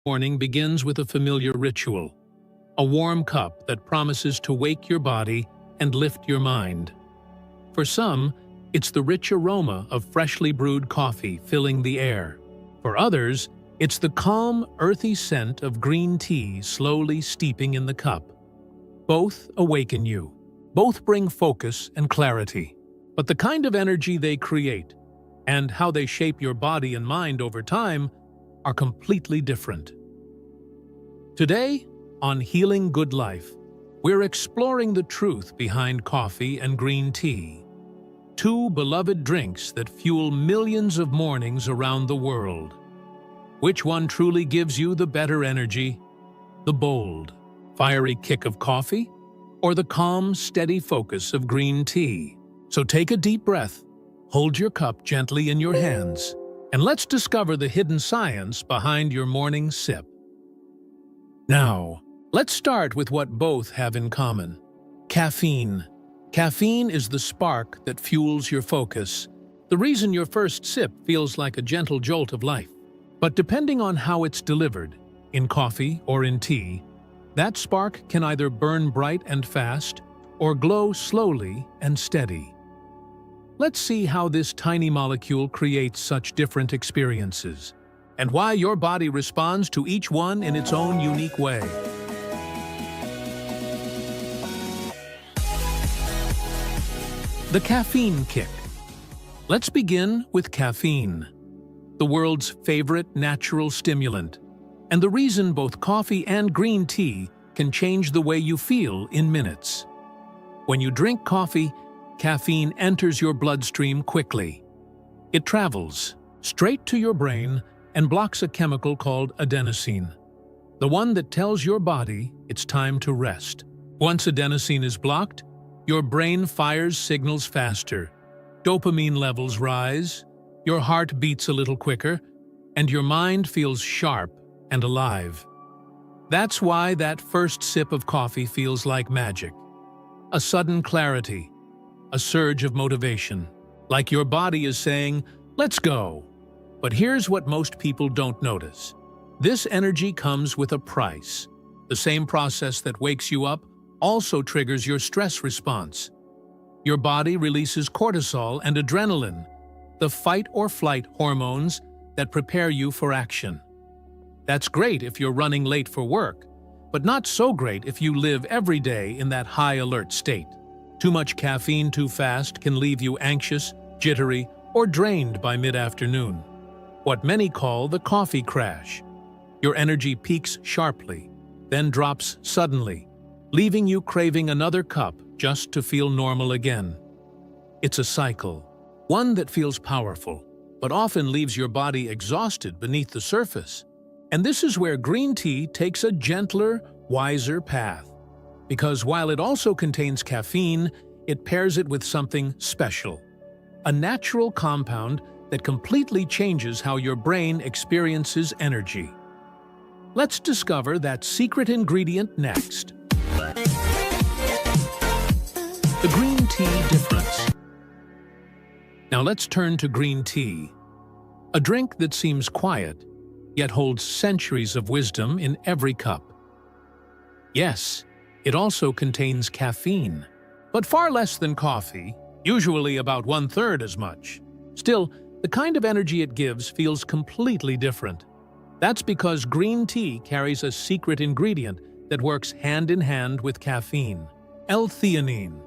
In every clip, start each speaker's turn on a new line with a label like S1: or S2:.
S1: Morning begins with a familiar ritual, a warm cup that promises to wake your body and lift your mind. For some, it's the rich aroma of freshly brewed coffee filling the air. For others, it's the calm, earthy scent of green tea slowly steeping in the cup. Both awaken you. Both bring focus and clarity. But the kind of energy they create and how they shape your body and mind over time are completely different. Today, on Healing Good Life, we're exploring the truth behind coffee and green tea, two beloved drinks that fuel millions of mornings around the world. Which one truly gives you the better energy? The bold, fiery kick of coffee, or the calm, steady focus of green tea? So take a deep breath, hold your cup gently in your hands, and let's discover the hidden science behind your morning sip. Now, let's start with what both have in common. Caffeine. Caffeine is the spark that fuels your focus, the reason your first sip feels like a gentle jolt of life. But depending on how it's delivered, in coffee or in tea, that spark can either burn bright and fast or glow slowly and steady. Let's see how this tiny molecule creates such different experiences, and why your body responds to each one in its own unique way. The caffeine kick. Let's begin with caffeine, the world's favorite natural stimulant, and the reason both coffee and green tea can change the way you feel in minutes. When you drink coffee, caffeine enters your bloodstream quickly. It travels straight to your brain and blocks a chemical called adenosine, the one that tells your body it's time to rest. Once adenosine is blocked, your brain fires signals faster, dopamine levels rise, your heart beats a little quicker, and your mind feels sharp and alive. That's why that first sip of coffee feels like magic. A sudden clarity, a surge of motivation, like your body is saying, "Let's go." But here's what most people don't notice. This energy comes with a price. The same process that wakes you up also triggers your stress response. Your body releases cortisol and adrenaline, the fight-or-flight hormones that prepare you for action. That's great if you're running late for work, but not so great if you live every day in that high-alert state. Too much caffeine too fast can leave you anxious, jittery, or drained by mid-afternoon. What many call the coffee crash. Your energy peaks sharply, then drops suddenly, leaving you craving another cup just to feel normal again. It's a cycle, one that feels powerful, but often leaves your body exhausted beneath the surface. And this is where green tea takes a gentler, wiser path. Because while it also contains caffeine, it pairs it with something special. A natural compound that completely changes how your brain experiences energy. Let's discover that secret ingredient next. The green tea difference. Now let's turn to green tea, a drink that seems quiet, yet holds centuries of wisdom in every cup. Yes, it also contains caffeine, but far less than coffee, usually about 1/3 as much. Still, the kind of energy it gives feels completely different. That's because green tea carries a secret ingredient that works hand in hand with caffeine: L-theanine.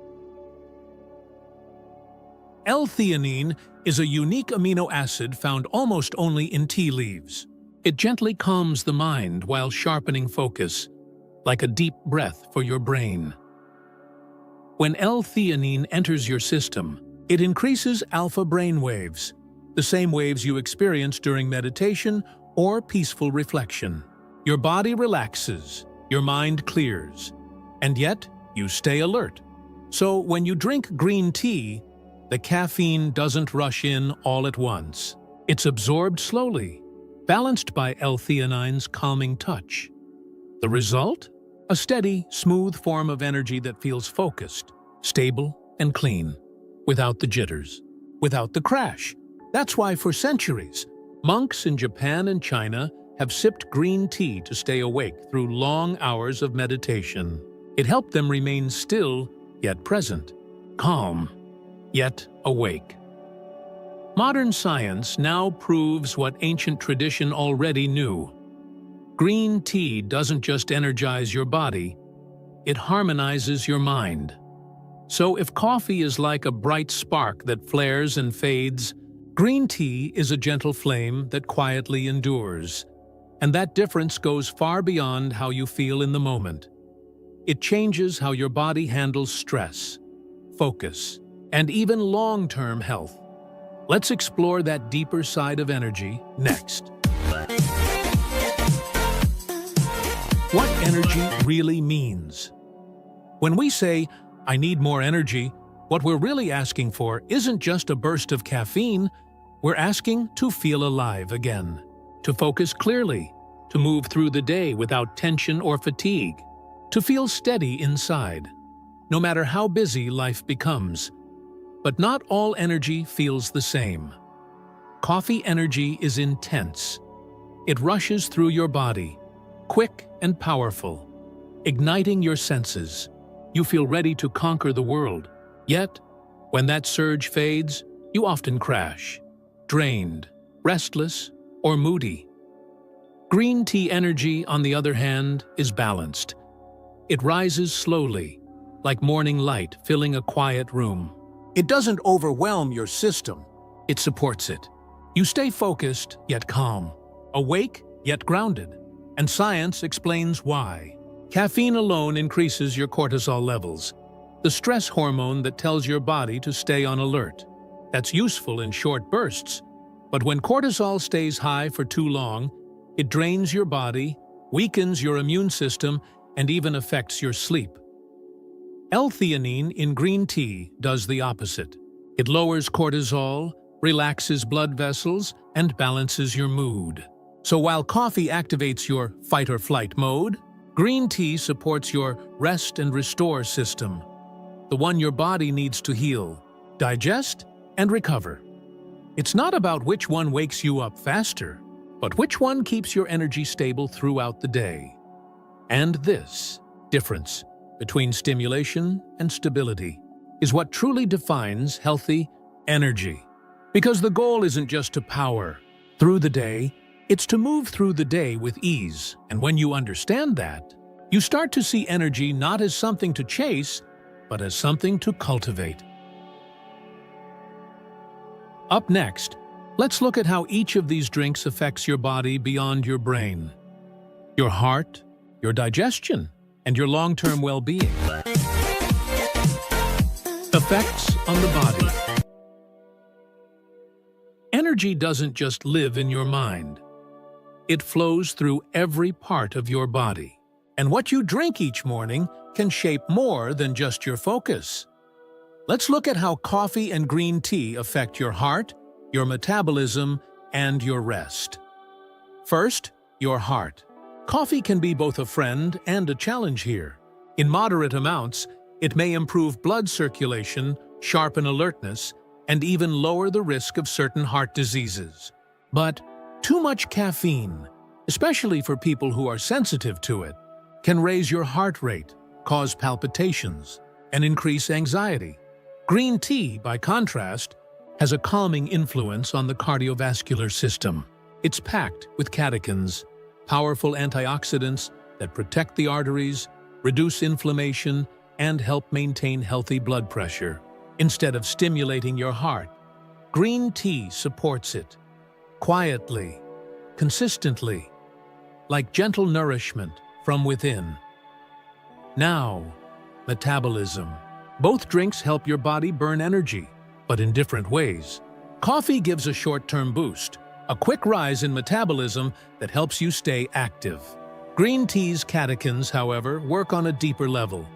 S1: L-theanine is a unique amino acid found almost only in tea leaves. It gently calms the mind while sharpening focus, like a deep breath for your brain. When L-theanine enters your system, it increases alpha brain waves, the same waves you experience during meditation or peaceful reflection. Your body relaxes, your mind clears, and yet you stay alert. So when you drink green tea, the caffeine doesn't rush in all at once. It's absorbed slowly, balanced by L-theanine's calming touch. The result? A steady, smooth form of energy that feels focused, stable, and clean, without the jitters, without the crash. That's why for centuries, monks in Japan and China have sipped green tea to stay awake through long hours of meditation. It helped them remain still, yet present, calm, yet awake. Modern science now proves what ancient tradition already knew. Green tea doesn't just energize your body, it harmonizes your mind. So if coffee is like a bright spark that flares and fades, green tea is a gentle flame that quietly endures. And that difference goes far beyond how you feel in the moment. It changes how your body handles stress, focus, and even long-term health. Let's explore that deeper side of energy next. What energy really means. When we say, "I need more energy," what we're really asking for isn't just a burst of caffeine, we're asking to feel alive again, to focus clearly, to move through the day without tension or fatigue, to feel steady inside, no matter how busy life becomes. But not all energy feels the same. Coffee energy is intense. It rushes through your body, quick and powerful, igniting your senses. You feel ready to conquer the world. Yet, when that surge fades, you often crash, drained, restless, or moody. Green tea energy, on the other hand, is balanced. It rises slowly, like morning light filling a quiet room. It doesn't overwhelm your system, it supports it. You stay focused, yet calm, awake, yet grounded. And science explains why. Caffeine alone increases your cortisol levels, the stress hormone that tells your body to stay on alert. That's useful in short bursts, but when cortisol stays high for too long, it drains your body, weakens your immune system, and even affects your sleep. L-theanine in green tea does the opposite. It lowers cortisol, relaxes blood vessels, and balances your mood. So while coffee activates your fight-or-flight mode, green tea supports your rest and restore system, the one your body needs to heal, digest, and recover. It's not about which one wakes you up faster, but which one keeps your energy stable throughout the day. And this difference between stimulation and stability is what truly defines healthy energy. Because the goal isn't just to power through the day, it's to move through the day with ease. And when you understand that, you start to see energy not as something to chase, but as something to cultivate. Up next, let's look at how each of these drinks affects your body beyond your brain, your heart, your digestion, and your long-term well-being. Effects on the body. Energy doesn't just live in your mind. It flows through every part of your body. And what you drink each morning can shape more than just your focus. Let's look at how coffee and green tea affect your heart, your metabolism, and your rest. First, your heart. Coffee can be both a friend and a challenge here. In moderate amounts, it may improve blood circulation, sharpen alertness, and even lower the risk of certain heart diseases. But too much caffeine, especially for people who are sensitive to it, can raise your heart rate, cause palpitations, and increase anxiety. Green tea, by contrast, has a calming influence on the cardiovascular system. It's packed with catechins, powerful antioxidants that protect the arteries, reduce inflammation, and help maintain healthy blood pressure. Instead of stimulating your heart, green tea supports it, quietly, consistently, like gentle nourishment from within. Now, metabolism. Both drinks help your body burn energy, but in different ways. Coffee gives a short-term boost, a quick rise in metabolism that helps you stay active. Green tea's catechins, however, work on a deeper level,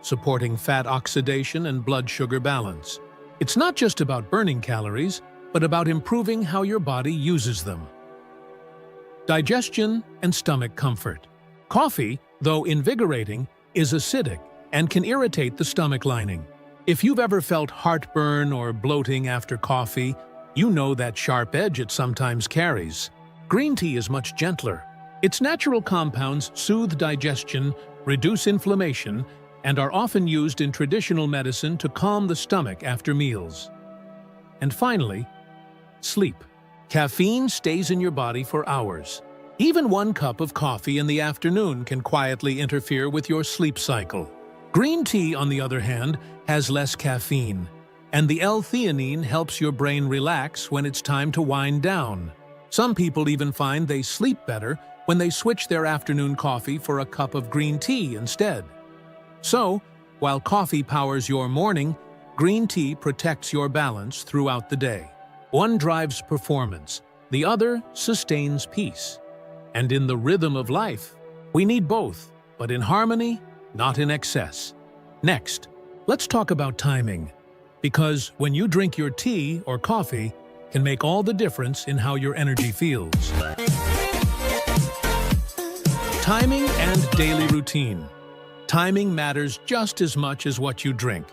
S1: supporting fat oxidation and blood sugar balance. It's not just about burning calories, but about improving how your body uses them. Digestion and stomach comfort. Coffee, though invigorating, is acidic and can irritate the stomach lining. If you've ever felt heartburn or bloating after coffee, you know that sharp edge it sometimes carries. Green tea is much gentler. Its natural compounds soothe digestion, reduce inflammation, and are often used in traditional medicine to calm the stomach after meals. And finally, sleep. Caffeine stays in your body for hours. Even 1 cup of coffee in the afternoon can quietly interfere with your sleep cycle. Green tea, on the other hand, has less caffeine, and the L-theanine helps your brain relax when it's time to wind down. Some people even find they sleep better when they switch their afternoon coffee for a cup of green tea instead. So, while coffee powers your morning, green tea protects your balance throughout the day. One drives performance, the other sustains peace. And in the rhythm of life, we need both, but in harmony, not in excess. Next, let's talk about timing, because when you drink your tea or coffee, can make all the difference in how your energy feels. Timing and daily routine. Timing matters just as much as what you drink.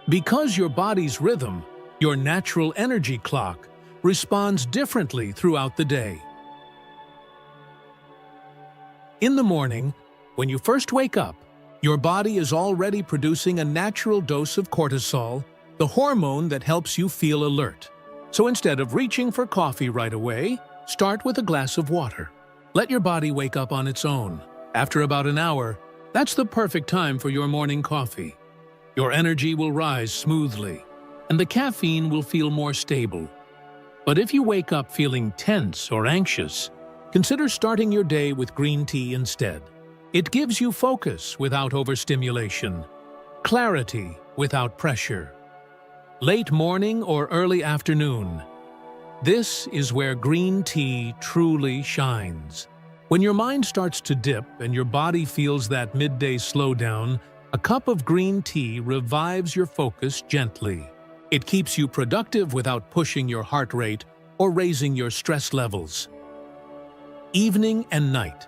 S1: Because your body's rhythm, your natural energy clock, responds differently throughout the day. In the morning, when you first wake up, your body is already producing a natural dose of cortisol, the hormone that helps you feel alert. So instead of reaching for coffee right away, start with a glass of water. Let your body wake up on its own. After about an hour, that's the perfect time for your morning coffee. Your energy will rise smoothly, and the caffeine will feel more stable. But if you wake up feeling tense or anxious, consider starting your day with green tea instead. It gives you focus without overstimulation, clarity without pressure. Late morning or early afternoon, this is where green tea truly shines. When your mind starts to dip and your body feels that midday slowdown, a cup of green tea revives your focus gently. It keeps you productive without pushing your heart rate or raising your stress levels. Evening and night.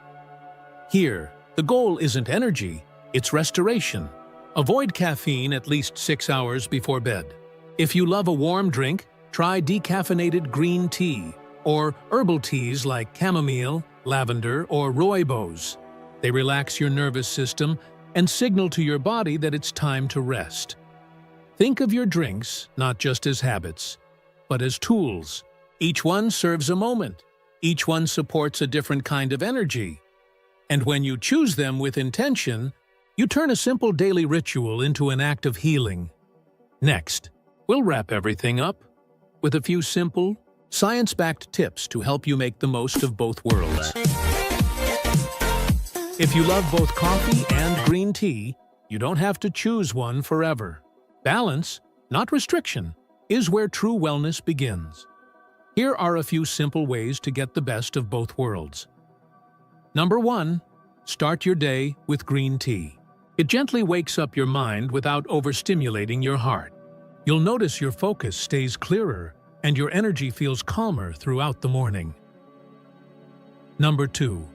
S1: Here, the goal isn't energy, it's restoration. Avoid caffeine at least 6 hours before bed. If you love a warm drink, try decaffeinated green tea or herbal teas like chamomile, lavender, or rooibos. They relax your nervous system and signal to your body that it's time to rest. Think of your drinks not just as habits, but as tools. Each one serves a moment. Each one supports a different kind of energy. And when you choose them with intention, you turn a simple daily ritual into an act of healing. Next, we'll wrap everything up with a few simple, science-backed tips to help you make the most of both worlds. If you love both coffee and green tea, you don't have to choose one forever. Balance, not restriction, is where true wellness begins. Here are a few simple ways to get the best of both worlds. Number 1, start your day with green tea. It gently wakes up your mind without overstimulating your heart. You'll notice your focus stays clearer and your energy feels calmer throughout the morning. Number 2,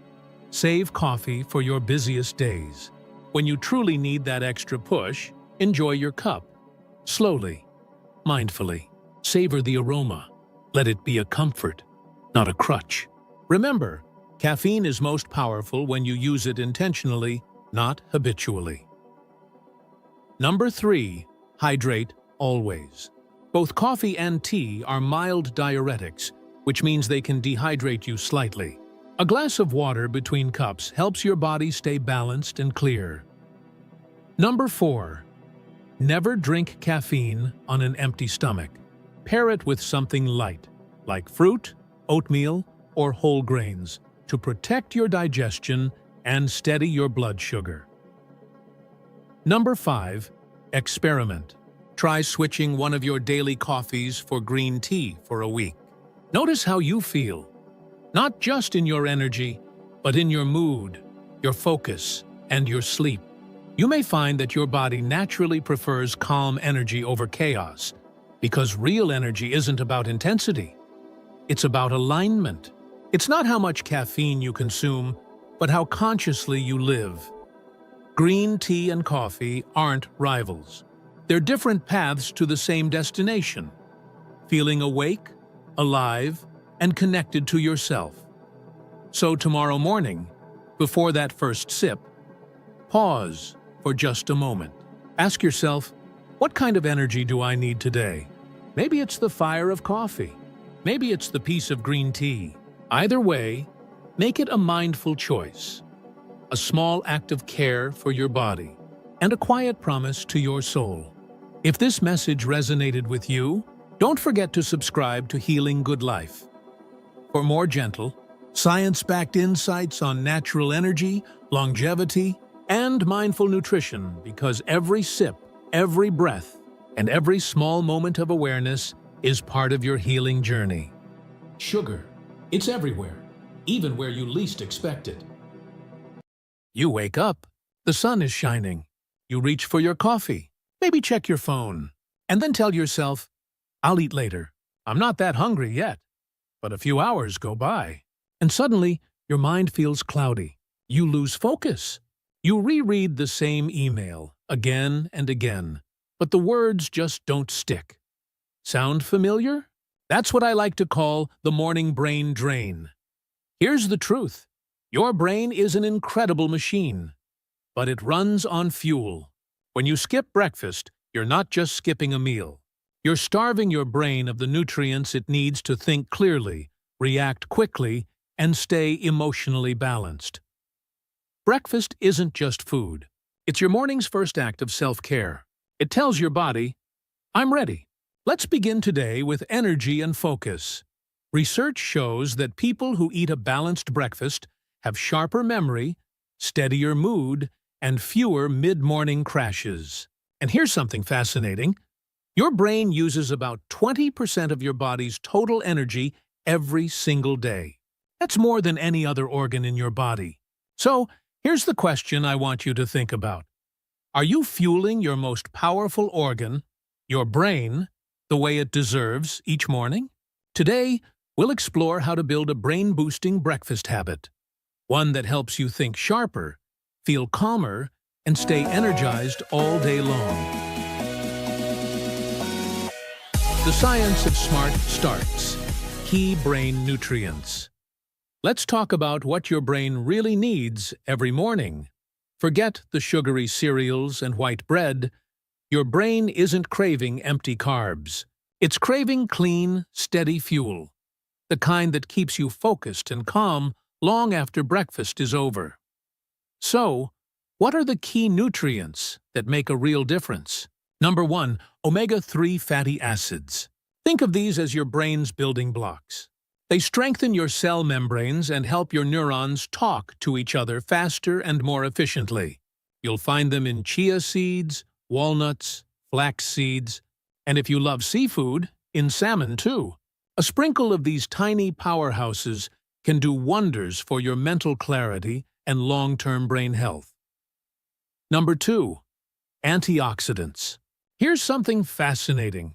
S1: save coffee for your busiest days. When you truly need that extra push, enjoy your cup. Slowly, mindfully, savor the aroma. Let it be a comfort, not a crutch. Remember, caffeine is most powerful when you use it intentionally, not habitually. Number 3, hydrate always. Both coffee and tea are mild diuretics, which means they can dehydrate you slightly. A glass of water between cups helps your body stay balanced and clear. Number 4, never drink caffeine on an empty stomach. Pair it with something light, like fruit, oatmeal, or whole grains, to protect your digestion and steady your blood sugar. Number 5, experiment. Try switching one of your daily coffees for green tea for a week. Notice how you feel, not just in your energy, but in your mood, your focus, and your sleep. You may find that your body naturally prefers calm energy over chaos, because real energy isn't about intensity. It's about alignment. It's not how much caffeine you consume, but how consciously you live. Green tea and coffee aren't rivals. They're different paths to the same destination, feeling awake, alive, and connected to yourself. So tomorrow morning, before that first sip, pause for just a moment. Ask yourself, what kind of energy do I need today? Maybe it's the fire of coffee. Maybe it's the peace of green tea. Either way, make it a mindful choice, a small act of care for your body, and a quiet promise to your soul. If this message resonated with you, don't forget to subscribe to Healing Good Life for more gentle, science-backed insights on natural energy, longevity, and mindful nutrition, because every sip, every breath, and every small moment of awareness is part of your healing journey. Sugar, it's everywhere, even where you least expect it. You wake up, the sun is shining. You reach for your coffee, maybe check your phone, and then tell yourself, I'll eat later. I'm not that hungry yet. But a few hours go by, and suddenly your mind feels cloudy. You lose focus. You reread the same email again and again, but the words just don't stick. Sound familiar? That's what I like to call the morning brain drain. Here's the truth. Your brain is an incredible machine, but it runs on fuel. When you skip breakfast, you're not just skipping a meal. You're starving your brain of the nutrients it needs to think clearly, react quickly, and stay emotionally balanced. Breakfast isn't just food. It's your morning's first act of self-care. It tells your body, I'm ready. Let's begin today with energy and focus. Research shows that people who eat a balanced breakfast have sharper memory, steadier mood, and fewer mid-morning crashes. And here's something fascinating. Your brain uses about 20% of your body's total energy every single day. That's more than any other organ in your body. So, here's the question I want you to think about. Are you fueling your most powerful organ, your brain, the way it deserves each morning? Today, we'll explore how to build a brain-boosting breakfast habit, one that helps you think sharper, feel calmer, and stay energized all day long. The science of smart starts. Key brain nutrients. Let's talk about what your brain really needs every morning. Forget the sugary cereals and white bread. Your brain isn't craving empty carbs. It's craving clean, steady fuel, the kind that keeps you focused and calm long after breakfast is over. So, what are the key nutrients that make a real difference? Number 1, omega-3 fatty acids. Think of these as your brain's building blocks. They strengthen your cell membranes and help your neurons talk to each other faster and more efficiently. You'll find them in chia seeds, walnuts, flax seeds, and if you love seafood, in salmon too. A sprinkle of these tiny powerhouses can do wonders for your mental clarity and long-term brain health. Number 2, antioxidants. Here's something fascinating.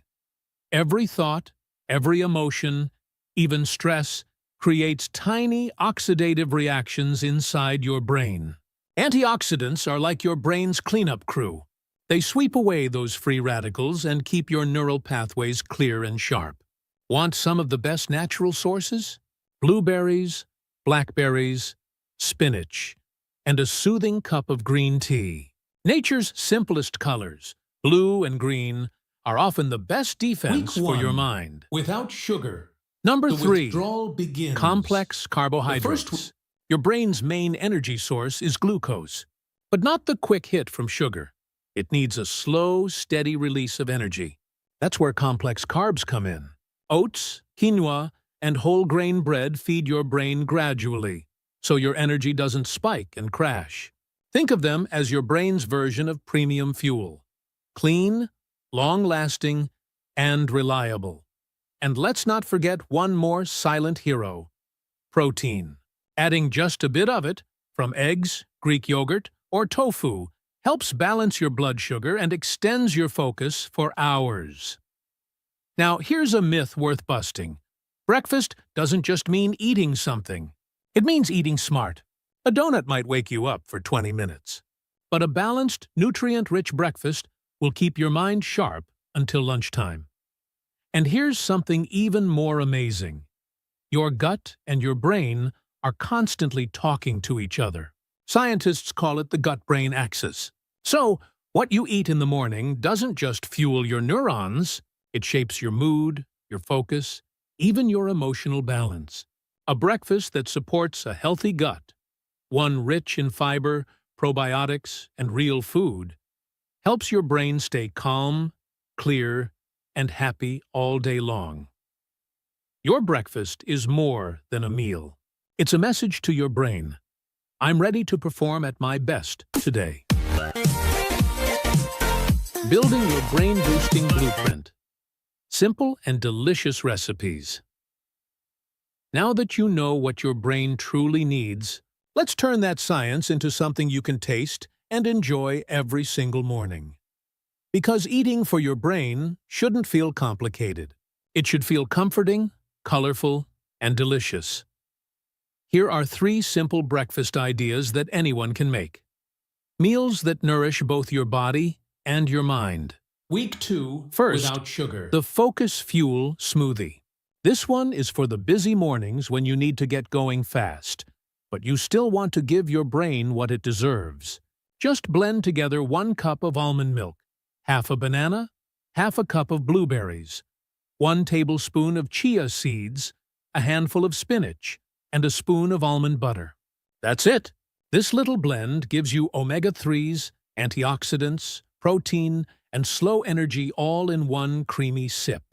S1: Every thought, every emotion, even stress, creates tiny oxidative reactions inside your brain. Antioxidants are like your brain's cleanup crew. They sweep away those free radicals and keep your neural pathways clear and sharp. Want some of the best natural sources? Blueberries, blackberries, spinach, and a soothing cup of green tea. Nature's simplest colors, blue and green, are often the best defense for your mind.
S2: Without sugar,
S1: Number
S2: the
S1: 3,
S2: withdrawal begins.
S1: complex carbohydrates. Your brain's main energy source is glucose, but not the quick hit from sugar. It needs a slow, steady release of energy. That's where complex carbs come in. Oats, quinoa, and whole grain bread feed your brain gradually, so your energy doesn't spike and crash. Think of them as your brain's version of premium fuel. Clean, long-lasting, and reliable. And let's not forget one more silent hero, protein. Adding just a bit of it, from eggs, Greek yogurt, or tofu, helps balance your blood sugar and extends your focus for hours. Now, here's a myth worth busting. Breakfast doesn't just mean eating something. It means eating smart. A donut might wake you up for 20 minutes. But a balanced, nutrient-rich breakfast will keep your mind sharp until lunchtime. And here's something even more amazing. Your gut and your brain are constantly talking to each other. Scientists call it the gut-brain axis. So, what you eat in the morning doesn't just fuel your neurons, it shapes your mood, your focus, even your emotional balance. A breakfast that supports a healthy gut, one rich in fiber, probiotics, and real food, helps your brain stay calm, clear, and happy all day long. Your breakfast is more than a meal. It's a message to your brain. I'm ready to perform at my best today. Building your brain-boosting blueprint. Simple and delicious recipes. Now that you know what your brain truly needs, let's turn that science into something you can taste and enjoy every single morning. Because eating for your brain shouldn't feel complicated. It should feel comforting, colorful, and delicious. Here are 3 simple breakfast ideas that anyone can make. Meals that nourish both your body and your mind. Week 2, first, without sugar. The Focus Fuel Smoothie. This one is for the busy mornings when you need to get going fast, but you still want to give your brain what it deserves. Just blend together 1 cup of almond milk, half a banana, half a cup of blueberries, 1 tablespoon of chia seeds, a handful of spinach, and a spoon of almond butter. That's it! This little blend gives you omega-3s, antioxidants, protein, and slow energy all in one creamy sip.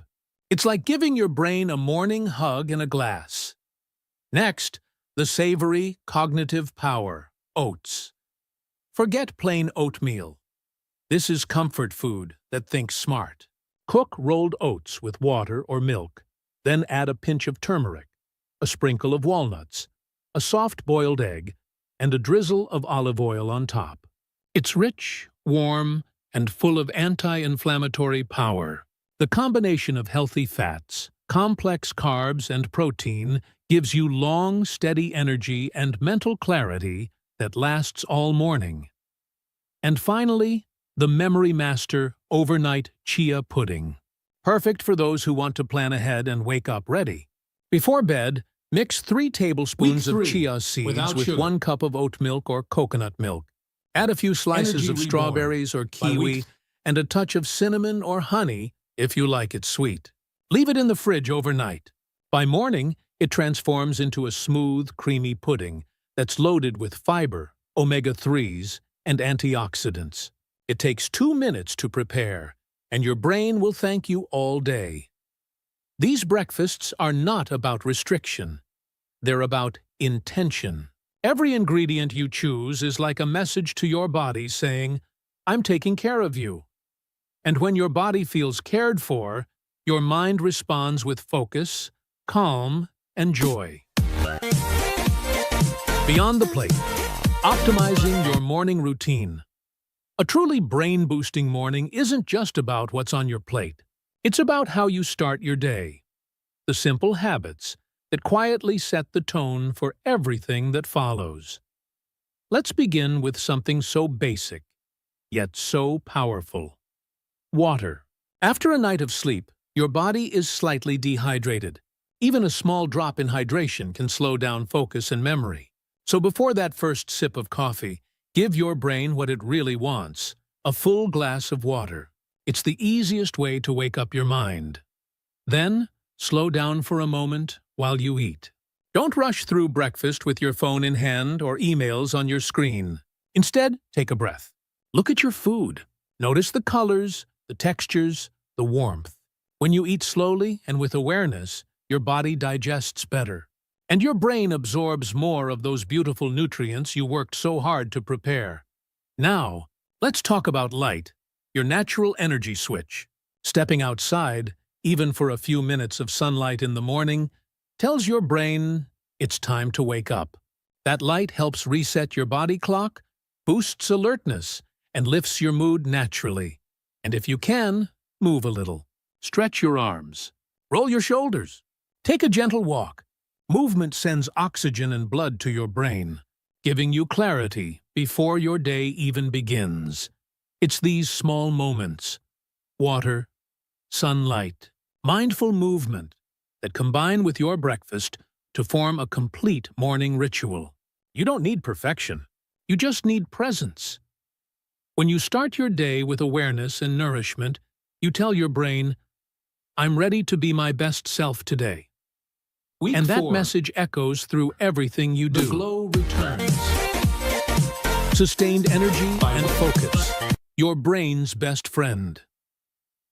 S1: It's like giving your brain a morning hug in a glass. Next, the savory cognitive power, oats. Forget plain oatmeal. This is comfort food that thinks smart. Cook rolled oats with water or milk, then add a pinch of turmeric, a sprinkle of walnuts, a soft boiled egg, and a drizzle of olive oil on top. It's rich, warm, and full of anti-inflammatory power. The combination of healthy fats, complex carbs, and protein gives you long, steady energy and mental clarity that lasts all morning. And finally, the Memory Master Overnight Chia Pudding. Perfect for those who want to plan ahead and wake up ready. Before bed, mix 3 tablespoons of chia seeds with 1 cup of oat milk or coconut milk. Add a few slices of strawberries or kiwi and a touch of cinnamon or honey if you like it sweet. Leave it in the fridge overnight. By morning, it transforms into a smooth, creamy pudding that's loaded with fiber, omega-3s, and antioxidants. It takes 2 minutes to prepare, and your brain will thank you all day. These breakfasts are not about restriction. They're about intention. Every ingredient you choose is like a message to your body saying, "I'm taking care of you." And when your body feels cared for, your mind responds with focus, calm, and joy. Beyond the plate, optimizing your morning routine. A truly brain-boosting morning isn't just about what's on your plate. It's about how you start your day. The simple habits that quietly set the tone for everything that follows. Let's begin with something so basic, yet so powerful. Water. After a night of sleep, your body is slightly dehydrated. Even a small drop in hydration can slow down focus and memory. So before that first sip of coffee, give your brain what it really wants, a full glass of water. It's the easiest way to wake up your mind. Then, slow down for a moment while you eat. Don't rush through breakfast with your phone in hand or emails on your screen. Instead, take a breath. Look at your food. Notice the colors, the textures, the warmth. When you eat slowly and with awareness, your body digests better. And your brain absorbs more of those beautiful nutrients you worked so hard to prepare. Now, let's talk about light, your natural energy switch. Stepping outside, even for a few minutes of sunlight in the morning, tells your brain it's time to wake up. That light helps reset your body clock, boosts alertness, and lifts your mood naturally. And if you can, move a little. Stretch your arms. Roll your shoulders. Take a gentle walk. Movement sends oxygen and blood to your brain, giving you clarity before your day even begins. It's these small moments, water, sunlight, mindful movement, that combine with your breakfast to form a complete morning ritual. You don't need perfection. You just need presence. When you start your day with awareness and nourishment, you tell your brain, "I'm ready to be my best self today." And that message echoes through everything you do.
S2: The glow returns.
S1: Sustained energy and focus, your brain's best friend.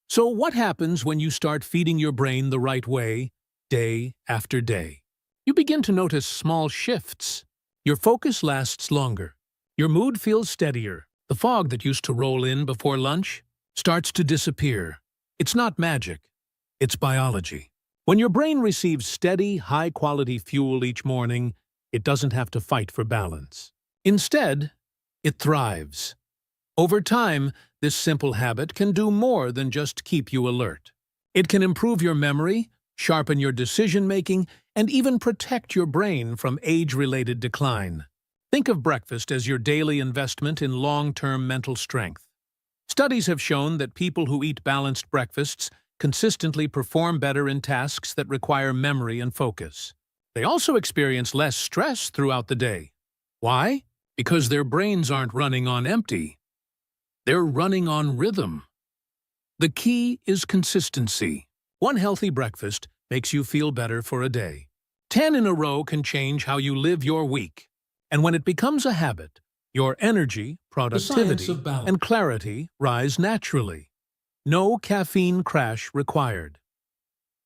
S1: So what happens when you start feeding your brain the right way, day after day? You begin to notice small shifts. Your focus lasts longer. Your mood feels steadier. The fog that used to roll in before lunch starts to disappear. It's not magic. It's biology. When your brain receives steady, high-quality fuel each morning, it doesn't have to fight for balance. Instead, it thrives. Over time, this simple habit can do more than just keep you alert. It can improve your memory, sharpen your decision-making, and even protect your brain from age-related decline. Think of breakfast as your daily investment in long-term mental strength. Studies have shown that people who eat balanced breakfasts consistently perform better in tasks that require memory and focus. They also experience less stress throughout the day. Why? Because their brains aren't running on empty. They're running on rhythm. The key is consistency. One healthy breakfast makes you feel better for a day. 10 in a row can change how you live your week. And when it becomes a habit, your energy, productivity, and clarity rise naturally. No caffeine crash required.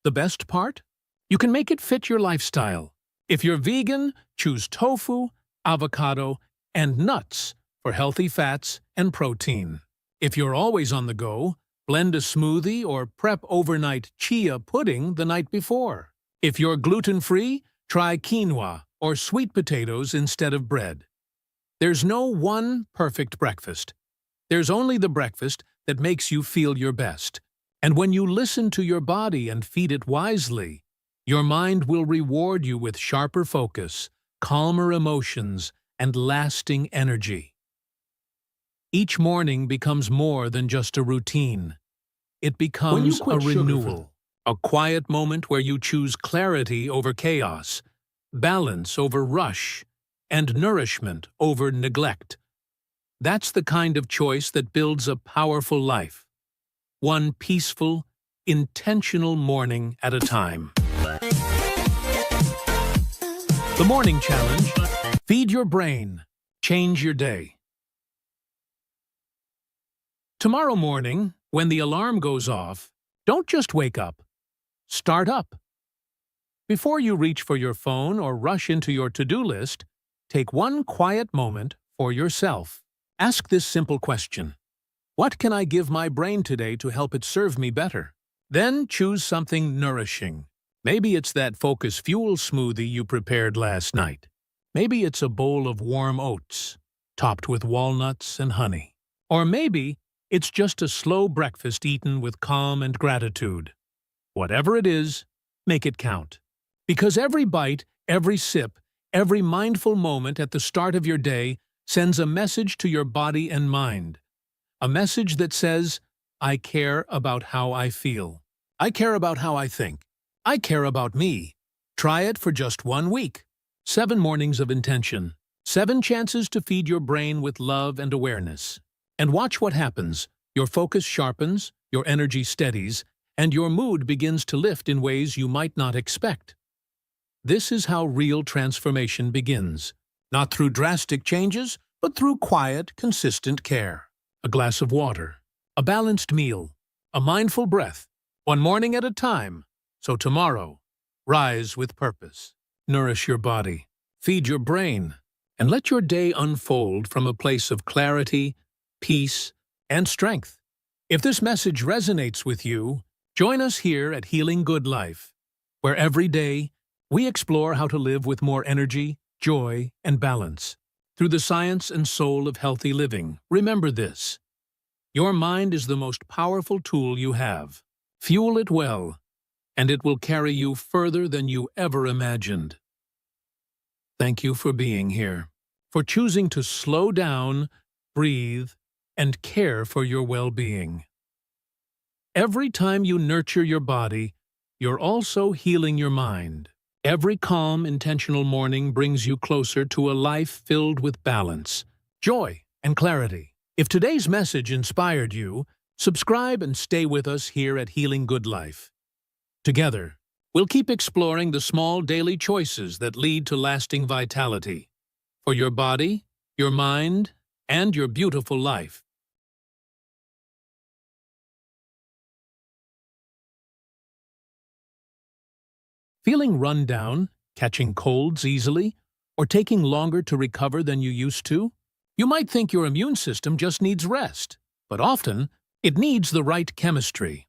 S1: The best part? You can make it fit your lifestyle. If you're vegan, choose tofu, avocado, and nuts for healthy fats and protein. If you're always on the go, blend a smoothie or prep overnight chia pudding the night before. If you're gluten-free, try quinoa or sweet potatoes instead of bread. There's no one perfect breakfast. There's only the breakfast that makes you feel your best. And when you listen to your body and feed it wisely, your mind will reward you with sharper focus, calmer emotions, and lasting energy. Each morning becomes more than just a routine. It becomes a renewal, a quiet moment where you choose clarity over chaos, balance over rush, and nourishment over neglect. That's the kind of choice that builds a powerful life. One peaceful, intentional morning at a time. The Morning Challenge. Feed your brain. Change your day. Tomorrow morning, when the alarm goes off, don't just wake up. Start up. Before you reach for your phone or rush into your to-do list, take one quiet moment for yourself. Ask this simple question: what can I give my brain today to help it serve me better? Then choose something nourishing. Maybe it's that Focus Fuel smoothie you prepared last night. Maybe it's a bowl of warm oats, topped with walnuts and honey. Or maybe it's just a slow breakfast eaten with calm and gratitude. Whatever it is, make it count. Because every bite, every sip, every mindful moment at the start of your day sends a message to your body and mind. A message that says, I care about how I feel. I care about how I think. I care about me. Try it for just 1 week. 7 mornings of intention. 7 chances to feed your brain with love and awareness. And watch what happens. Your focus sharpens, your energy steadies, and your mood begins to lift in ways you might not expect. This is how real transformation begins. Not through drastic changes, but through quiet, consistent care. A glass of water, a balanced meal, a mindful breath, 1 morning at a time. So tomorrow, rise with purpose. Nourish your body, feed your brain, and let your day unfold from a place of clarity, peace, and strength. If this message resonates with you, join us here at Healing Good Life, where every day we explore how to live with more energy, joy, and balance. Through the science and soul of healthy living, remember this: your mind is the most powerful tool you have. Fuel it well, and it will carry you further than you ever imagined. Thank you for being here, for choosing to slow down, breathe, and care for your well-being. Every time you nurture your body, you're also healing your mind. Every calm, intentional morning brings you closer to a life filled with balance, joy, and clarity. If today's message inspired you, subscribe and stay with us here at Healing Good Life. Together, we'll keep exploring the small daily choices that lead to lasting vitality for your body, your mind, and your beautiful life. Feeling run down, catching colds easily, or taking longer to recover than you used to? You might think your immune system just needs rest, but often it needs the right chemistry.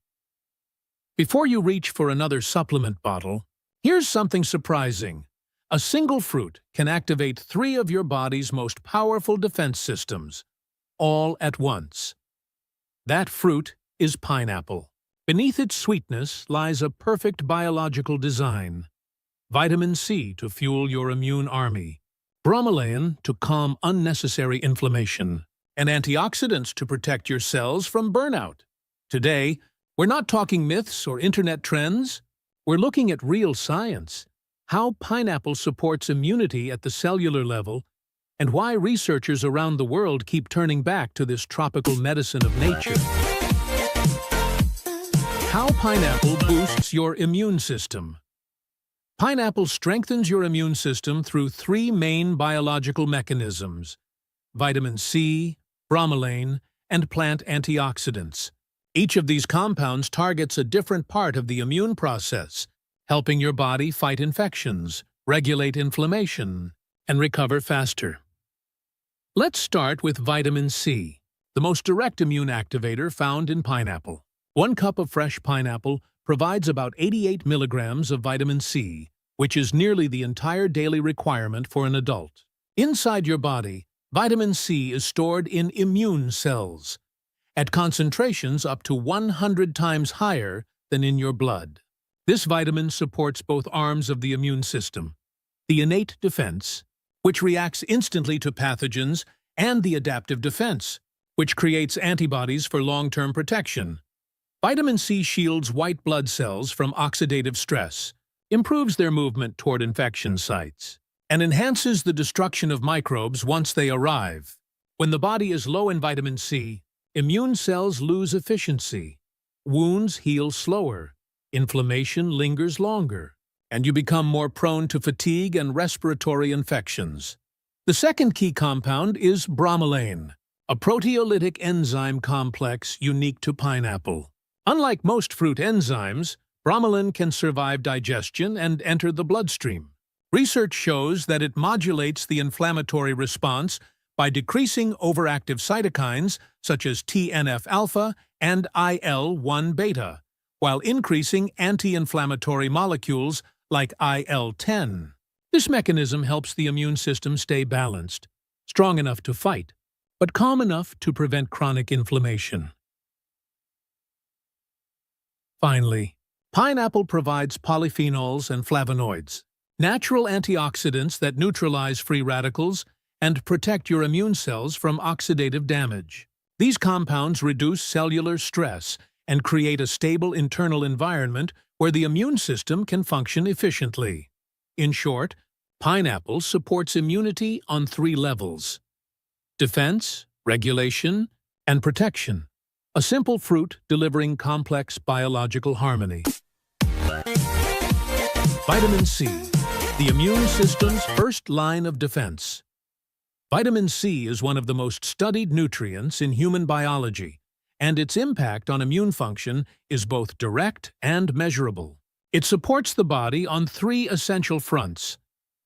S1: Before you reach for another supplement bottle, here's something surprising. A single fruit can activate 3 of your body's most powerful defense systems, all at once. That fruit is pineapple. Beneath its sweetness lies a perfect biological design. Vitamin C to fuel your immune army, bromelain to calm unnecessary inflammation, and antioxidants to protect your cells from burnout. Today, we're not talking myths or internet trends. We're looking at real science, how pineapple supports immunity at the cellular level, and why researchers around the world keep turning back to this tropical medicine of nature. How pineapple boosts your immune system. Pineapple strengthens your immune system through 3 main biological mechanisms: vitamin C, bromelain, and plant antioxidants. Each of these compounds targets a different part of the immune process, helping your body fight infections, regulate inflammation, and recover faster. Let's start with vitamin C, the most direct immune activator found in pineapple. 1 cup of fresh pineapple provides about 88 milligrams of vitamin C, which is nearly the entire daily requirement for an adult. Inside your body, vitamin C is stored in immune cells, at concentrations up to 100 times higher than in your blood. This vitamin supports both arms of the immune system, the innate defense, which reacts instantly to pathogens, and the adaptive defense, which creates antibodies for long-term protection. Vitamin C shields white blood cells from oxidative stress, improves their movement toward infection sites, and enhances the destruction of microbes once they arrive. When the body is low in vitamin C, immune cells lose efficiency, wounds heal slower, inflammation lingers longer, and you become more prone to fatigue and respiratory infections. The second key compound is bromelain, a proteolytic enzyme complex unique to pineapple. Unlike most fruit enzymes, bromelain can survive digestion and enter the bloodstream. Research shows that it modulates the inflammatory response by decreasing overactive cytokines such as TNF-alpha and IL-1 beta, while increasing anti-inflammatory molecules like IL-10. This mechanism helps the immune system stay balanced, strong enough to fight, but calm enough to prevent chronic inflammation. Finally, pineapple provides polyphenols and flavonoids, natural antioxidants that neutralize free radicals and protect your immune cells from oxidative damage. These compounds reduce cellular stress and create a stable internal environment where the immune system can function efficiently. In short, pineapple supports immunity on 3 levels: defense, regulation, and protection. A simple fruit delivering complex biological harmony. Vitamin C, the immune system's first line of defense. Vitamin C is one of the most studied nutrients in human biology, and its impact on immune function is both direct and measurable. It supports the body on 3 essential fronts: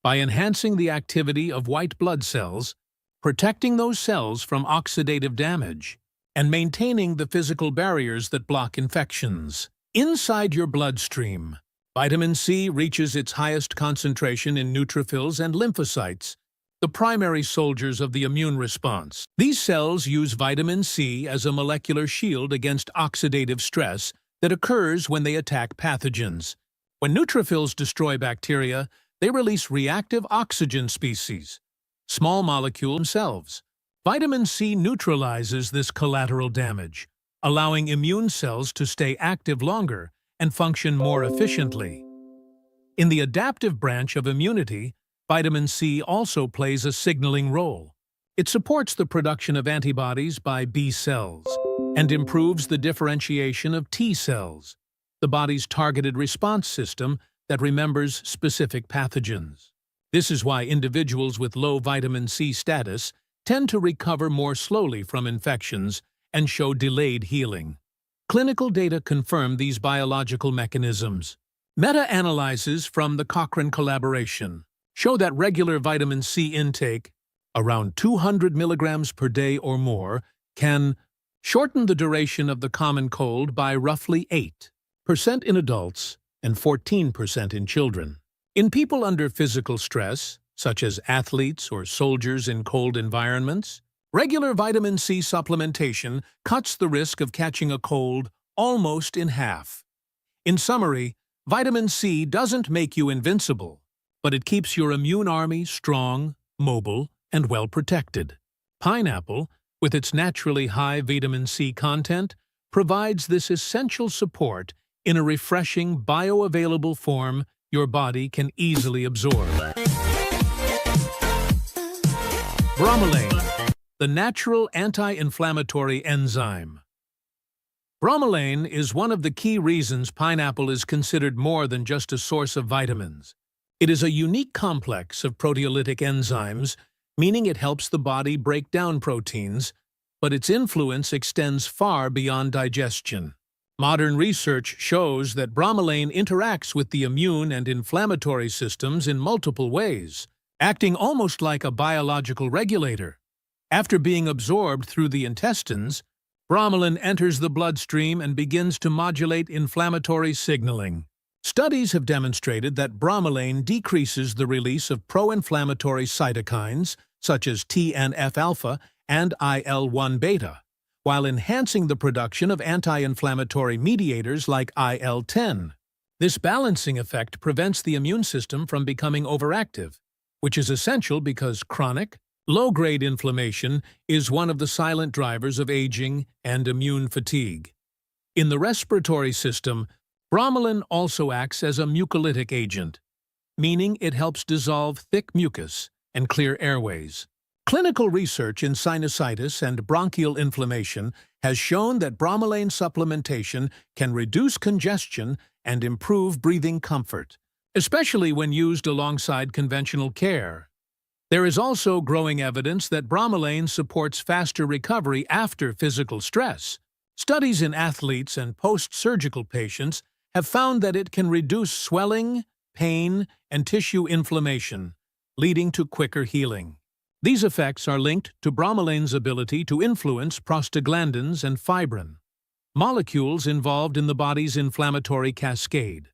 S1: by enhancing the activity of white blood cells, protecting those cells from oxidative damage, and maintaining the physical barriers that block infections. Inside your bloodstream, vitamin C reaches its highest concentration in neutrophils and lymphocytes, the primary soldiers of the immune response. These cells use vitamin C as a molecular shield against oxidative stress that occurs when they attack pathogens. When neutrophils destroy bacteria, they release reactive oxygen species, small molecules themselves. Vitamin C neutralizes this collateral damage, allowing immune cells to stay active longer and function more efficiently. In the adaptive branch of immunity, vitamin C also plays a signaling role. It supports the production of antibodies by B cells and improves the differentiation of T cells, the body's targeted response system that remembers specific pathogens. This is why individuals with low vitamin C status tend to recover more slowly from infections and show delayed healing. Clinical data confirm these biological mechanisms. Meta-analyses from the Cochrane collaboration show that regular vitamin C intake, around 200 milligrams per day or more, can shorten the duration of the common cold by roughly 8% in adults and 14% in children. In people under physical stress, such as athletes or soldiers in cold environments, regular vitamin C supplementation cuts the risk of catching a cold almost in half. In summary, vitamin C doesn't make you invincible, but it keeps your immune army strong, mobile, and well protected. Pineapple, with its naturally high vitamin C content, provides this essential support in a refreshing, bioavailable form your body can easily absorb. Bromelain, the natural anti-inflammatory enzyme. Bromelain is one of the key reasons pineapple is considered more than just a source of vitamins. It is a unique complex of proteolytic enzymes, meaning it helps the body break down proteins, but its influence extends far beyond digestion. Modern research shows that bromelain interacts with the immune and inflammatory systems in multiple ways, acting almost like a biological regulator. After being absorbed through the intestines, bromelain enters the bloodstream and begins to modulate inflammatory signaling. Studies have demonstrated that bromelain decreases the release of pro-inflammatory cytokines, such as TNF-alpha and IL-1 beta, while enhancing the production of anti-inflammatory mediators like IL-10. This balancing effect prevents the immune system from becoming overactive, which is essential because chronic, low-grade inflammation is one of the silent drivers of aging and immune fatigue. In the respiratory system, bromelain also acts as a mucolytic agent, meaning it helps dissolve thick mucus and clear airways. Clinical research in sinusitis and bronchial inflammation has shown that bromelain supplementation can reduce congestion and improve breathing comfort, especially when used alongside conventional care. There is also growing evidence that bromelain supports faster recovery after physical stress. Studies in athletes and post-surgical patients have found that it can reduce swelling, pain, and tissue inflammation, leading to quicker healing. These effects are linked to bromelain's ability to influence prostaglandins and fibrin, molecules involved in the body's inflammatory cascade.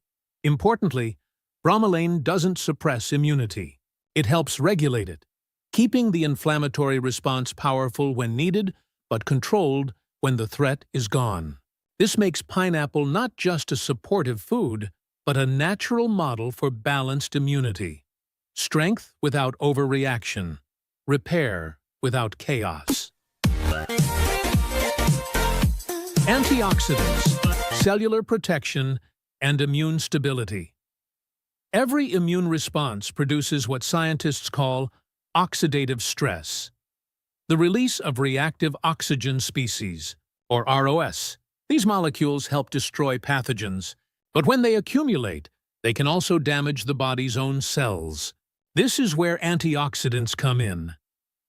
S1: Importantly, bromelain doesn't suppress immunity. It helps regulate it, keeping the inflammatory response powerful when needed, but controlled when the threat is gone. This makes pineapple not just a supportive food, but a natural model for balanced immunity. Strength without overreaction. Repair without chaos. Antioxidants, cellular protection, and immune stability. Every immune response produces what scientists call oxidative stress, the release of reactive oxygen species, or ROS. These molecules help destroy pathogens, but when they accumulate, they can also damage the body's own cells. This is where antioxidants come in,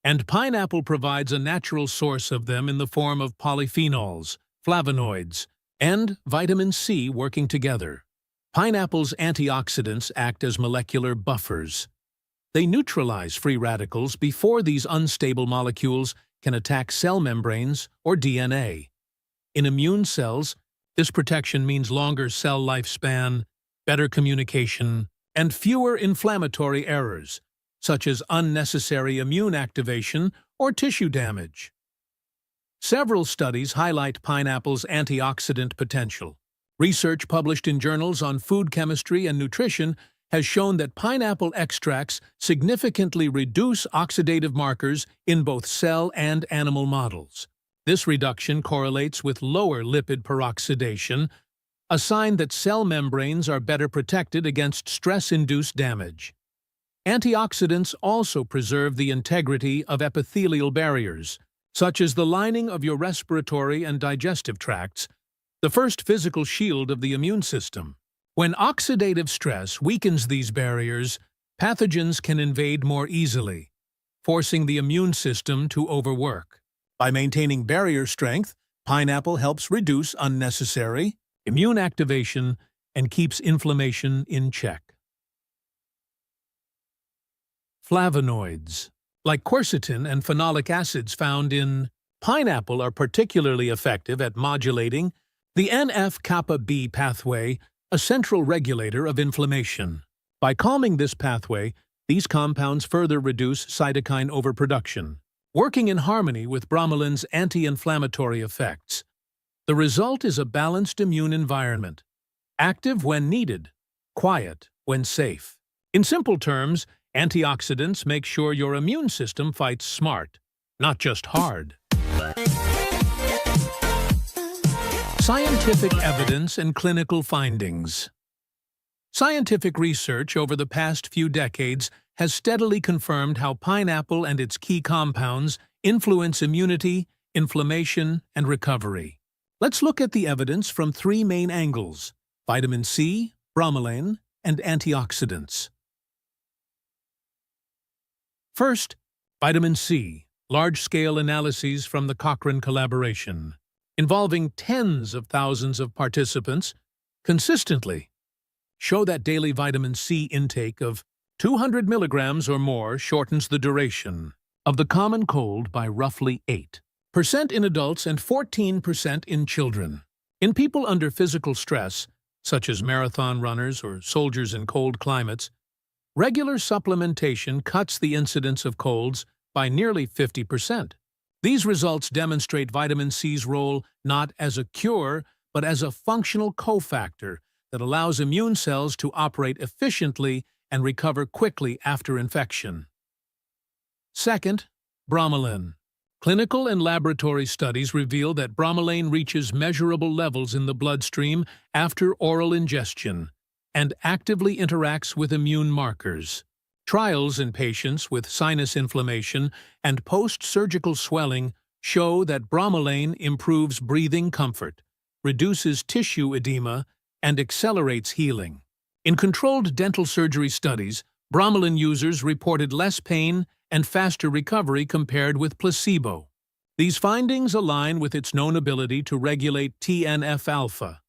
S1: and pineapple provides a natural source of them in the form of polyphenols, flavonoids, and vitamin C working together. Pineapple's antioxidants act as molecular buffers. They neutralize free radicals before these unstable molecules can attack cell membranes or DNA. In immune cells, this protection means longer cell lifespan, better communication, and fewer inflammatory errors, such as unnecessary immune activation or tissue damage. Several studies highlight pineapple's antioxidant potential. Research published in journals on food chemistry and nutrition has shown that pineapple extracts significantly reduce oxidative markers in both cell and animal models. This reduction correlates with lower lipid peroxidation, a sign that cell membranes are better protected against stress-induced damage. Antioxidants also preserve the integrity of epithelial barriers, such as the lining of your respiratory and digestive tracts, the first physical shield of the immune system. When oxidative stress weakens these barriers, pathogens can invade more easily, forcing the immune system to overwork. By maintaining barrier strength, pineapple helps reduce unnecessary immune activation and keeps inflammation in check. Flavonoids, like quercetin and phenolic acids found in pineapple, are particularly effective at modulating the NF-kappa B pathway, a central regulator of inflammation. By calming this pathway, these compounds further reduce cytokine overproduction, working in harmony with bromelain's anti-inflammatory effects. The result is a balanced immune environment, active when needed, quiet when safe. In simple terms, antioxidants make sure your immune system fights smart, not just hard. Scientific evidence and clinical findings. Scientific research over the past few decades has steadily confirmed how pineapple and its key compounds influence immunity, inflammation, and recovery. Let's look at the evidence from three main angles: vitamin C, bromelain, and antioxidants. First, vitamin C, large-scale analyses from the Cochrane collaboration, involving tens of thousands of participants, consistently show that daily vitamin C intake of 200 milligrams or more shortens the duration of the common cold by roughly 8% in adults and 14% in children. In people under physical stress, such as marathon runners or soldiers in cold climates, regular supplementation cuts the incidence of colds by nearly 50%. These results demonstrate vitamin C's role not as a cure, but as a functional cofactor that allows immune cells to operate efficiently and recover quickly after infection. Second, bromelain. Clinical and laboratory studies reveal that bromelain reaches measurable levels in the bloodstream after oral ingestion and actively interacts with immune markers. Trials in patients with sinus inflammation and post-surgical swelling show that bromelain improves breathing comfort, reduces tissue edema, and accelerates healing. In controlled dental surgery studies, bromelain users reported less pain and faster recovery compared with placebo. These findings align with its known ability to regulate TNF-alpha,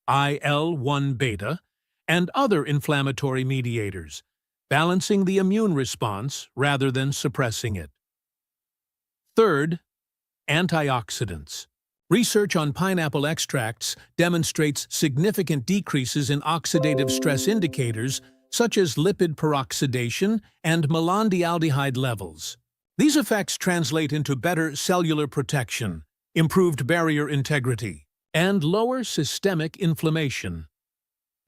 S1: IL-1 beta, and other inflammatory mediators, balancing the immune response rather than suppressing it. Third, antioxidants. Research on pineapple extracts demonstrates significant decreases in oxidative stress indicators such as lipid peroxidation and malondialdehyde levels. These effects translate into better cellular protection, improved barrier integrity, and lower systemic inflammation,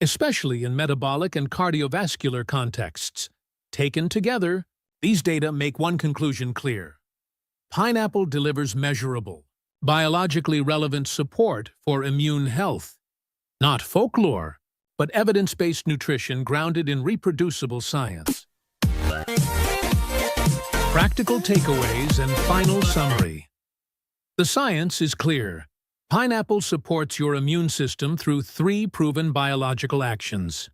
S1: especially in metabolic and cardiovascular contexts. Taken together, these data make one conclusion clear: pineapple delivers measurable, biologically relevant support for immune health. Not folklore, but evidence-based nutrition grounded in reproducible science. Practical takeaways and final summary. The science is clear. Pineapple supports your immune system through three proven biological actions.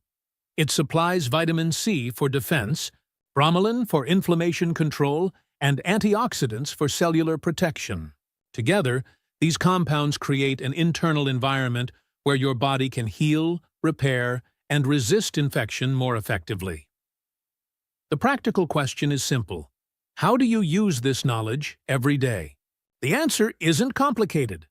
S1: It supplies vitamin C for defense, bromelain for inflammation control, and antioxidants for cellular protection. Together, these compounds create an internal environment where your body can heal, repair, and resist infection more effectively. The practical question is simple: how do you use this knowledge every day? The answer isn't complicated.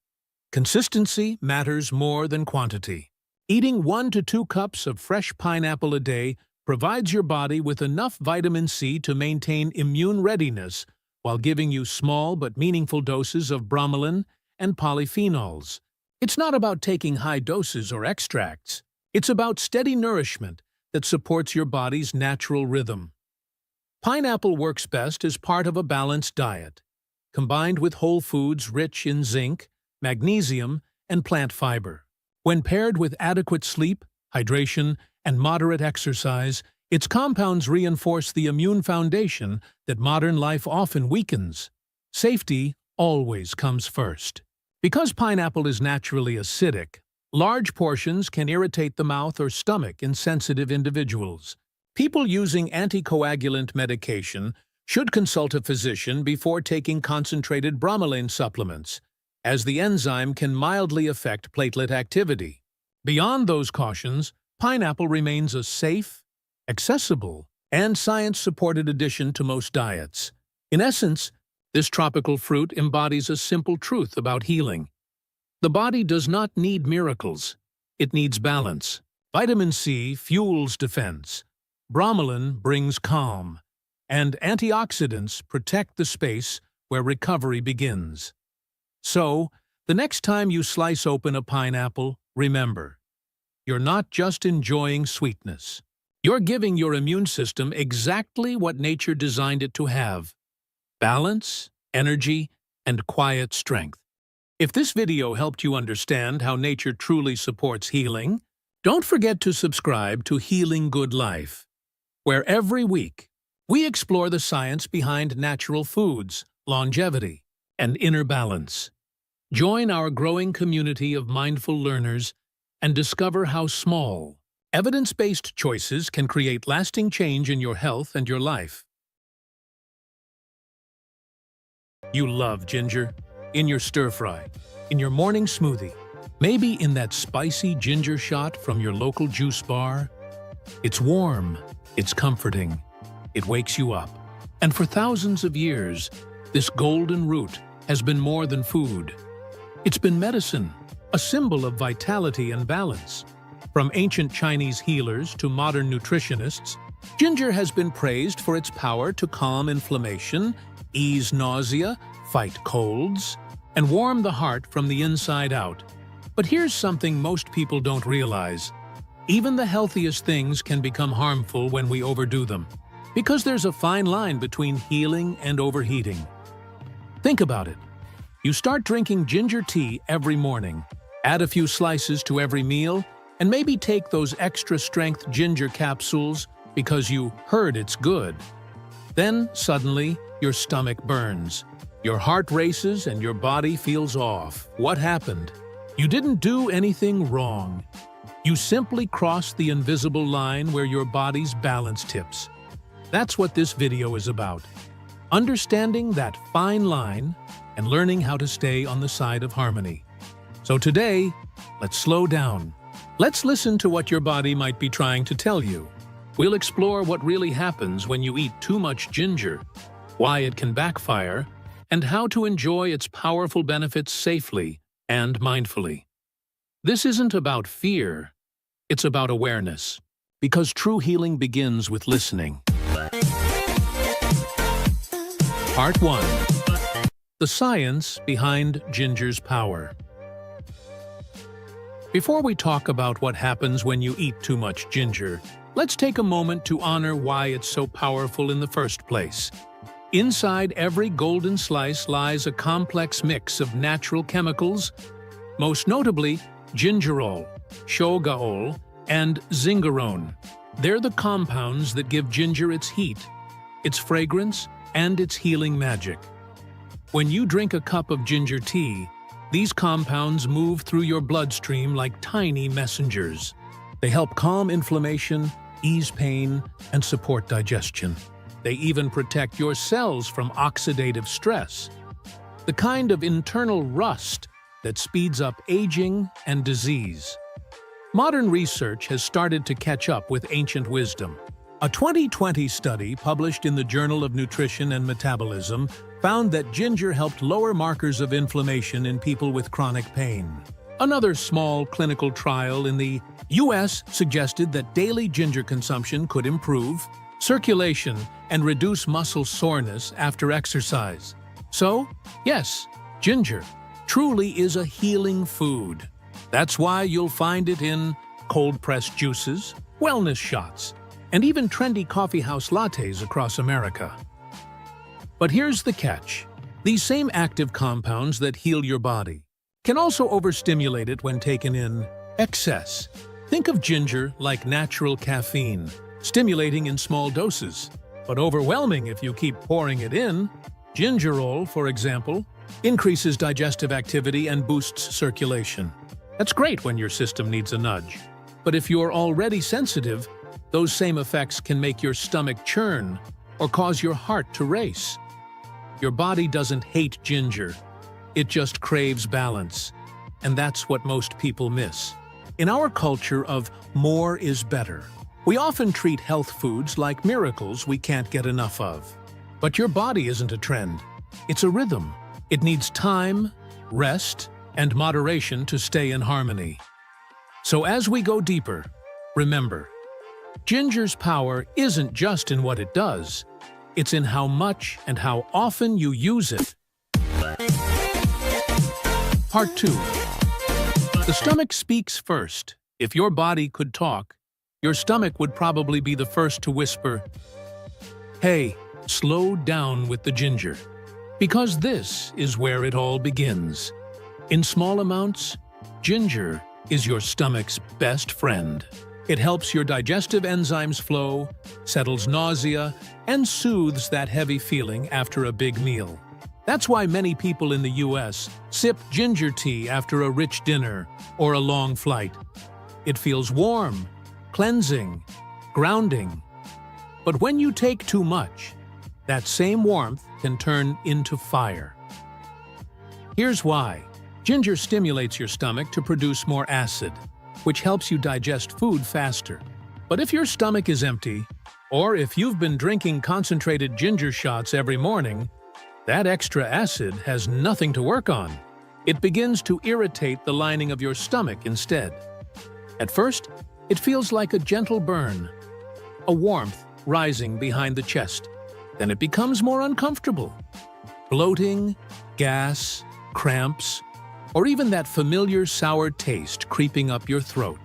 S1: Consistency matters more than quantity. Eating 1 to 2 cups of fresh pineapple a day provides your body with enough vitamin C to maintain immune readiness while giving you small but meaningful doses of bromelain and polyphenols. It's not about taking high doses or extracts. It's about steady nourishment that supports your body's natural rhythm. Pineapple works best as part of a balanced diet, combined with whole foods rich in zinc, magnesium, and plant fiber. When paired with adequate sleep, hydration, and moderate exercise, its compounds reinforce the immune foundation that modern life often weakens. Safety always comes first. Because pineapple is naturally acidic, large portions can irritate the mouth or stomach in sensitive individuals. People using anticoagulant medication should consult a physician before taking concentrated bromelain supplements, as the enzyme can mildly affect platelet activity. Beyond those cautions, pineapple remains a safe, accessible, and science-supported addition to most diets. In essence, this tropical fruit embodies a simple truth about healing. The body does not need miracles. It needs balance. Vitamin C fuels defense. Bromelain brings calm. And antioxidants protect the space where recovery begins. So, the next time you slice open a pineapple, remember, you're not just enjoying sweetness. You're giving your immune system exactly what nature designed it to have: balance, energy, and quiet strength. If this video helped you understand how nature truly supports healing, don't forget to subscribe to Healing Good Life, where every week we explore the science behind natural foods, longevity, and inner balance. Join our growing community of mindful learners and discover how small, evidence-based choices can create lasting change in your health and your life. You love ginger. In your stir-fry, in your morning smoothie, maybe in that spicy ginger shot from your local juice bar. It's warm, it's comforting, it wakes you up. And for thousands of years, this golden root has been more than food. It's been medicine, a symbol of vitality and balance. From ancient Chinese healers to modern nutritionists, ginger has been praised for its power to calm inflammation, ease nausea, fight colds, and warm the heart from the inside out. But here's something most people don't realize. Even the healthiest things can become harmful when we overdo them, because there's a fine line between healing and overheating. Think about it. You start drinking ginger tea every morning, add a few slices to every meal, and maybe take those extra-strength ginger capsules because you heard it's good. Then, suddenly, your stomach burns. Your heart races and your body feels off. What happened? You didn't do anything wrong. You simply crossed the invisible line where your body's balance tips. That's what this video is about. Understanding that fine line and learning how to stay on the side of harmony. So today, let's slow down. Let's listen to what your body might be trying to tell you. We'll explore what really happens when you eat too much ginger, why it can backfire, and how to enjoy its powerful benefits safely and mindfully. This isn't about fear, it's about awareness, because true healing begins with listening. Part 1. The science behind ginger's power. Before we talk about what happens when you eat too much ginger, let's take a moment to honor why it's so powerful in the first place. Inside every golden slice lies a complex mix of natural chemicals, most notably gingerol, shogaol, and zingerone. They're the compounds that give ginger its heat, its fragrance, and its healing magic. When you drink a cup of ginger tea, these compounds move through your bloodstream like tiny messengers. They help calm inflammation, ease pain, and support digestion. They even protect your cells from oxidative stress, the kind of internal rust that speeds up aging and disease. Modern research has started to catch up with ancient wisdom. A 2020 study published in the Journal of Nutrition and Metabolism found that ginger helped lower markers of inflammation in people with chronic pain. Another small clinical trial in the US suggested that daily ginger consumption could improve circulation and reduce muscle soreness after exercise. So, yes, ginger truly is a healing food. That's why you'll find it in cold-pressed juices, wellness shots, and even trendy coffeehouse lattes across America. But here's the catch. These same active compounds that heal your body can also overstimulate it when taken in Excess. Think of ginger like natural caffeine, stimulating in small doses, but overwhelming if you keep pouring it in. Gingerol, for example, increases digestive activity and boosts circulation. That's great when your system needs a nudge. But if you're already sensitive, those same effects can make your stomach churn or cause your heart to race. Your body doesn't hate ginger. It just craves balance. And that's what most people miss. In our culture of more is better, we often treat health foods like miracles we can't get enough of. But your body isn't a trend. It's a rhythm. It needs time, rest, and moderation to stay in harmony. So as we go deeper, remember, ginger's power isn't just in what it does, it's in how much and how often you use it. Part 2. The stomach speaks first. If your body could talk, your stomach would probably be the first to whisper, "Hey, slow down with the ginger." Because this is where it all begins. In small amounts, ginger is your stomach's best friend. It helps your digestive enzymes flow, settles nausea, and soothes that heavy feeling after a big meal. That's why many people in the US sip ginger tea after a rich dinner or a long flight. It feels warm, cleansing, grounding. But when you take too much, that same warmth can turn into fire. Here's why. Ginger stimulates your stomach to produce more acid, which helps you digest food faster. But if your stomach is empty, or if you've been drinking concentrated ginger shots every morning, that extra acid has nothing to work on. It begins to irritate the lining of your stomach instead. At first, it feels like a gentle burn, a warmth rising behind the chest. Then it becomes more uncomfortable. Bloating, gas, cramps, or even that familiar sour taste creeping up your throat.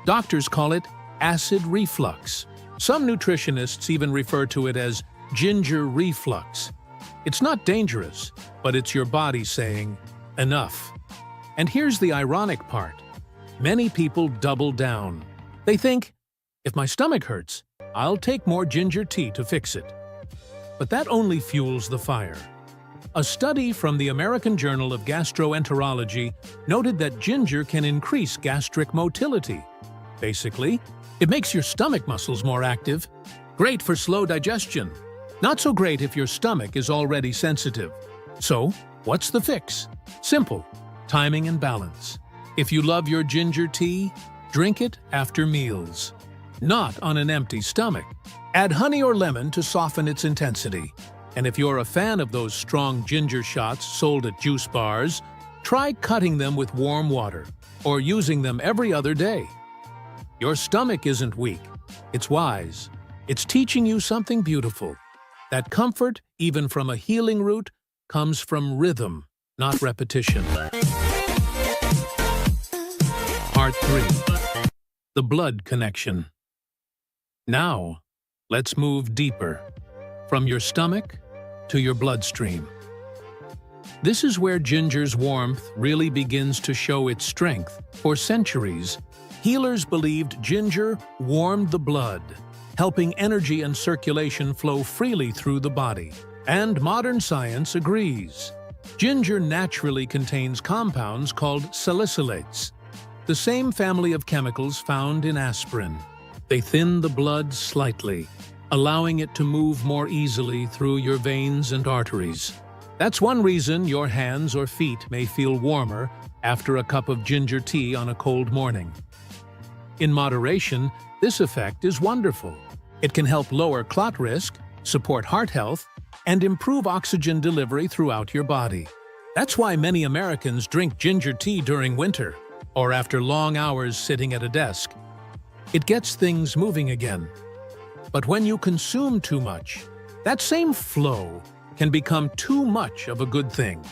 S1: Doctors call it acid reflux. Some nutritionists even refer to it as ginger reflux. It's not dangerous, but it's your body saying, enough. And here's the ironic part. Many people double down. They think, if my stomach hurts, I'll take more ginger tea to fix it. But that only fuels the fire. A study from the American Journal of Gastroenterology noted that ginger can increase gastric motility. Basically, it makes your stomach muscles more active. Great for slow digestion. Not so great if your stomach is already sensitive. So, what's the fix? Simple: timing and balance. If you love your ginger tea, drink it after meals, not on an empty stomach. Add honey or lemon to soften its intensity. And if you're a fan of those strong ginger shots sold at juice bars, try cutting them with warm water or using them every other day. Your stomach isn't weak. It's wise. It's teaching you something beautiful. That comfort, even from a healing root, comes from rhythm, not repetition. Part 3. The blood connection. Now, let's move deeper, from your stomach to your bloodstream. This is where ginger's warmth really begins to show its strength. For centuries, healers believed ginger warmed the blood, helping energy and circulation flow freely through the body. And modern science agrees. Ginger naturally contains compounds called salicylates, the same family of chemicals found in aspirin. They thin the blood slightly, allowing it to move more easily through your veins and arteries. That's one reason your hands or feet may feel warmer after a cup of ginger tea on a cold morning. In moderation, this effect is wonderful. It can help lower clot risk, support heart health, and improve oxygen delivery throughout your body. That's why many Americans drink ginger tea during winter, or after long hours sitting at a desk. It gets things moving again. But when you consume too much, that same flow can become too much of a good thing.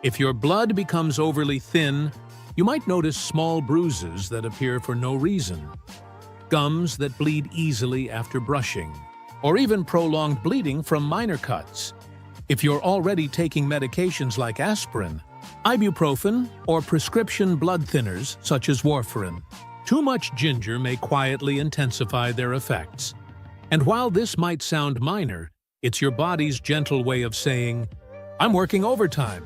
S1: If your blood becomes overly thin, you might notice small bruises that appear for no reason, gums that bleed easily after brushing, or even prolonged bleeding from minor cuts. If you're already taking medications like aspirin, Ibuprofen or prescription blood thinners such as warfarin. Too much ginger may quietly intensify their effects. And while this might sound minor, it's your body's gentle way of saying, "I'm working overtime."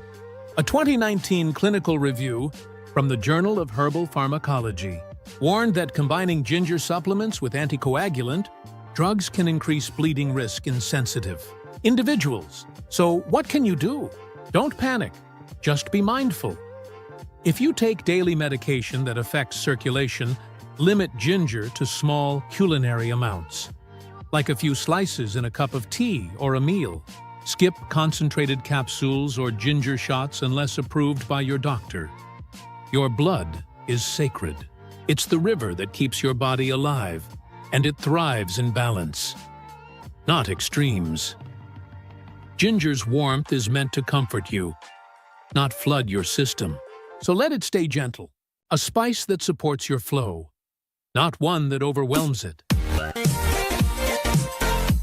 S1: A 2019 clinical review from the Journal of Herbal Pharmacology warned that combining ginger supplements with anticoagulant drugs can increase bleeding risk in sensitive individuals. So what can you do? Don't panic. Just be mindful. If you take daily medication that affects circulation, limit ginger to small culinary amounts, like a few slices in a cup of tea or a meal. Skip concentrated capsules or ginger shots unless approved by your doctor. Your blood is sacred. It's the river that keeps your body alive, and it thrives in balance, not extremes. Ginger's warmth is meant to comfort you, not flood your system. So let it stay gentle, a spice that supports your flow, not one that overwhelms it.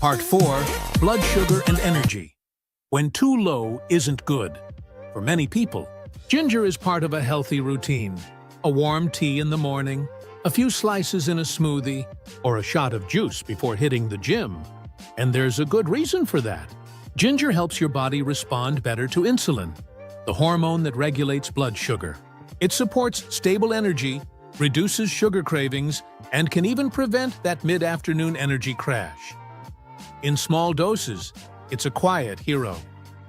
S1: Part 4. Blood sugar and energy. When too low isn't good. For many people, ginger is part of a healthy routine. A warm tea in the morning, a few slices in a smoothie, or a shot of juice before hitting the gym. And there's a good reason for that. Ginger helps your body respond better to insulin, the hormone that regulates blood sugar. It supports stable energy, reduces sugar cravings, and can even prevent that mid-afternoon energy crash. In small doses, it's a quiet hero.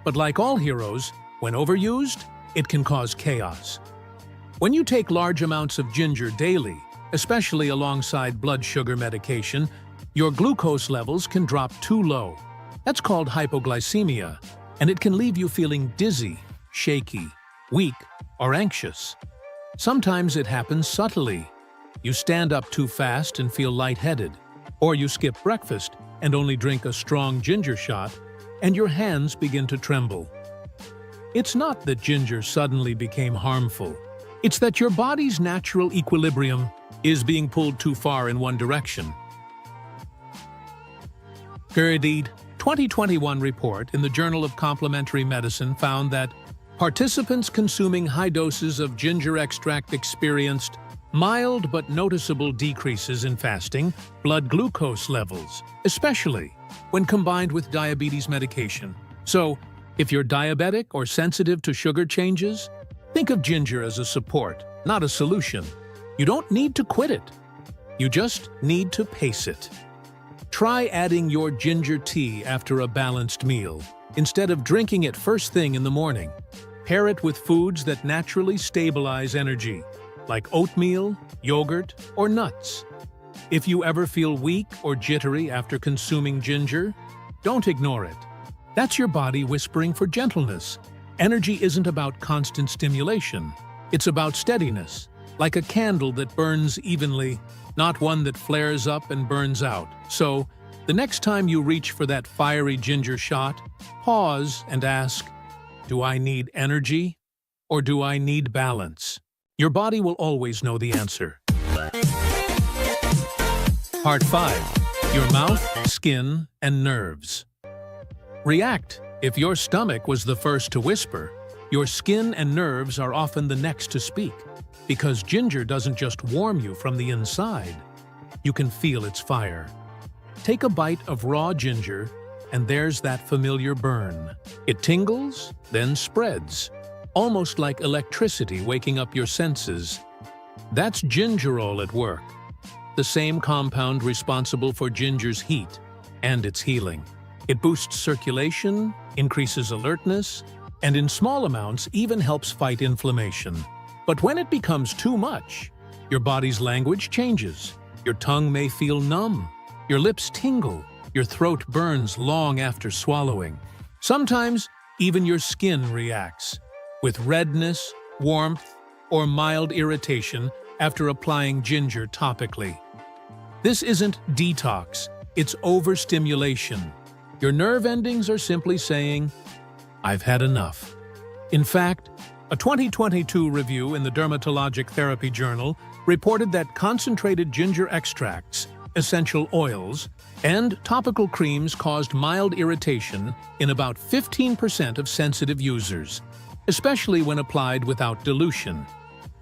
S1: But like all heroes, when overused, it can cause chaos. When you take large amounts of ginger daily, especially alongside blood sugar medication, your glucose levels can drop too low. That's called hypoglycemia, and it can leave you feeling dizzy, shaky, weak, or anxious. Sometimes it happens subtly. You stand up too fast and feel lightheaded, or you skip breakfast and only drink a strong ginger shot, and your hands begin to tremble. It's not that ginger suddenly became harmful. It's that your body's natural equilibrium is being pulled too far in one direction. Indeed, 2021 report in the Journal of Complementary Medicine found that participants consuming high doses of ginger extract experienced mild but noticeable decreases in fasting blood glucose levels, especially when combined with diabetes medication. So, if you're diabetic or sensitive to sugar changes, think of ginger as a support, not a solution. You don't need to quit it. You just need to pace it. Try adding your ginger tea after a balanced meal, instead of drinking it first thing in the morning. Pair it with foods that naturally stabilize energy, like oatmeal, yogurt, or nuts. If you ever feel weak or jittery after consuming ginger, don't ignore it. That's your body whispering for gentleness. Energy isn't about constant stimulation. It's about steadiness, like a candle that burns evenly, not one that flares up and burns out. So, the next time you reach for that fiery ginger shot, pause and ask, do I need energy or do I need balance? Your body will always know the answer. Part 5. Your mouth, skin, and nerves. React. If your stomach was the first to whisper, your skin and nerves are often the next to speak, because ginger doesn't just warm you from the inside. You can feel its fire. Take a bite of raw ginger, and there's that familiar burn. It tingles, then spreads, almost like electricity waking up your senses. That's gingerol at work, the same compound responsible for ginger's heat and its healing. It boosts circulation, increases alertness, and in small amounts even helps fight inflammation. But when it becomes too much, your body's language changes. Your tongue may feel numb, your lips tingle, your throat burns long after swallowing. Sometimes, even your skin reacts, with redness, warmth, or mild irritation after applying ginger topically. This isn't detox, it's overstimulation. Your nerve endings are simply saying, "I've had enough." In fact, a 2022 review in the Dermatologic Therapy Journal reported that concentrated ginger extracts, essential oils, and topical creams caused mild irritation in about 15% of sensitive users. especially when applied without dilution.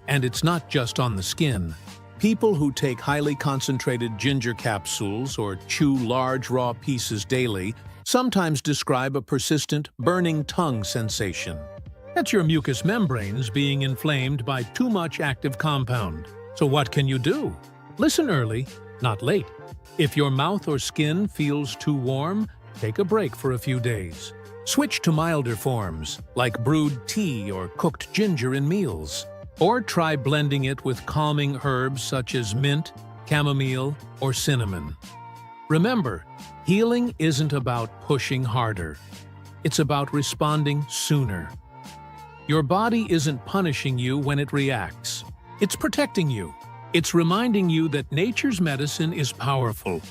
S1: And it's not just on the skin. People who take highly concentrated ginger capsules or chew large raw pieces daily sometimes describe a persistent burning tongue sensation. That's your mucous membranes being inflamed by too much active compound. So what can you do? Listen early, not late. If your mouth or skin feels too warm, take a break for a few days. Switch to milder forms, like brewed tea or cooked ginger in meals. Or try blending it with calming herbs such as mint, chamomile, or cinnamon. Remember, healing isn't about pushing harder. It's about responding sooner. Your body isn't punishing you when it reacts. It's protecting you. It's reminding you that nature's medicine is powerful,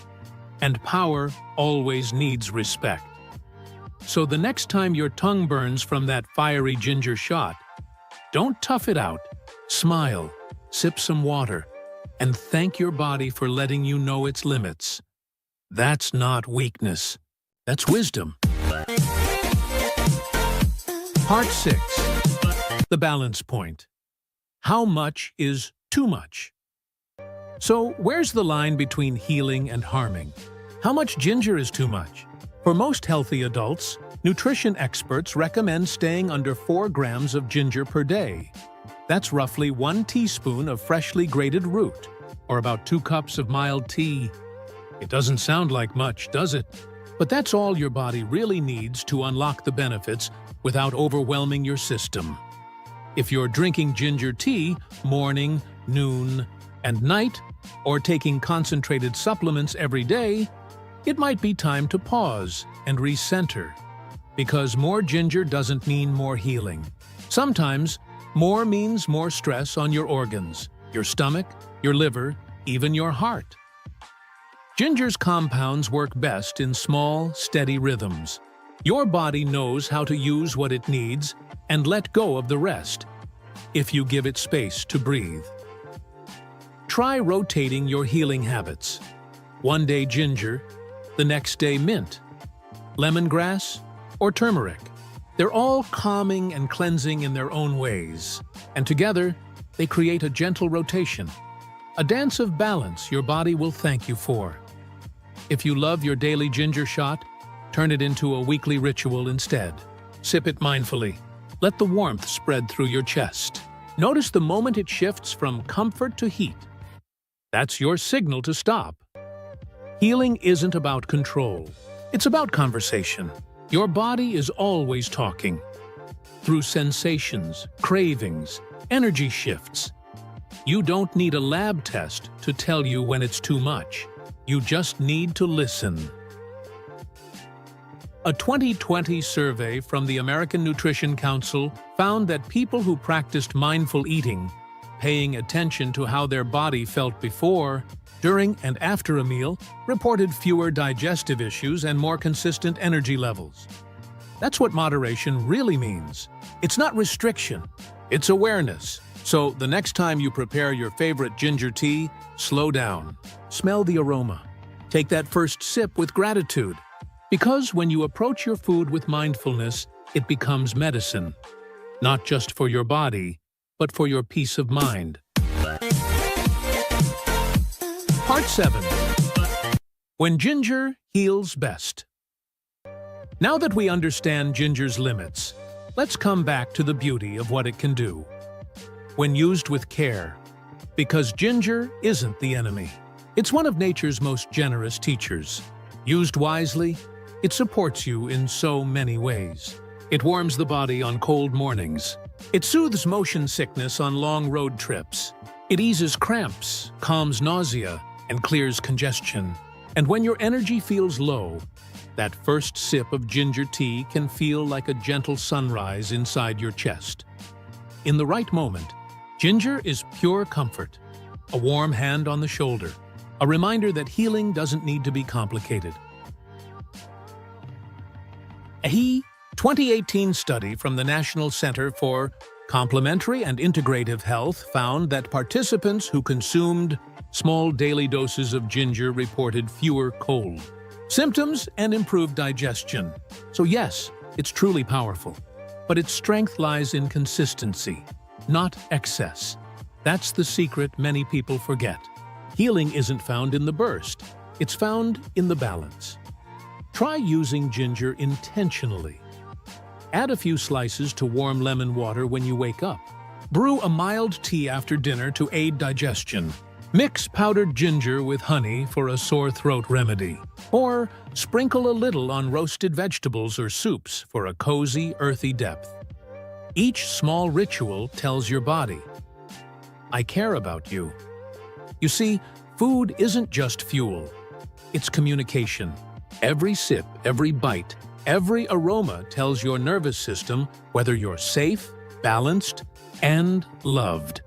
S1: and power always needs respect. So the next time your tongue burns from that fiery ginger shot, don't tough it out. Smile, sip some water, and thank your body for letting you know its limits. That's not weakness. That's wisdom. Part 6. The balance point. How much is too much? So, where's the line between healing and harming? How much ginger is too much? For most healthy adults, nutrition experts recommend staying under 4 grams of ginger per day. That's roughly 1 teaspoon of freshly grated root, or about 2 cups of mild tea. It doesn't sound like much, does it? But that's all your body really needs to unlock the benefits without overwhelming your system. If you're drinking ginger tea morning, noon, and night, or taking concentrated supplements every day, it might be time to pause and recenter. Because more ginger doesn't mean more healing. Sometimes, more means more stress on your organs, your stomach, your liver, even your heart. Ginger's compounds work best in small, steady rhythms. Your body knows how to use what it needs and let go of the rest, if you give it space to breathe. Try rotating your healing habits. One day ginger, the next day mint, lemongrass, or turmeric. They're all calming and cleansing in their own ways, and together, they create a gentle rotation, a dance of balance your body will thank you for. If you love your daily ginger shot, turn it into a weekly ritual instead. Sip it mindfully. Let the warmth spread through your chest. Notice the moment it shifts from comfort to heat. That's your signal to stop. Healing isn't about control. It's about conversation. Your body is always talking. Through sensations, cravings, energy shifts. You don't need a lab test to tell you when it's too much. You just need to listen. A 2020 survey from the American Nutrition Council found that people who practiced mindful eating, paying attention to how their body felt before, during, and after a meal, reported fewer digestive issues and more consistent energy levels. That's what moderation really means. It's not restriction, it's awareness. So the next time you prepare your favorite ginger tea, slow down. Smell the aroma. Take that first sip with gratitude. Because when you approach your food with mindfulness, it becomes medicine. Not just for your body, but for your peace of mind. Part 7. When ginger heals best. Now that we understand ginger's limits, let's come back to the beauty of what it can do. When used with care, because ginger isn't the enemy. It's one of nature's most generous teachers. Used wisely, it supports you in so many ways. It warms the body on cold mornings. It soothes motion sickness on long road trips. It eases cramps, calms nausea, and clears congestion. And when your energy feels low, that first sip of ginger tea can feel like a gentle sunrise inside your chest. In the right moment, ginger is pure comfort, a warm hand on the shoulder, a reminder that healing doesn't need to be complicated. A 2018 study from the National Center for Complementary and Integrative Health found that participants who consumed small daily doses of ginger reported fewer cold symptoms and improved digestion. So yes, it's truly powerful. But its strength lies in consistency, not excess. That's the secret many people forget. Healing isn't found in the burst, it's found in the balance. Try using ginger intentionally. Add a few slices to warm lemon water when you wake up. Brew a mild tea after dinner to aid digestion. Mix powdered ginger with honey for a sore throat remedy. Or sprinkle a little on roasted vegetables or soups for a cozy, earthy depth. Each small ritual tells your body, I care about you. You see, food isn't just fuel. It's communication. Every sip, every bite, every aroma tells your nervous system whether you're safe, balanced, and loved.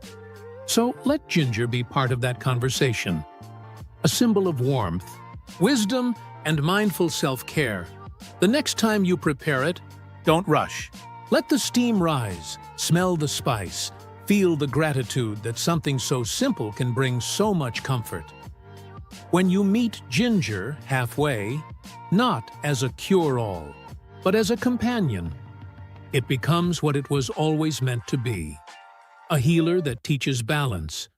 S1: So let ginger be part of that conversation. A symbol of warmth, wisdom, and mindful self-care. The next time you prepare it, don't rush. Let the steam rise, smell the spice, feel the gratitude that something so simple can bring so much comfort. When you meet ginger halfway, not as a cure-all, but as a companion, it becomes what it was always meant to be. A healer that teaches balance,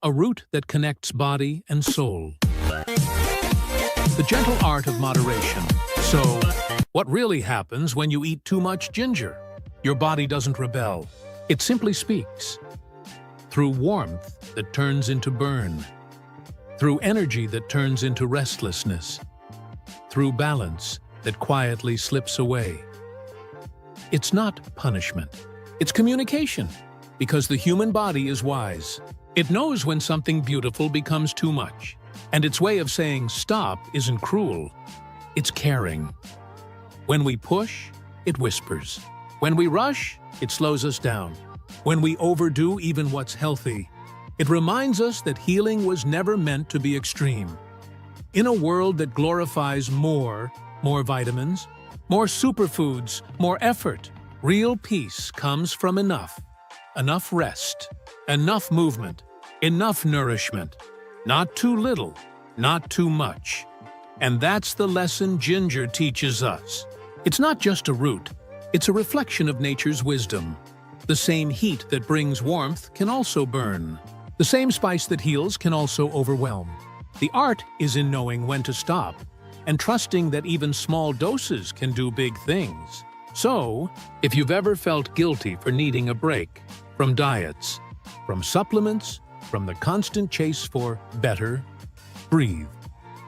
S1: a root that connects body and soul. The gentle art of moderation. So, what really happens when you eat too much ginger? Your body doesn't rebel. It simply speaks. Through warmth that turns into burn. Through energy that turns into restlessness. Through balance that quietly slips away. It's not punishment. It's communication. Because the human body is wise. It knows when something beautiful becomes too much. And its way of saying stop isn't cruel. It's caring. When we push, it whispers. When we rush, it slows us down. When we overdo even what's healthy, it reminds us that healing was never meant to be extreme. In a world that glorifies more vitamins, more superfoods, more effort, real peace comes from enough. Enough rest, enough movement, enough nourishment. Not too little, not too much. And that's the lesson ginger teaches us. It's not just a root, it's a reflection of nature's wisdom. The same heat that brings warmth can also burn. The same spice that heals can also overwhelm. The art is in knowing when to stop and trusting that even small doses can do big things. So, if you've ever felt guilty for needing a break, from diets, from supplements, from the constant chase for better, breathe.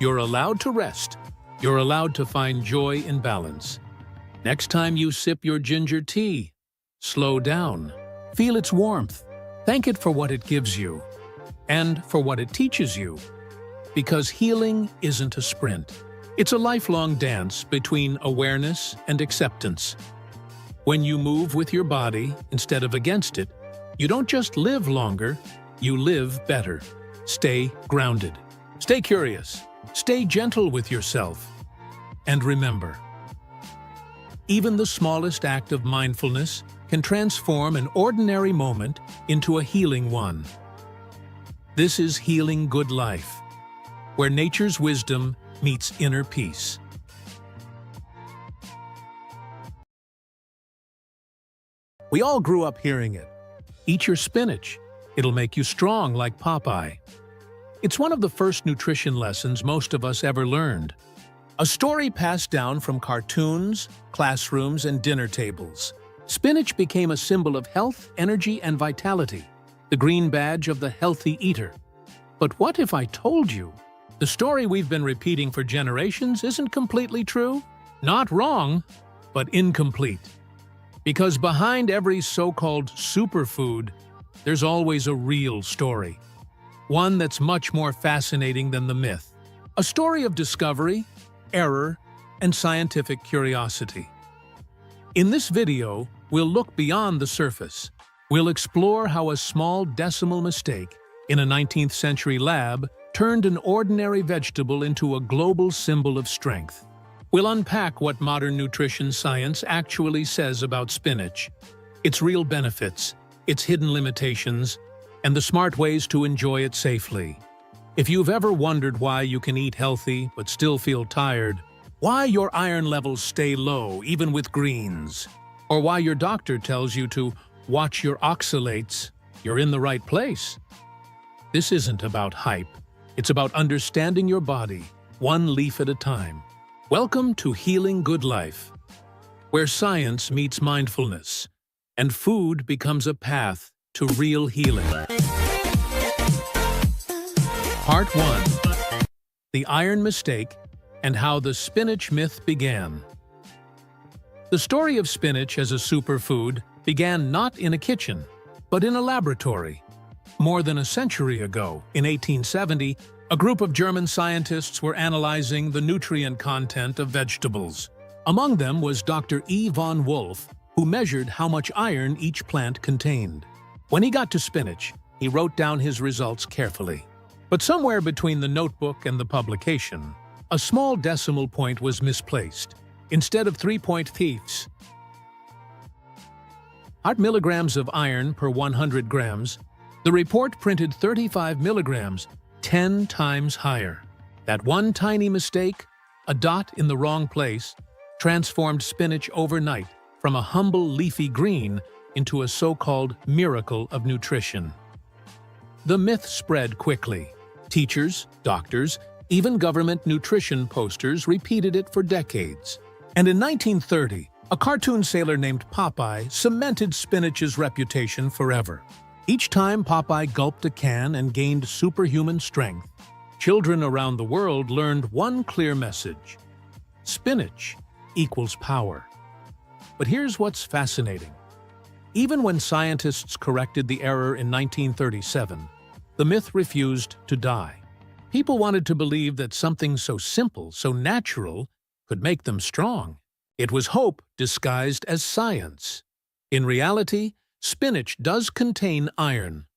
S1: You're allowed to rest. You're allowed to find joy in balance. Next time you sip your ginger tea, slow down. Feel its warmth. Thank it for what it gives you and for what it teaches you. Because healing isn't a sprint. It's a lifelong dance between awareness and acceptance. When you move with your body instead of against it, you don't just live longer, you live better. Stay grounded. Stay curious. Stay gentle with yourself. And remember, even the smallest act of mindfulness can transform an ordinary moment into a healing one. This is Healing Good Life, where nature's wisdom meets inner peace. We all grew up hearing it. Eat your spinach. It'll make you strong like Popeye. It's one of the first nutrition lessons most of us ever learned. A story passed down from cartoons, classrooms, and dinner tables. Spinach became a symbol of health, energy, and vitality, the green badge of the healthy eater. But what if I told you the story we've been repeating for generations isn't completely true? Not wrong, but incomplete. Because behind every so-called superfood, there's always a real story. One that's much more fascinating than the myth. A story of discovery, error, and scientific curiosity. In this video, we'll look beyond the surface. We'll explore how a small decimal mistake in a 19th century lab turned an ordinary vegetable into a global symbol of strength. We'll unpack what modern nutrition science actually says about spinach, its real benefits, its hidden limitations, and the smart ways to enjoy it safely. If you've ever wondered why you can eat healthy but still feel tired, why your iron levels stay low even with greens, or why your doctor tells you to watch your oxalates, you're in the right place. This isn't about hype. It's about understanding your body, one leaf at a time. Welcome to Healing Good Life, where science meets mindfulness, and food becomes a path to real healing. Part 1. The Iron Mistake and How the Spinach Myth Began. The story of spinach as a superfood began not in a kitchen, but in a laboratory. More than a century ago, in 1870, a group of German scientists were analyzing the nutrient content of vegetables. Among them was Dr. E. von Wolf, who measured how much iron each plant contained. When he got to spinach, he wrote down his results carefully. But somewhere between the notebook and the publication, a small decimal point was misplaced. Instead of 3.5 milligrams of iron per 100 grams, the report printed 35 milligrams, 10 times higher. That one tiny mistake, a dot in the wrong place, transformed spinach overnight from a humble leafy green into a so-called miracle of nutrition. The myth spread quickly. Teachers, doctors, even government nutrition posters repeated it for decades. And in 1930, a cartoon sailor named Popeye cemented spinach's reputation forever. Each time Popeye gulped a can and gained superhuman strength, children around the world learned one clear message: spinach equals power. But here's what's fascinating. Even when scientists corrected the error in 1937, the myth refused to die. People wanted to believe that something so simple, so natural, could make them strong. It was hope disguised as science. In reality, spinach does contain iron,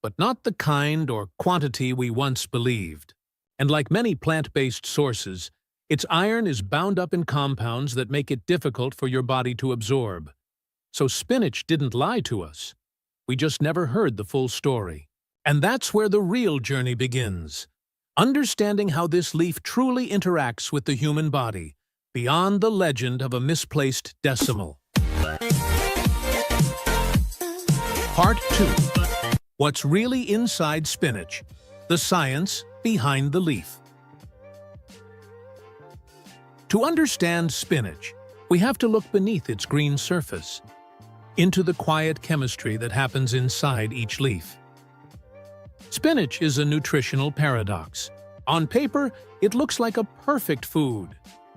S1: but not the kind or quantity we once believed. And like many plant-based sources, its iron is bound up in compounds that make it difficult for your body to absorb. So spinach didn't lie to us. We just never heard the full story. And that's where the real journey begins. Understanding how this leaf truly interacts with the human body, beyond the legend of a misplaced decimal. Part 2. What's really inside spinach? The science behind the leaf. To understand spinach, we have to look beneath its green surface, into the quiet chemistry that happens inside each leaf. Spinach is a nutritional paradox. On paper, it looks like a perfect food,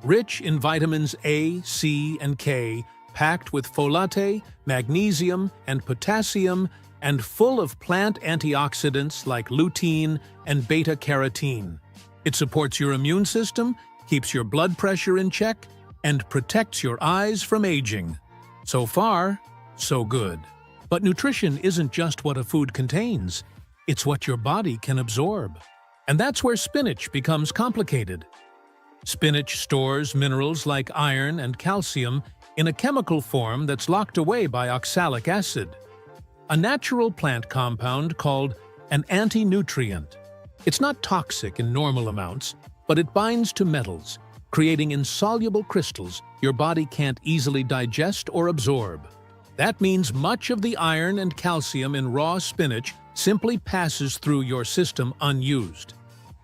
S1: rich in vitamins A, C, and K, packed with folate, magnesium, and potassium, and full of plant antioxidants like lutein and beta-carotene. It supports your immune system, keeps your blood pressure in check, and protects your eyes from aging. So far, so good. But nutrition isn't just what a food contains. It's what your body can absorb. And that's where spinach becomes complicated. Spinach stores minerals like iron and calcium in a chemical form that's locked away by oxalic acid, a natural plant compound called an anti-nutrient. It's not toxic in normal amounts, but it binds to metals, creating insoluble crystals your body can't easily digest or absorb. That means much of the iron and calcium in raw spinach simply passes through your system unused.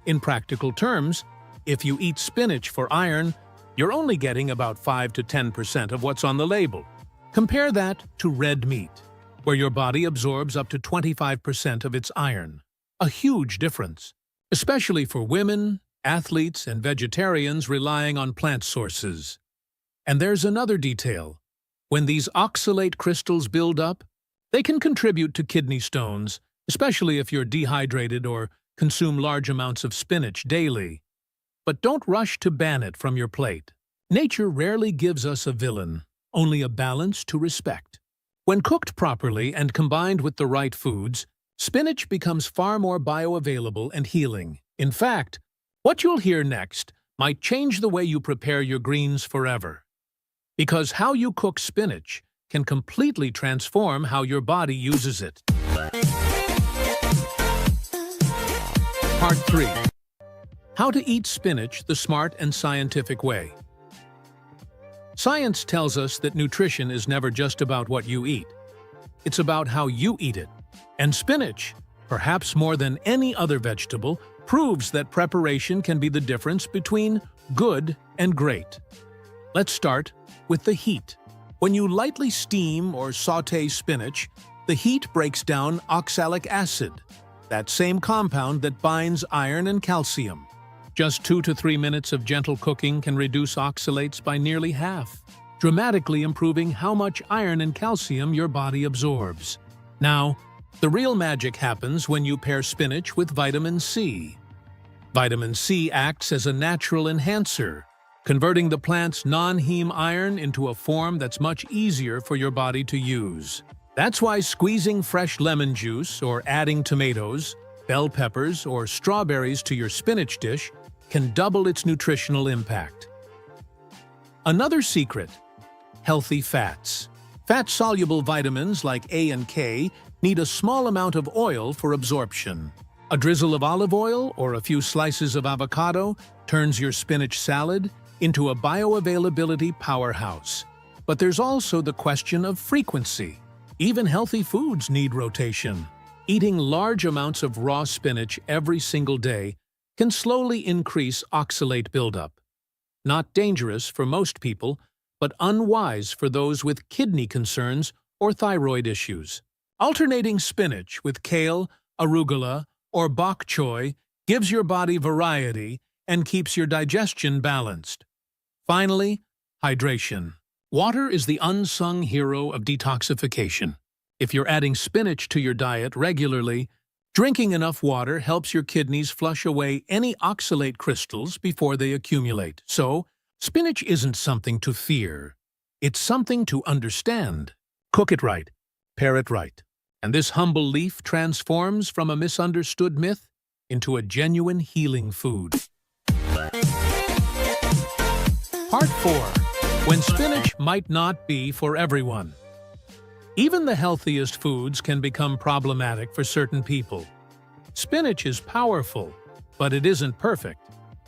S1: In practical terms, if you eat spinach for iron, you're only getting about 5 to 10% of what's on the label. Compare that to red meat, where your body absorbs up to 25% of its iron. A huge difference, especially for women, athletes, and vegetarians relying on plant sources. And there's another detail. When these oxalate crystals build up, they can contribute to kidney stones, especially if you're dehydrated or consume large amounts of spinach daily. But don't rush to ban it from your plate. Nature rarely gives us a villain, only a balance to respect. When cooked properly and combined with the right foods, spinach becomes far more bioavailable and healing. In fact, what you'll hear next might change the way you prepare your greens forever. Because how you cook spinach can completely transform how your body uses it. Part 3. How to eat spinach the smart and scientific way. Science tells us that nutrition is never just about what you eat. It's about how you eat it. And spinach, perhaps more than any other vegetable, proves that preparation can be the difference between good and great. Let's start with the heat. When you lightly steam or sauté spinach, the heat breaks down oxalic acid, that same compound that binds iron and calcium. Just 2 to 3 minutes of gentle cooking can reduce oxalates by nearly half, dramatically improving how much iron and calcium your body absorbs. Now, the real magic happens when you pair spinach with vitamin C. Vitamin C acts as a natural enhancer, converting the plant's non-heme iron into a form that's much easier for your body to use. That's why squeezing fresh lemon juice or adding tomatoes, bell peppers, or strawberries to your spinach dish can double its nutritional impact. Another secret: healthy fats. Fat-soluble vitamins like A and K need a small amount of oil for absorption. A drizzle of olive oil or a few slices of avocado turns your spinach salad into a bioavailability powerhouse. But there's also the question of frequency. Even healthy foods need rotation. Eating large amounts of raw spinach every single day can slowly increase oxalate buildup. Not dangerous for most people, but unwise for those with kidney concerns or thyroid issues. Alternating spinach with kale, arugula, or bok choy gives your body variety and keeps your digestion balanced. Finally, hydration. Water is the unsung hero of detoxification. If you're adding spinach to your diet regularly, drinking enough water helps your kidneys flush away any oxalate crystals before they accumulate. So, spinach isn't something to fear. It's something to understand. Cook it right, pair it right, and this humble leaf transforms from a misunderstood myth into a genuine healing food. Part 4. When spinach might not be for everyone. Even the healthiest foods can become problematic for certain people. Spinach is powerful, but it isn't perfect.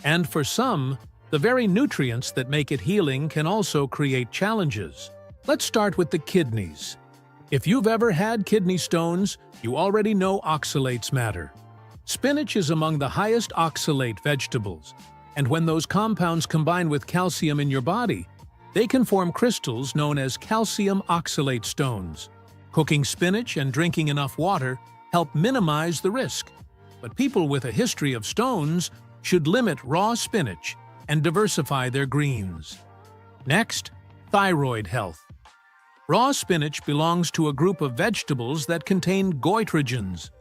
S1: And for some, the very nutrients that make it healing can also create challenges. Let's start with the kidneys. If you've ever had kidney stones, you already know oxalates matter. Spinach is among the highest oxalate vegetables, and when those compounds combine with calcium in your body, they can form crystals known as calcium oxalate stones. Cooking spinach and drinking enough water help minimize the risk. But people with a history of stones should limit raw spinach and diversify their greens. Next, thyroid health. Raw spinach belongs to a group of vegetables that contain goitrogens,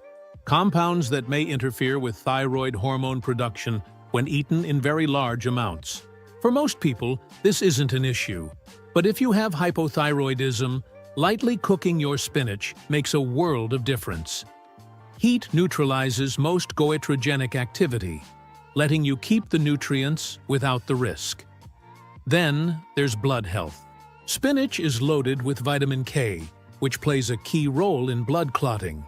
S1: compounds that may interfere with thyroid hormone production when eaten in very large amounts. For most people, this isn't an issue, but if you have hypothyroidism, lightly cooking your spinach makes a world of difference. Heat neutralizes most goitrogenic activity, letting you keep the nutrients without the risk. Then there's blood health. Spinach is loaded with vitamin K, which plays a key role in blood clotting.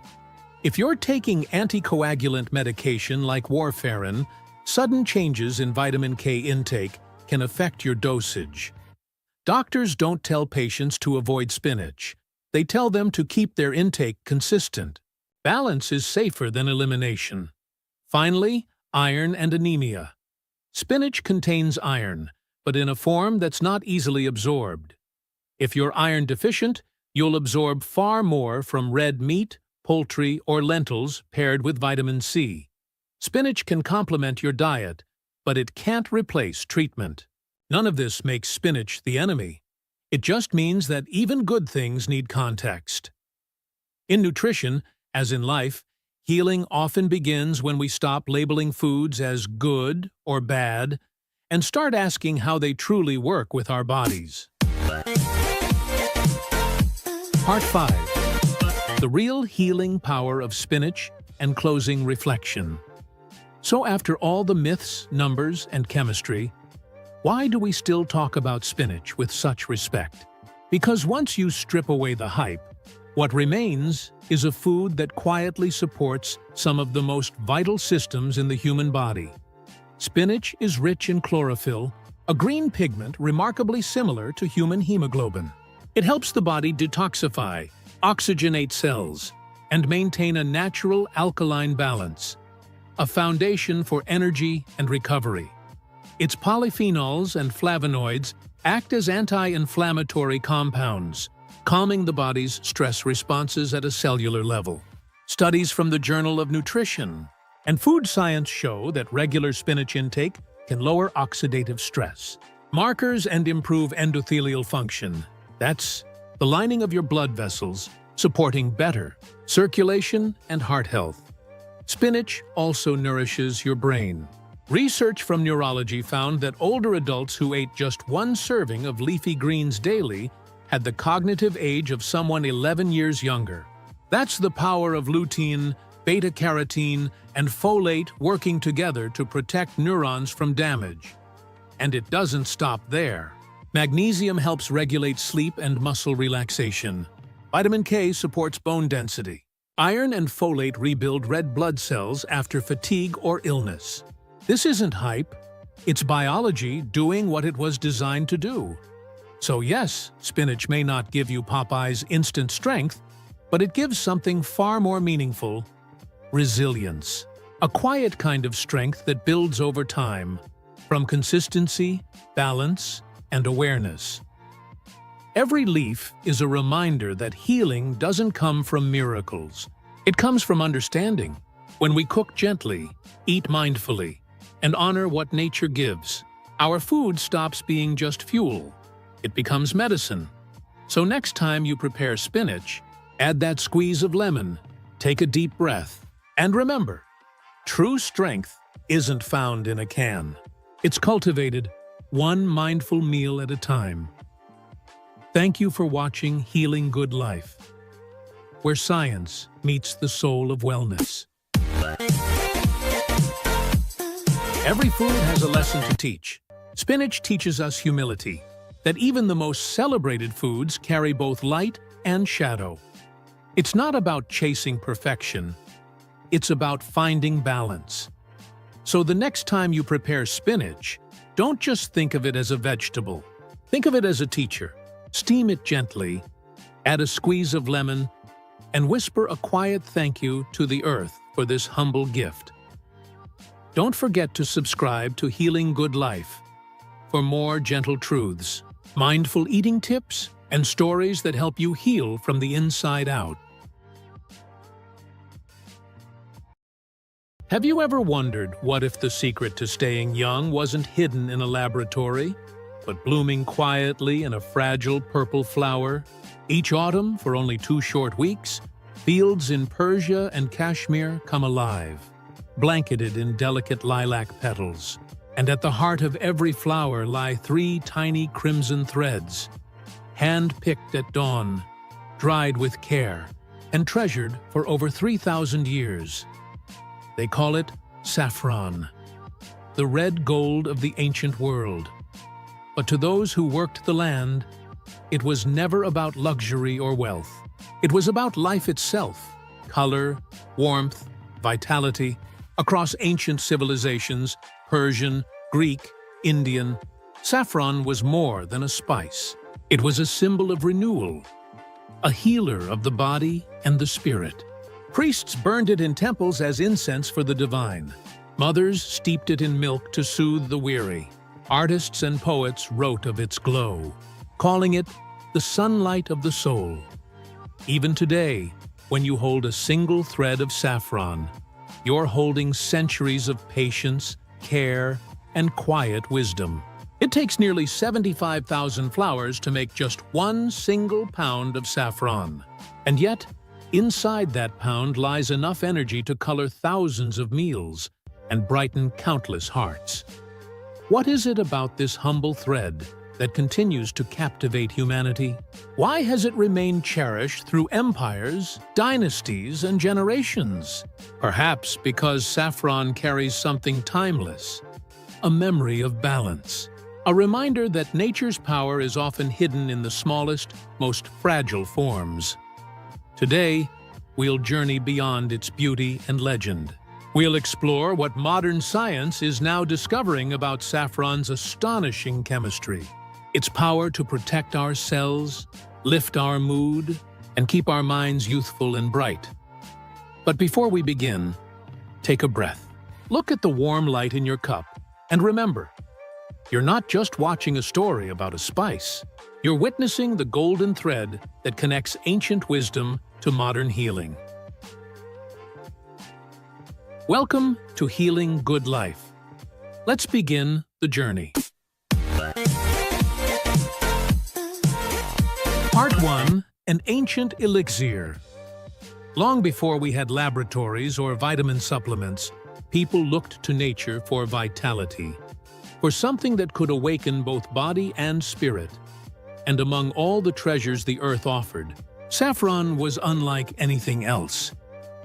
S1: If you're taking anticoagulant medication like warfarin, sudden changes in vitamin K intake can affect your dosage. Doctors don't tell patients to avoid spinach. They tell them to keep their intake consistent. Balance is safer than elimination. Finally, iron and anemia. Spinach contains iron, but in a form that's not easily absorbed. If you're iron deficient, you'll absorb far more from red meat, poultry, or lentils paired with vitamin C. Spinach can complement your diet, but it can't replace treatment. None of this makes spinach the enemy. It just means that even good things need context. In nutrition, as in life, healing often begins when we stop labeling foods as good or bad and start asking how they truly work with our bodies. Part 5. The real healing power of spinach and closing reflection. So after all the myths, numbers, and chemistry, why do we still talk about spinach with such respect? Because once you strip away the hype, what remains is a food that quietly supports some of the most vital systems in the human body. Spinach is rich in chlorophyll, a green pigment remarkably similar to human hemoglobin. It helps the body detoxify, oxygenate cells, and maintain a natural alkaline balance, a foundation for energy and recovery. Its polyphenols and flavonoids act as anti-inflammatory compounds, calming the body's stress responses at a cellular level. Studies from the Journal of Nutrition and Food Science show that regular spinach intake can lower oxidative stress, markers, and improve endothelial function. That's the lining of your blood vessels, supporting better circulation and heart health. Spinach also nourishes your brain. Research from neurology found that older adults who ate just one serving of leafy greens daily had the cognitive age of someone 11 years younger. That's the power of lutein, beta-carotene, and folate working together to protect neurons from damage. And it doesn't stop there. Magnesium helps regulate sleep and muscle relaxation. Vitamin K supports bone density. Iron and folate rebuild red blood cells after fatigue or illness. This isn't hype. It's biology doing what it was designed to do. So yes, spinach may not give you Popeye's instant strength, but it gives something far more meaningful: resilience. A quiet kind of strength that builds over time, from consistency, balance, and awareness. Every leaf is a reminder that healing doesn't come from miracles. It comes from understanding. When we cook gently, eat mindfully, and honor what nature gives, our food stops being just fuel. It becomes medicine. So next time you prepare spinach, add that squeeze of lemon, take a deep breath, and remember, true strength isn't found in a can. It's cultivated one mindful meal at a time. Thank you for watching Healing Good Life, where science meets the soul of wellness. Every food has a lesson to teach. Spinach teaches us humility, that even the most celebrated foods carry both light and shadow. It's not about chasing perfection, it's about finding balance. So the next time you prepare spinach, don't just think of it as a vegetable. Think of it as a teacher. Steam it gently, add a squeeze of lemon, and whisper a quiet thank you to the earth for this humble gift. Don't forget to subscribe to Healing Good Life for more gentle truths, mindful eating tips, and stories that help you heal from the inside out. Have you ever wondered what if the secret to staying young wasn't hidden in a laboratory, but blooming quietly in a fragile purple flower? Each autumn, for only 2 short weeks, fields in Persia and Kashmir come alive, blanketed in delicate lilac petals. And at the heart of every flower lie 3 tiny crimson threads, hand-picked at dawn, dried with care, and treasured for over 3,000 years. They call it saffron, the red gold of the ancient world. But to those who worked the land, it was never about luxury or wealth. It was about life itself: color, warmth, vitality. Across ancient civilizations, Persian, Greek, Indian, saffron was more than a spice. It was a symbol of renewal, a healer of the body and the spirit. Priests burned it in temples as incense for the divine. Mothers steeped it in milk to soothe the weary. Artists and poets wrote of its glow, calling it the sunlight of the soul. Even today, when you hold a single thread of saffron, you're holding centuries of patience, care, and quiet wisdom. It takes nearly 75,000 flowers to make just 1 single pound of saffron. And yet, inside that pound lies enough energy to color thousands of meals and brighten countless hearts. What is it about this humble thread that continues to captivate humanity? Why has it remained cherished through empires, dynasties, and generations? Perhaps because saffron carries something timeless, a memory of balance, a reminder that nature's power is often hidden in the smallest, most fragile forms. Today, we'll journey beyond its beauty and legend. We'll explore what modern science is now discovering about saffron's astonishing chemistry, its power to protect our cells, lift our mood, and keep our minds youthful and bright. But before we begin, take a breath. Look at the warm light in your cup, and remember, you're not just watching a story about a spice. You're witnessing the golden thread that connects ancient wisdom to modern healing. Welcome to Healing Good Life. Let's begin the journey. Part 1. An Ancient Elixir. Long before we had laboratories or vitamin supplements, people looked to nature for vitality, for something that could awaken both body and spirit. And among all the treasures the earth offered, saffron was unlike anything else.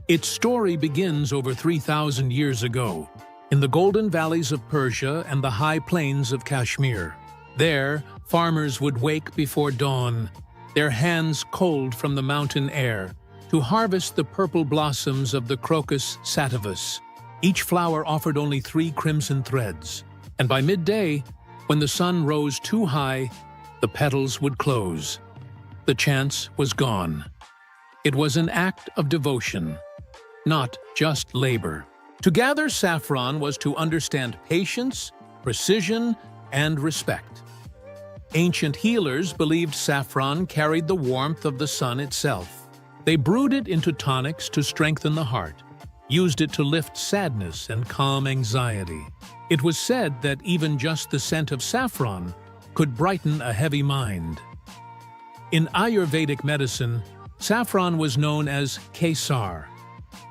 S1: Its story begins over 3,000 years ago, in the golden valleys of Persia and the high plains of Kashmir. There, farmers would wake before dawn, their hands cold from the mountain air, to harvest the purple blossoms of the crocus sativus. Each flower offered only 3 crimson threads, and by midday, when the sun rose too high, the petals would close. The chance was gone. It was an act of devotion, not just labor. To gather saffron was to understand patience, precision, and respect. Ancient healers believed saffron carried the warmth of the sun itself. They brewed it into tonics to strengthen the heart, used it to lift sadness and calm anxiety. It was said that even just the scent of saffron could brighten a heavy mind. In Ayurvedic medicine, saffron was known as Kesar,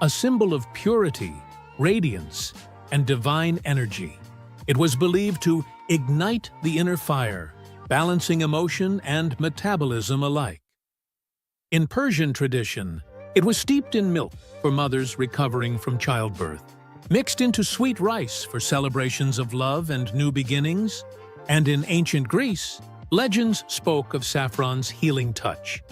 S1: a symbol of purity, radiance, and divine energy. It was believed to ignite the inner fire, balancing emotion and metabolism alike. In Persian tradition, it was steeped in milk for mothers recovering from childbirth, mixed into sweet rice for celebrations of love and new beginnings, and in ancient Greece, legends spoke of saffron's healing touch,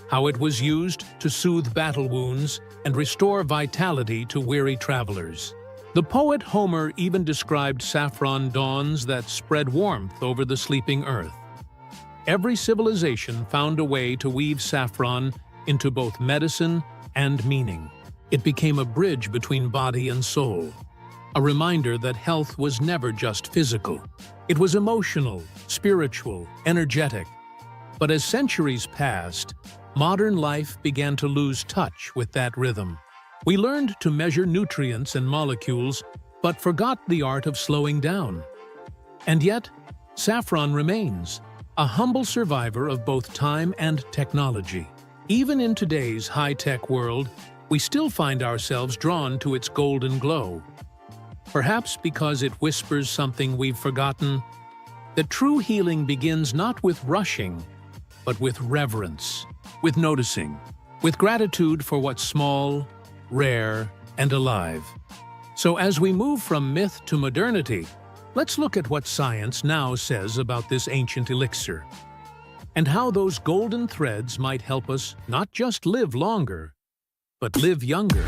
S1: how it was used to soothe battle wounds and restore vitality to weary travelers. The poet Homer even described saffron dawns that spread warmth over the sleeping earth. Every civilization found a way to weave saffron into both medicine and meaning. It became a bridge between body and soul, a reminder that health was never just physical. It was emotional, spiritual, energetic. But as centuries passed, modern life began to lose touch with that rhythm. We learned to measure nutrients and molecules, but forgot the art of slowing down. And yet, saffron remains, a humble survivor of both time and technology. Even in today's high-tech world, we still find ourselves drawn to its golden glow. Perhaps because it whispers something we've forgotten, that true healing begins not with rushing, but with reverence, with noticing, with gratitude for what's small, rare, and alive. So as we move from myth to modernity, let's look at what science now says about this ancient elixir, and how those golden threads might help us not just live longer, but live younger.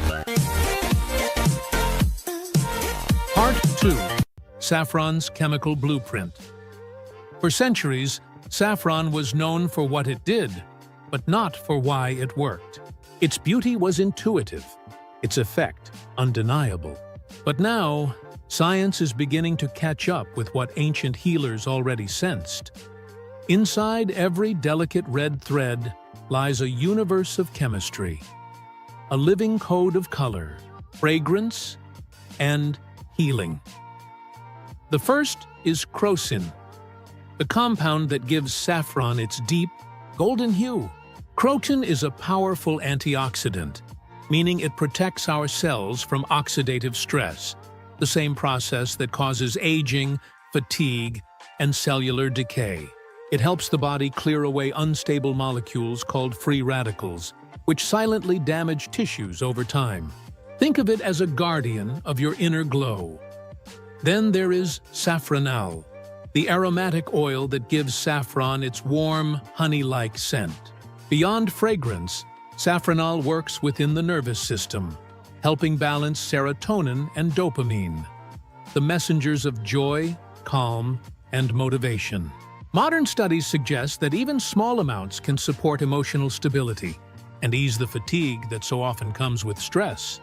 S1: Part 2. Saffron's Chemical Blueprint. For centuries, saffron was known for what it did, but not for why it worked. Its beauty was intuitive, its effect undeniable. But now, science is beginning to catch up with what ancient healers already sensed. Inside every delicate red thread lies a universe of chemistry, a living code of color, fragrance, and healing. The first is crocin, the compound that gives saffron its deep, golden hue. Crocin is a powerful antioxidant, meaning it protects our cells from oxidative stress, the same process that causes aging, fatigue, and cellular decay. It helps the body clear away unstable molecules called free radicals, which silently damage tissues over time. Think of it as a guardian of your inner glow. Then there is saffronal, the aromatic oil that gives saffron its warm, honey-like scent. Beyond fragrance, saffronal works within the nervous system. helping balance serotonin and dopamine, the messengers of joy, calm, and motivation. Modern studies suggest that even small amounts can support emotional stability and ease the fatigue that so often comes with stress.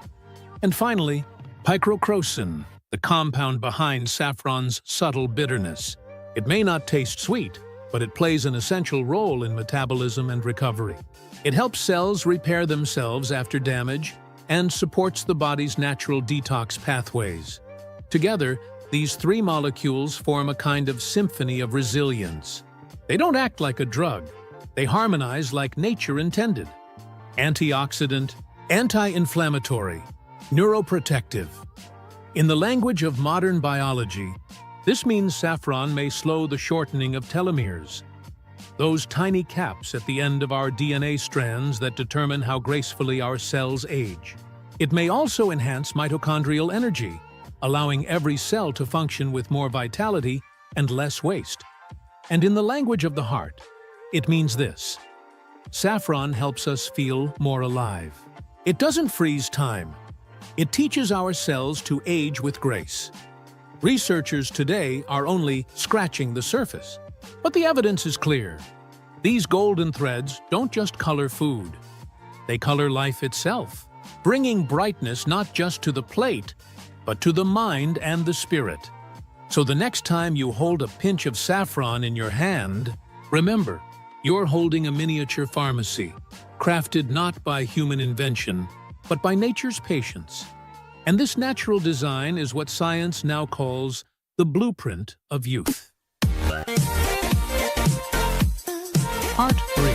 S1: And finally, picrocrosin, the compound behind saffron's subtle bitterness. It may not taste sweet, but it plays an essential role in metabolism and recovery. It helps cells repair themselves after damage and supports the body's natural detox pathways. Together, these three molecules form a kind of symphony of resilience. They don't act like a drug. They harmonize like nature intended. Antioxidant, anti-inflammatory, neuroprotective. In the language of modern biology, this means saffron may slow the shortening of telomeres, those tiny caps at the end of our DNA strands that determine how gracefully our cells age. It may also enhance mitochondrial energy, allowing every cell to function with more vitality and less waste. And in the language of the heart, it means this: saffron helps us feel more alive. It doesn't freeze time. It teaches our cells to age with grace. Researchers today are only scratching the surface, but the evidence is clear. These golden threads don't just color food. They color life itself, bringing brightness not just to the plate, but to the mind and the spirit. So the next time you hold a pinch of saffron in your hand, remember, you're holding a miniature pharmacy, crafted not by human invention, but by nature's patience. And this natural design is what science now calls the blueprint of youth. Part 3.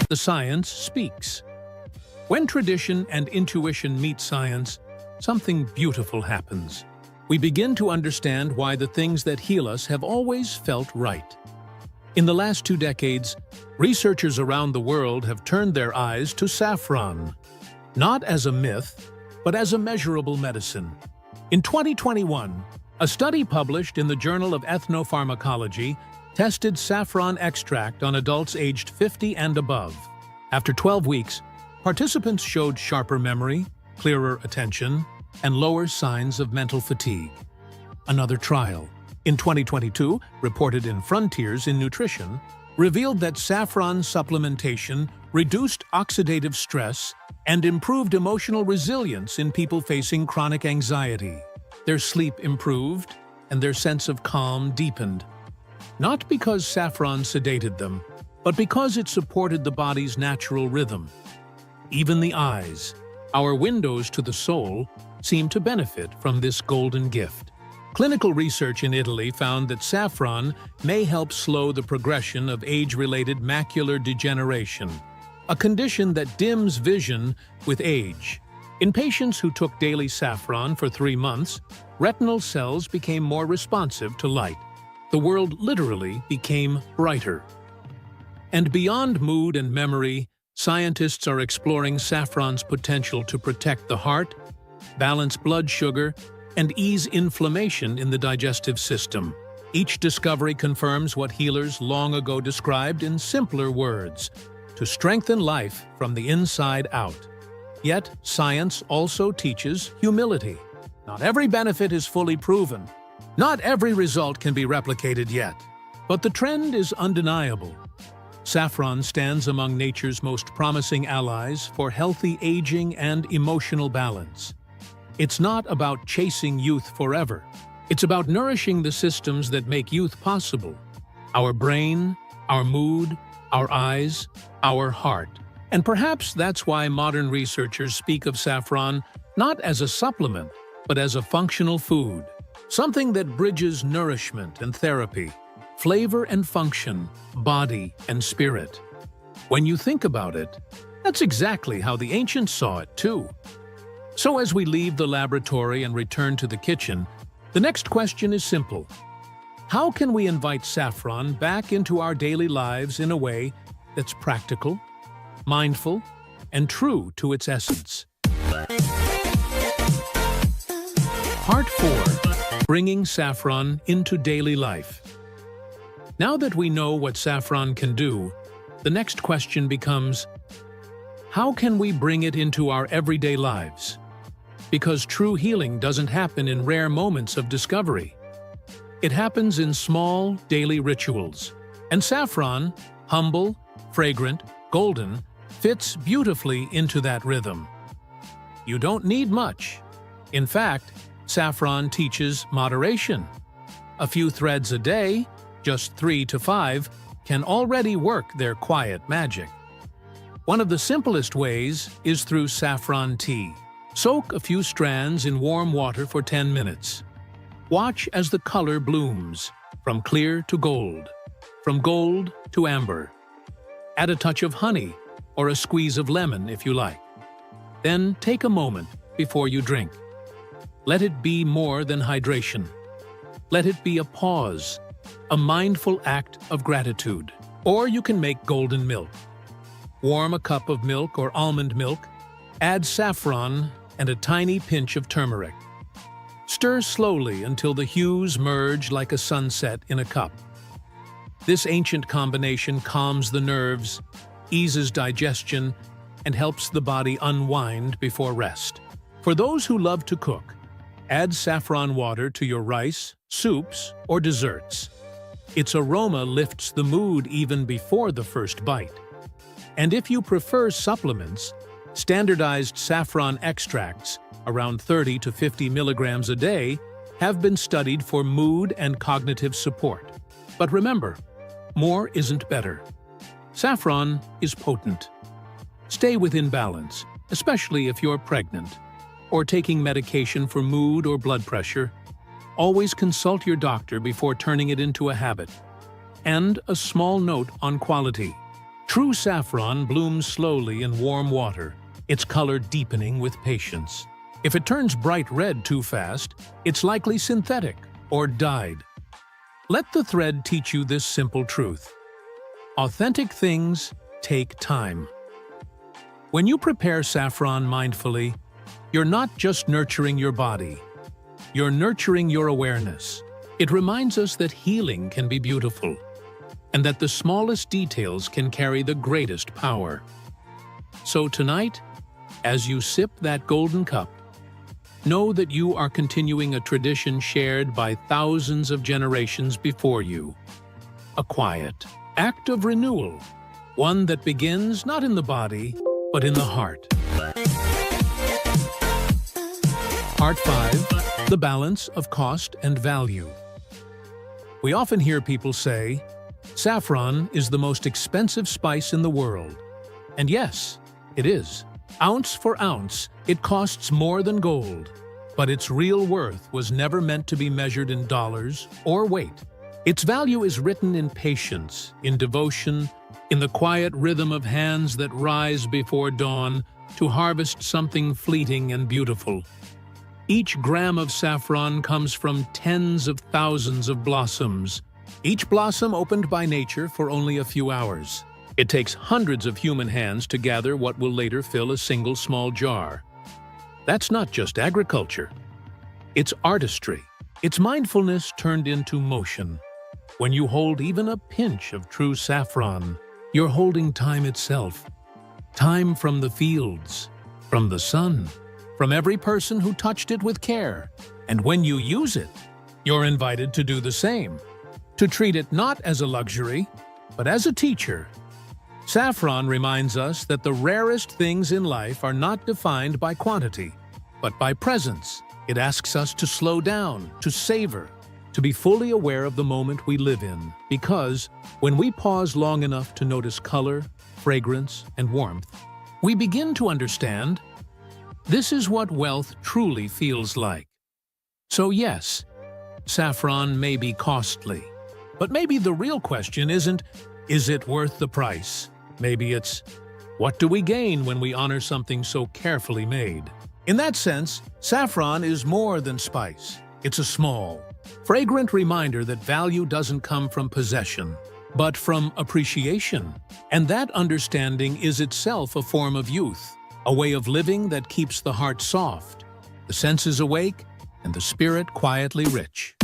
S1: The Science Speaks. When tradition and intuition meet science, something beautiful happens. We begin to understand why the things that heal us have always felt right. In the last 2 decades, researchers around the world have turned their eyes to saffron, not as a myth, but as a measurable medicine. In 2021, a study published in the Journal of Ethnopharmacology tested saffron extract on adults aged 50 and above. After 12 weeks, participants showed sharper memory, clearer attention, and lower signs of mental fatigue. Another trial, in 2022, reported in Frontiers in Nutrition, revealed that saffron supplementation reduced oxidative stress and improved emotional resilience in people facing chronic anxiety. Their sleep improved, and their sense of calm deepened. Not because saffron sedated them, but because it supported the body's natural rhythm. Even the eyes, our windows to the soul, seem to benefit from this golden gift. Clinical research in Italy found that saffron may help slow the progression of age-related macular degeneration, a condition that dims vision with age. In patients who took daily saffron for 3 months, retinal cells became more responsive to light. The world literally became brighter. And beyond mood and memory, scientists are exploring saffron's potential to protect the heart, balance blood sugar, and ease inflammation in the digestive system. Each discovery confirms what healers long ago described in simpler words: to strengthen life from the inside out. Yet, science also teaches humility. Not every benefit is fully proven. Not every result can be replicated yet. But the trend is undeniable. Saffron stands among nature's most promising allies for healthy aging and emotional balance. It's not about chasing youth forever. It's about nourishing the systems that make youth possible: our brain, our mood, our eyes, our heart. And perhaps that's why modern researchers speak of saffron not as a supplement, but as a functional food, something that bridges nourishment and therapy, flavor and function, body and spirit. When you think about it, that's exactly how the ancients saw it too. So as we leave the laboratory and return to the kitchen, the next question is simple. How can we invite saffron back into our daily lives in a way that's practical, mindful, and true to its essence? Part 4. Bringing saffron into daily life. Now that we know what saffron can do, the next question becomes, how can we bring it into our everyday lives? because true healing doesn't happen in rare moments of discovery. It happens in small, daily rituals. And saffron, humble, fragrant, golden, fits beautifully into that rhythm. You don't need much. In fact, saffron teaches moderation. A few threads a day, just 3 to 5, can already work their quiet magic. One of the simplest ways is through saffron tea. Soak a few strands in warm water for 10 minutes. Watch as the color blooms, from clear to gold, from gold to amber. Add a touch of honey or a squeeze of lemon if you like. Then take a moment before you drink. Let it be more than hydration. Let it be a pause, a mindful act of gratitude. Or you can make golden milk. Warm a cup of milk or almond milk, add saffron and a tiny pinch of turmeric. Stir slowly until the hues merge like a sunset in a cup. This ancient combination calms the nerves, eases digestion, and helps the body unwind before rest. For those who love to cook, add saffron water to your rice, soups, or desserts. Its aroma lifts the mood even before the first bite. And if you prefer supplements, standardized saffron extracts, around 30 to 50 milligrams a day, have been studied for mood and cognitive support. But remember, more isn't better. Saffron is potent. Stay within balance, especially if you're pregnant or taking medication for mood or blood pressure. Always consult your doctor before turning it into a habit. And a small note on quality. True saffron blooms slowly in warm water, its color deepening with patience. If it turns bright red too fast, it's likely synthetic or dyed. Let the thread teach you this simple truth. Authentic things take time. When you prepare saffron mindfully, you're not just nurturing your body, you're nurturing your awareness. It reminds us that healing can be beautiful, and that the smallest details can carry the greatest power. So tonight, as you sip that golden cup, know that you are continuing a tradition shared by thousands of generations before you. A quiet act of renewal, one that begins not in the body, but in the heart. Part 5. The balance of cost and value. We often hear people say, saffron is the most expensive spice in the world. And yes, it is. Ounce for ounce, it costs more than gold. But its real worth was never meant to be measured in dollars or weight. Its value is written in patience, in devotion, in the quiet rhythm of hands that rise before dawn to harvest something fleeting and beautiful. Each gram of saffron comes from tens of thousands of blossoms, each blossom opened by nature for only a few hours. It takes hundreds of human hands to gather what will later fill a single small jar. That's not just agriculture. It's artistry. It's mindfulness turned into motion. When you hold even a pinch of true saffron, you're holding time itself. Time from the fields, from the sun, from every person who touched it with care. And when you use it, you're invited to do the same. To treat it not as a luxury, but as a teacher. Saffron reminds us that the rarest things in life are not defined by quantity, but by presence. It asks us to slow down, to savor, to be fully aware of the moment we live in, because when we pause long enough to notice color, fragrance, and warmth, we begin to understand this is what wealth truly feels like. So yes, saffron may be costly, but maybe the real question isn't, is it worth the price? Maybe it's, what do we gain when we honor something so carefully made? In that sense, saffron is more than spice. It's a small, fragrant reminder that value doesn't come from possession, but from appreciation. And that understanding is itself a form of youth, a way of living that keeps the heart soft, the senses awake, and the spirit quietly rich.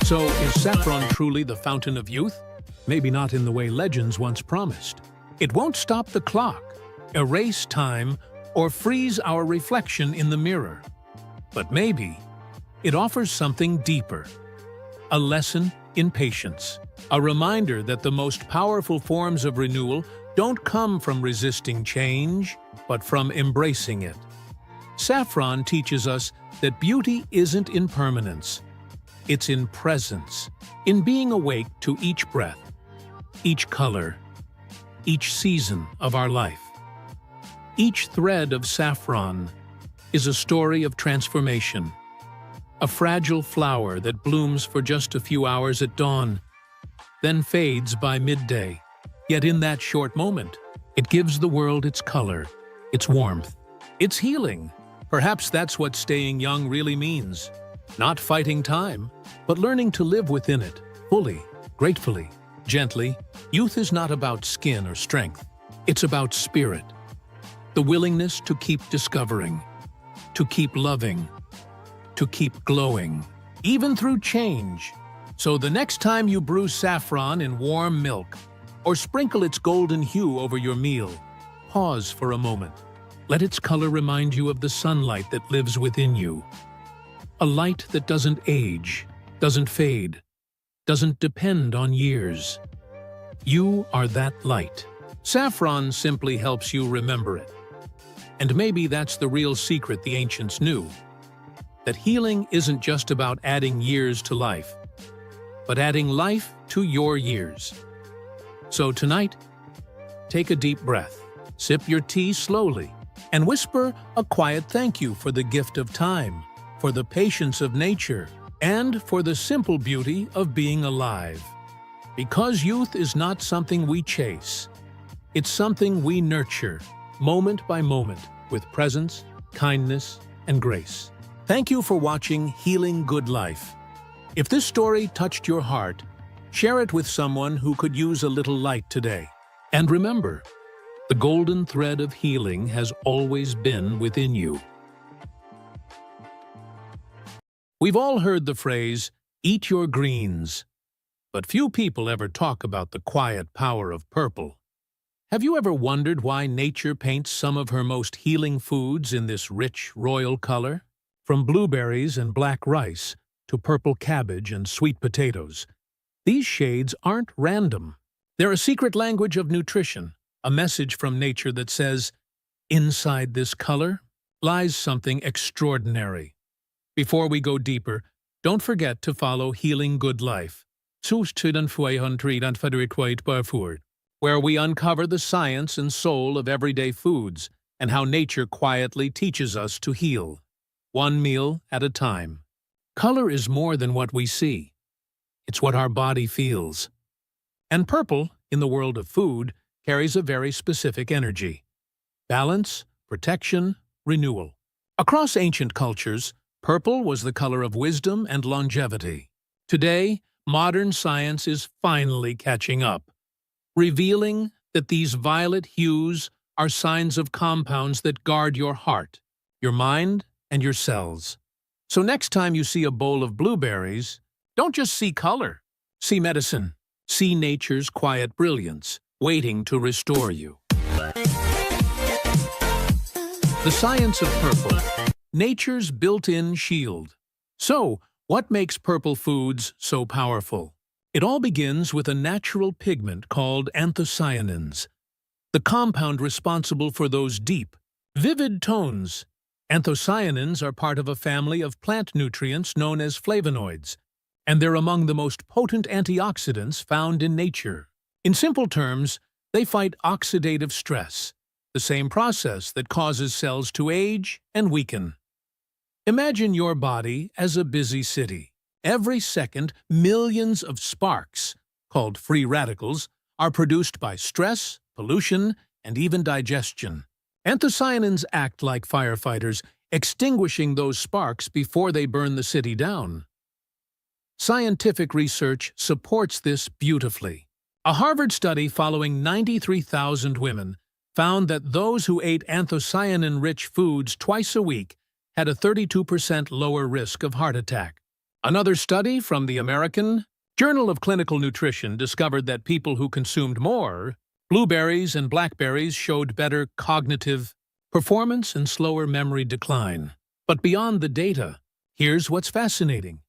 S1: So, is saffron truly the fountain of youth? Maybe not in the way legends once promised. It won't stop the clock, erase time, or freeze our reflection in the mirror. But maybe it offers something deeper, a lesson in patience, a reminder that the most powerful forms of renewal don't come from resisting change, but from embracing it. Saffron teaches us that beauty isn't in permanence. It's in presence, in being awake to each breath, each color, each season of our life. Each thread of saffron is a story of transformation, a fragile flower that blooms for just a few hours at dawn, then fades by midday. Yet in that short moment, it gives the world its color, its warmth, its healing. Perhaps that's what staying young really means. Not fighting time, but learning to live within it, fully, gratefully, gently. Youth is not about skin or strength. It's about spirit. The willingness to keep discovering, to keep loving, to keep glowing, even through change. So the next time you brew saffron in warm milk, or sprinkle its golden hue over your meal, pause for a moment. Let its color remind you of the sunlight that lives within you. A light that doesn't age, doesn't fade, doesn't depend on years. You are that light. Saffron simply helps you remember it. And maybe that's the real secret the ancients knew, that healing isn't just about adding years to life, but adding life to your years. So tonight, take a deep breath, sip your tea slowly, and whisper a quiet thank you for the gift of time, for the patience of nature, and for the simple beauty of being alive. Because youth is not something we chase, it's something we nurture, moment by moment, with presence, kindness, and grace. Thank you for watching Healing Good Life. If this story touched your heart, share it with someone who could use a little light today. And remember, the golden thread of healing has always been within you. We've all heard the phrase, "Eat your greens," but few people ever talk about the quiet power of purple. Have you ever wondered why nature paints some of her most healing foods in this rich, royal color? From blueberries and black rice to purple cabbage and sweet potatoes, these shades aren't random. They're a secret language of nutrition, a message from nature that says, inside this color lies something extraordinary. Before we go deeper, don't forget to follow Healing Good Life, where we uncover the science and soul of everyday foods and how nature quietly teaches us to heal, one meal at a time. Color is more than what we see. It's what our body feels. And purple, in the world of food, carries a very specific energy: balance, protection, renewal. Across ancient cultures, purple was the color of wisdom and longevity. Today, modern science is finally catching up, revealing that these violet hues are signs of compounds that guard your heart, your mind, and your cells. So next time you see a bowl of blueberries, don't just see color. See medicine. See nature's quiet brilliance, waiting to restore you. The science of purple, nature's built-in shield. So, what makes purple foods so powerful? It all begins with a natural pigment called anthocyanins, the compound responsible for those deep, vivid tones. Anthocyanins are part of a family of plant nutrients known as flavonoids, and they're among the most potent antioxidants found in nature. In simple terms, they fight oxidative stress, the same process that causes cells to age and weaken. Imagine your body as a busy city. Every second, millions of sparks, called free radicals, are produced by stress, pollution, and even digestion. Anthocyanins act like firefighters, extinguishing those sparks before they burn the city down. Scientific research supports this beautifully. A Harvard study following 93,000 women found that those who ate anthocyanin-rich foods twice a week had a 32% lower risk of heart attack. Another study from the American Journal of Clinical Nutrition discovered that people who consumed more blueberries and blackberries showed better cognitive performance and slower memory decline. But beyond the data, here's what's fascinating.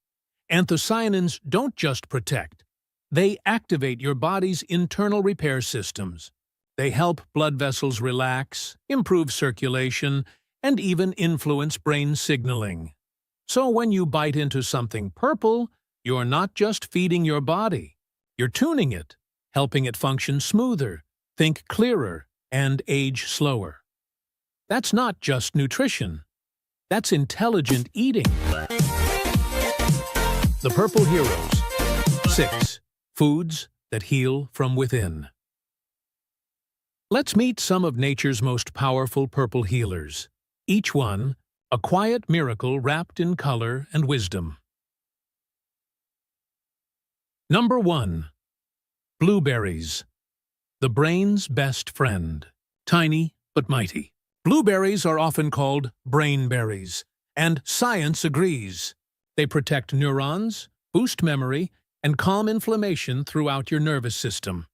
S1: Anthocyanins don't just protect. They activate your body's internal repair systems. They help blood vessels relax, improve circulation, and even influence brain signaling. So when you bite into something purple, you're not just feeding your body. You're tuning it, helping it function smoother, think clearer, and age slower. That's not just nutrition. That's intelligent eating. The Purple Heroes. 6. Foods that heal from within. Let's meet some of nature's most powerful purple healers. Each one, a quiet miracle wrapped in color and wisdom. Number 1. Blueberries. The brain's best friend. Tiny but mighty. Blueberries are often called brain berries, and science agrees. They protect neurons, boost memory, and calm inflammation throughout your nervous system.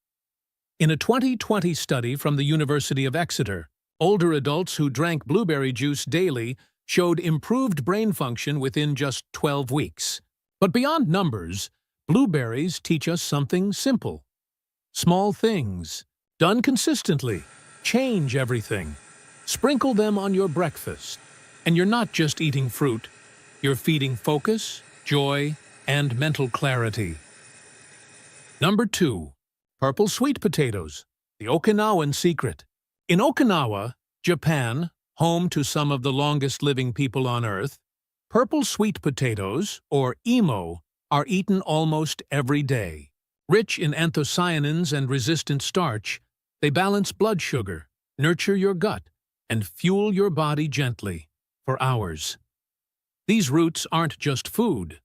S1: In a 2020 study from the University of Exeter, older adults who drank blueberry juice daily showed improved brain function within just 12 weeks. But beyond numbers, blueberries teach us something simple. Small things, done consistently, change everything. Sprinkle them on your breakfast, and you're not just eating fruit, you're feeding focus, joy, and mental clarity. Number 2. Purple sweet potatoes, the Okinawan secret. In Okinawa, Japan, home to some of the longest-living people on Earth, purple sweet potatoes, or imo, are eaten almost every day. Rich in anthocyanins and resistant starch, they balance blood sugar, nurture your gut, and fuel your body gently for hours. These roots aren't just food,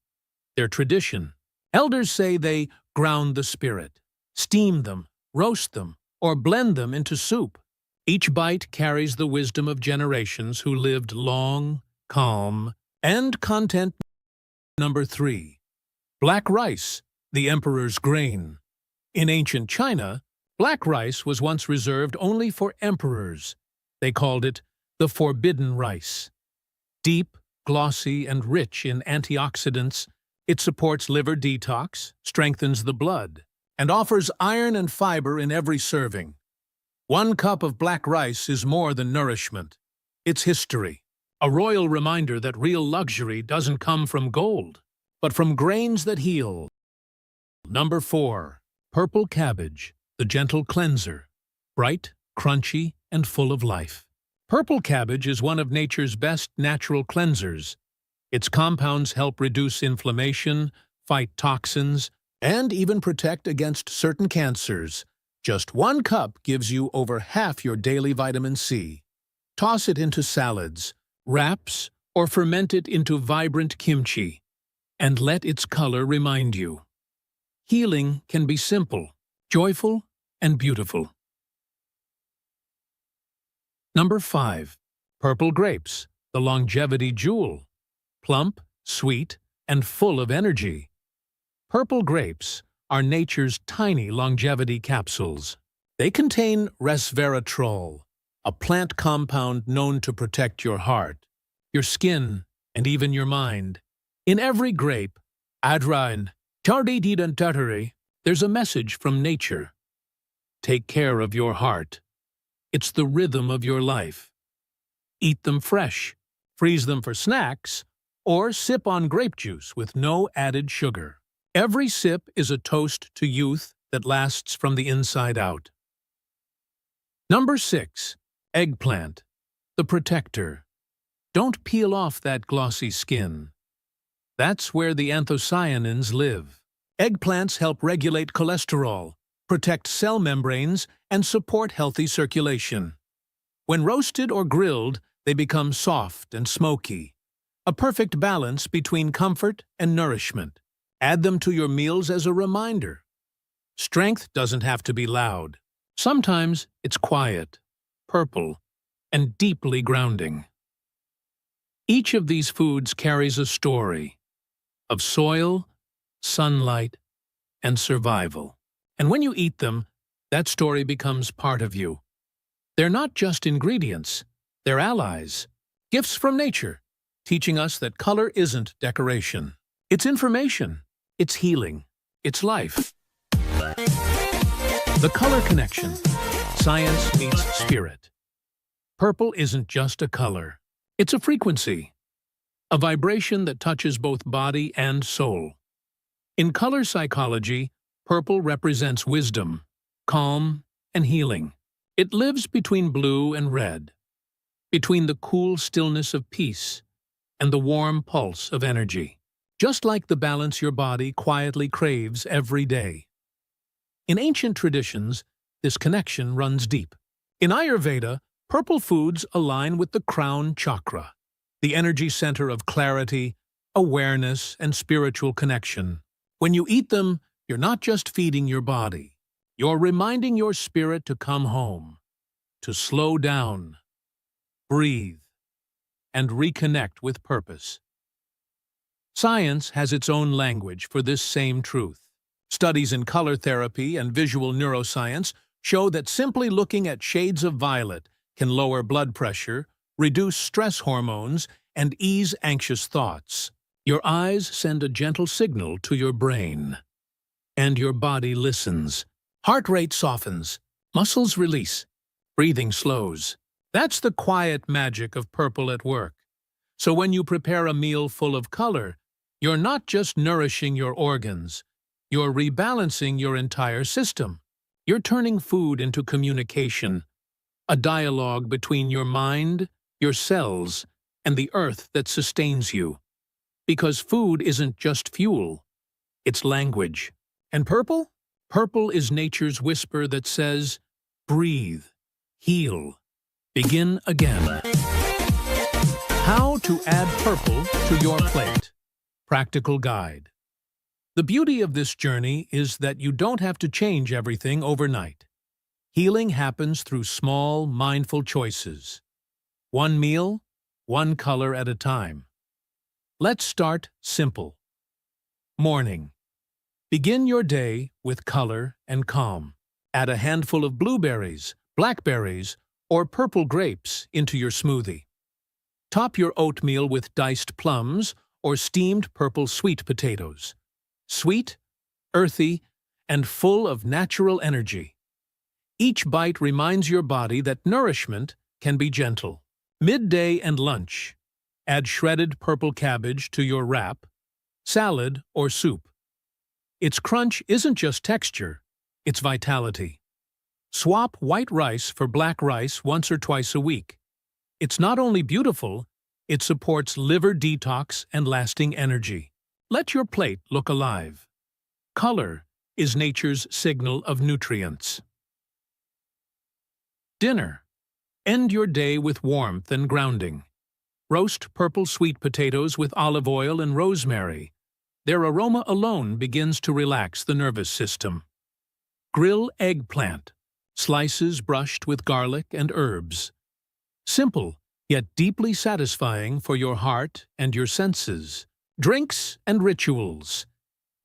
S1: they're tradition. Elders say they ground the spirit, steam them, roast them, or blend them into soup. Each bite carries the wisdom of generations who lived long, calm, and content. Number 3. Black rice, the emperor's grain. In ancient China, black rice was once reserved only for emperors. They called it the forbidden rice. Deep, glossy, and rich in antioxidants, it supports liver detox, strengthens the blood, and offers iron and fiber in every serving. 1 cup of black rice is more than nourishment. It's history, a royal reminder that real luxury doesn't come from gold, but from grains that heal. Number 4. Purple cabbage, the gentle cleanser. Bright, crunchy, and full of life. Purple cabbage is one of nature's best natural cleansers. Its compounds help reduce inflammation, fight toxins, and even protect against certain cancers. Just 1 cup gives you over half your daily vitamin C. Toss it into salads, wraps, or ferment it into vibrant kimchi, and let its color remind you. Healing can be simple, joyful, and beautiful. Number 5. Purple grapes, the longevity jewel. Plump, sweet, and full of energy. Purple grapes are nature's tiny longevity capsules. They contain resveratrol, a plant compound known to protect your heart, your skin, and even your mind. In every grape, Adrain, Tardi, there's a message from nature. Take care of your heart. It's the rhythm of your life. Eat them fresh, freeze them for snacks, or sip on grape juice with no added sugar. Every sip is a toast to youth that lasts from the inside out. Number 6. Eggplant, the protector. Don't peel off that glossy skin. That's where the anthocyanins live. Eggplants help regulate cholesterol, protect cell membranes, and support healthy circulation. When roasted or grilled, they become soft and smoky, a perfect balance between comfort and nourishment. Add them to your meals as a reminder. Strength doesn't have to be loud. Sometimes it's quiet, purple, and deeply grounding. Each of these foods carries a story of soil, sunlight, and survival. And when you eat them, that story becomes part of you. They're not just ingredients, They're allies, gifts from nature, teaching us that color isn't decoration. It's information, it's healing, it's life. The color connection. Science meets spirit. Purple isn't just a color. It's a frequency, a vibration that touches both body and soul. In color psychology, purple represents wisdom, calm, and healing. It lives between blue and red, between the cool stillness of peace and the warm pulse of energy, just like the balance your body quietly craves every day. In ancient traditions, this connection runs deep. In Ayurveda, purple foods align with the crown chakra, the energy center of clarity, awareness, and spiritual connection. When you eat them, you're not just feeding your body. You're reminding your spirit to come home, to slow down, breathe, and reconnect with purpose. Science has its own language for this same truth. Studies in color therapy and visual neuroscience show that simply looking at shades of violet can lower blood pressure, reduce stress hormones, and ease anxious thoughts. Your eyes send a gentle signal to your brain, and your body listens. Heart rate softens, muscles release, breathing slows. That's the quiet magic of purple at work. So when you prepare a meal full of color, you're not just nourishing your organs, you're rebalancing your entire system. You're turning food into communication, a dialogue between your mind, your cells, and the earth that sustains you. Because food isn't just fuel, it's language. And purple? Purple is nature's whisper that says, breathe, heal, begin again. How to add purple to your plate. Practical guide. The beauty of this journey is that you don't have to change everything overnight. Healing happens through small, mindful choices. One meal, one color at a time. Let's start simple. Morning. Begin your day with color and calm. Add a handful of blueberries, blackberries, or purple grapes into your smoothie. Top your oatmeal with diced plums or steamed purple sweet potatoes. Sweet, earthy, and full of natural energy. Each bite reminds your body that nourishment can be gentle. Midday and lunch. Add shredded purple cabbage to your wrap, salad, or soup. Its crunch isn't just texture, it's vitality. Swap white rice for black rice once or twice a week. It's not only beautiful, it supports liver detox and lasting energy. Let your plate look alive. Color is nature's signal of nutrients. Dinner. End your day with warmth and grounding. Roast purple sweet potatoes with olive oil and rosemary. Their aroma alone begins to relax the nervous system. Grill eggplant. Slices brushed with garlic and herbs. Simple, yet deeply satisfying for your heart and your senses. Drinks and rituals.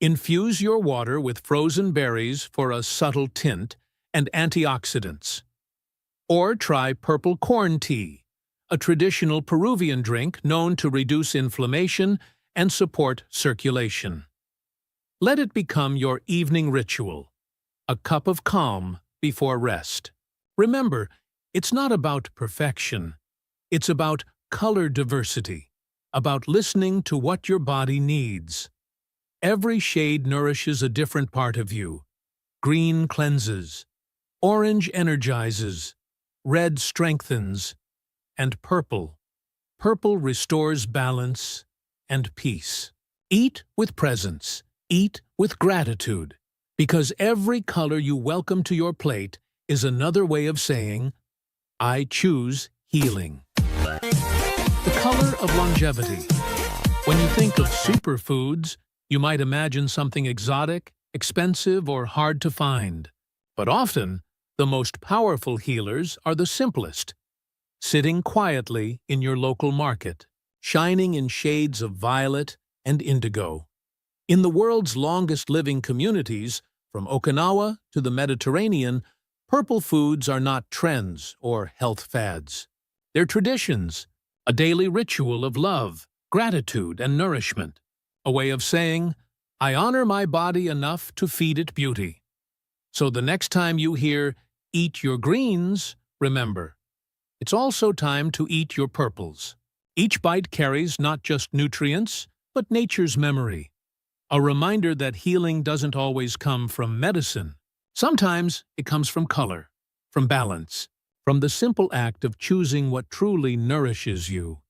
S1: Infuse your water with frozen berries for a subtle tint and antioxidants. Or try purple corn tea, a traditional Peruvian drink known to reduce inflammation and support circulation. Let it become your evening ritual, a cup of calm before rest. Remember, it's not about perfection. It's about color diversity, about listening to what your body needs. Every shade nourishes a different part of you. Green cleanses, orange energizes, red strengthens, and purple. Purple restores balance and peace. Eat with presence. Eat with gratitude. Because every color you welcome to your plate is another way of saying, I choose healing. The color of longevity. When you think of superfoods, you might imagine something exotic, expensive, or hard to find. But often, the most powerful healers are the simplest, sitting quietly in your local market, shining in shades of violet and indigo. In the world's longest living communities, from Okinawa to the Mediterranean, purple foods are not trends or health fads. They're traditions, a daily ritual of love, gratitude, and nourishment, a way of saying, I honor my body enough to feed it beauty. So the next time you hear, eat your greens, remember, it's also time to eat your purples. Each bite carries not just nutrients, but nature's memory, a reminder that healing doesn't always come from medicine. Sometimes it comes from color, from balance, from the simple act of choosing what truly nourishes you.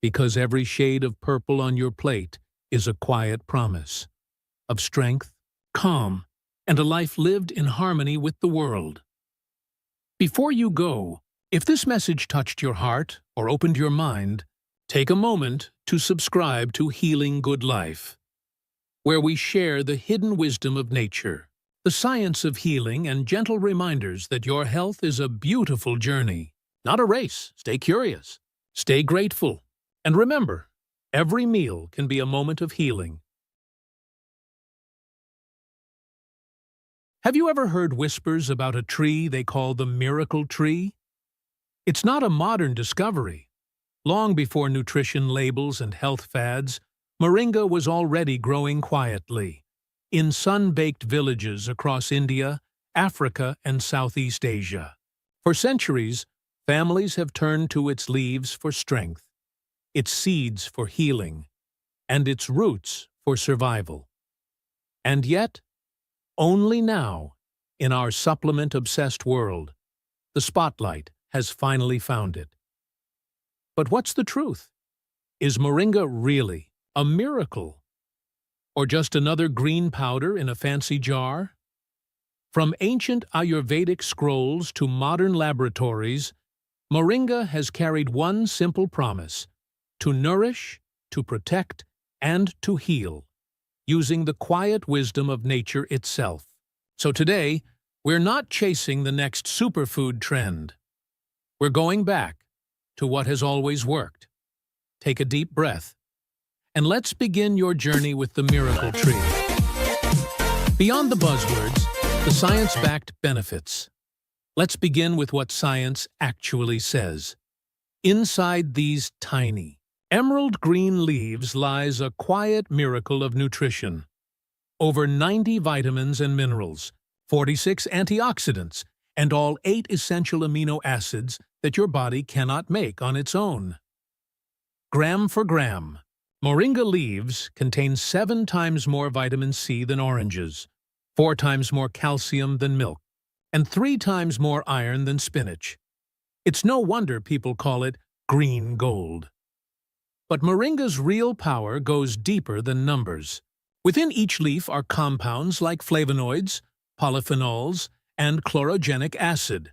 S1: Because every shade of purple on your plate is a quiet promise of strength, calm, and a life lived in harmony with the world. Before you go, if this message touched your heart or opened your mind, take a moment to subscribe to Healing Good Life, where we share the hidden wisdom of nature, the science of healing, and gentle reminders that your health is a beautiful journey, not a race. Stay curious, stay grateful, and remember, every meal can be a moment of healing. Have you ever heard whispers about a tree they call the miracle tree? It's not a modern discovery. Long before nutrition labels and health fads, moringa was already growing quietly in sun-baked villages across India, Africa, and Southeast Asia. For centuries, families have turned to its leaves for strength, its seeds for healing, and its roots for survival. And yet, only now, in our supplement-obsessed world, the spotlight has finally found it. But what's the truth? Is moringa really a miracle? Or just another green powder in a fancy jar? From ancient Ayurvedic scrolls to modern laboratories, moringa has carried one simple promise: to nourish, to protect, and to heal, using the quiet wisdom of nature itself. So today, we're not chasing the next superfood trend. We're going back to what has always worked. Take a deep breath, and let's begin your journey with the miracle tree. Beyond the buzzwords, the science-backed benefits. Let's begin with what science actually says. Inside these tiny, emerald green leaves lies a quiet miracle of nutrition. Over 90 vitamins and minerals, 46 antioxidants, and all 8 essential amino acids that your body cannot make on its own. Gram for gram, moringa leaves contain 7 times more vitamin C than oranges, 4 times more calcium than milk, and 3 times more iron than spinach. It's no wonder people call it green gold. But moringa's real power goes deeper than numbers. Within each leaf are compounds like flavonoids, polyphenols, and chlorogenic acid,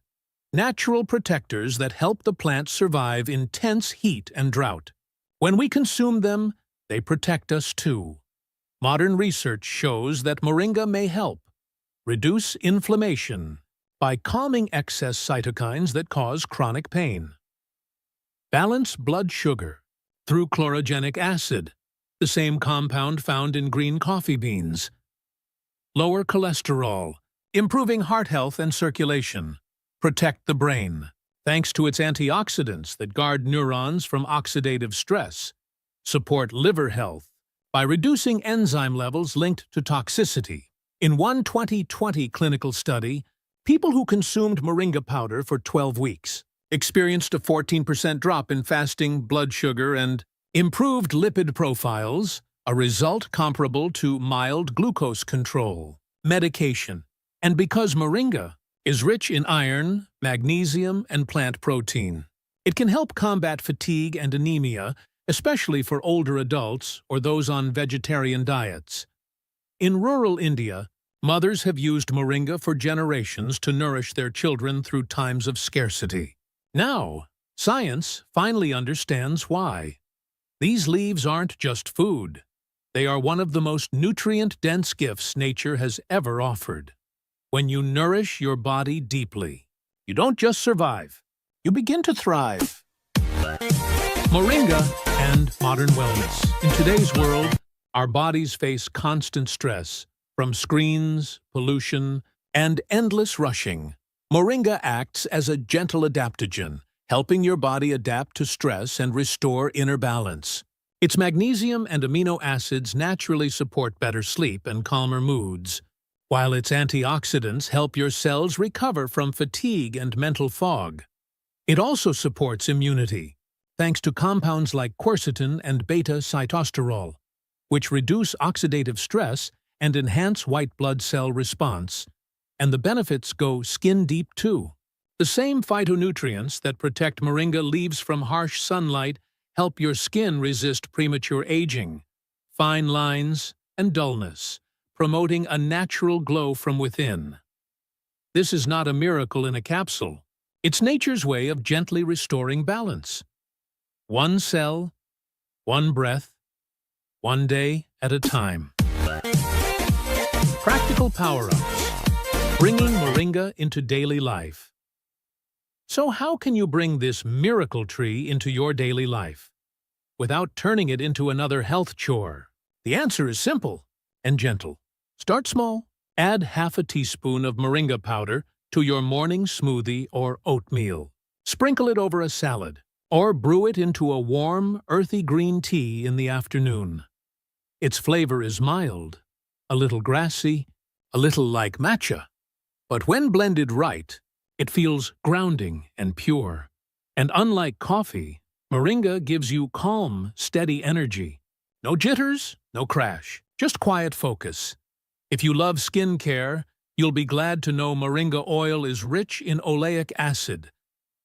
S1: natural protectors that help the plant survive intense heat and drought. When we consume them, they protect us too. Modern research shows that moringa may help reduce inflammation by calming excess cytokines that cause chronic pain. Balance blood sugar through chlorogenic acid, the same compound found in green coffee beans. Lower cholesterol, improving heart health and circulation. Protect the brain, thanks to its antioxidants that guard neurons from oxidative stress. Support liver health by reducing enzyme levels linked to toxicity. In one 2020 clinical study, people who consumed moringa powder for 12 weeks experienced a 14% drop in fasting blood sugar and improved lipid profiles, a result comparable to mild glucose control. Medication. And because moringa is rich in iron, magnesium, and plant protein, it can help combat fatigue and anemia, especially for older adults or those on vegetarian diets. In rural India, mothers have used moringa for generations to nourish their children through times of scarcity. Now, science finally understands why. These leaves aren't just food. They are one of the most nutrient-dense gifts nature has ever offered. When you nourish your body deeply, you don't just survive, you begin to thrive. Moringa and modern wellness. In today's world, our bodies face constant stress from screens, pollution, and endless rushing. Moringa acts as a gentle adaptogen, helping your body adapt to stress and restore inner balance. Its magnesium and amino acids naturally support better sleep and calmer moods, while its antioxidants help your cells recover from fatigue and mental fog. It also supports immunity, thanks to compounds like quercetin and beta-sitosterol, which reduce oxidative stress and enhance white blood cell response. And the benefits go skin-deep too. The same phytonutrients that protect moringa leaves from harsh sunlight help your skin resist premature aging, fine lines, and dullness, promoting a natural glow from within. This is not a miracle in a capsule. It's nature's way of gently restoring balance. One cell, one breath, one day at a time. Practical power-ups, bringing moringa into daily life. So how can you bring this miracle tree into your daily life without turning it into another health chore? The answer is simple and gentle. Start small. Add half a teaspoon of moringa powder to your morning smoothie or oatmeal. Sprinkle it over a salad, or brew it into a warm, earthy green tea in the afternoon. Its flavor is mild, a little grassy, a little like matcha. But when blended right, it feels grounding and pure. And unlike coffee, moringa gives you calm, steady energy. No jitters, no crash, just quiet focus. If you love skincare, you'll be glad to know moringa oil is rich in oleic acid,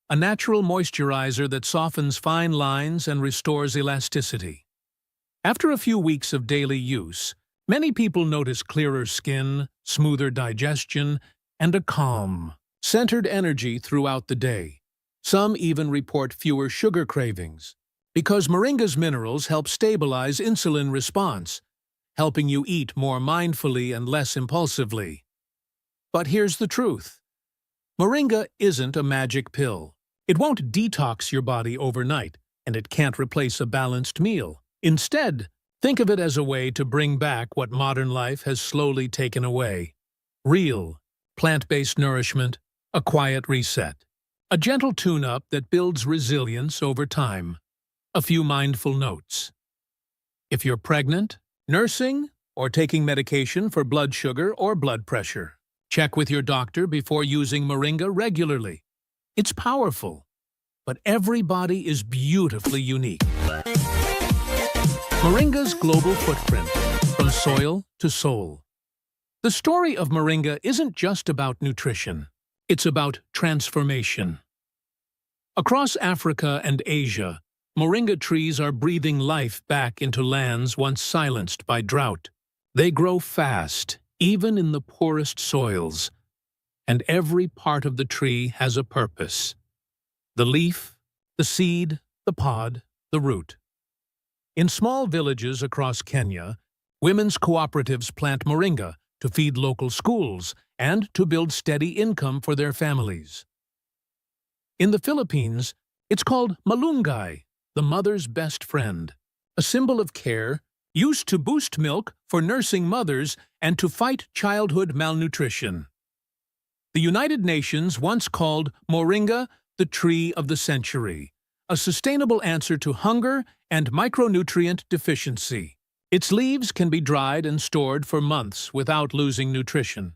S1: a natural moisturizer that softens fine lines and restores elasticity. After a few weeks of daily use, many people notice clearer skin, smoother digestion, and a calm, centered energy throughout the day. Some even report fewer sugar cravings, because moringa's minerals help stabilize insulin response, helping you eat more mindfully and less impulsively. But here's the truth. Moringa isn't a magic pill. It won't detox your body overnight, and it can't replace a balanced meal. Instead, think of it as a way to bring back what modern life has slowly taken away. Real, plant-based nourishment, a quiet reset. A gentle tune-up that builds resilience over time. A few mindful notes. If you're pregnant, nursing, or taking medication for blood sugar or blood pressure, check with your doctor before using moringa regularly. It's powerful, but every body is beautifully unique. Moringa's global footprint, from soil to soul. The story of moringa isn't just about nutrition. It's about transformation. Across Africa and Asia, moringa trees are breathing life back into lands once silenced by drought. They grow fast, even in the poorest soils, and every part of the tree has a purpose. The leaf, the seed, the pod, the root. In small villages across Kenya, women's cooperatives plant moringa to feed local schools and to build steady income for their families. In the Philippines, it's called malunggay, the mother's best friend, a symbol of care used to boost milk for nursing mothers and to fight childhood malnutrition. The United Nations once called moringa the tree of the century, a sustainable answer to hunger and micronutrient deficiency. Its leaves can be dried and stored for months without losing nutrition.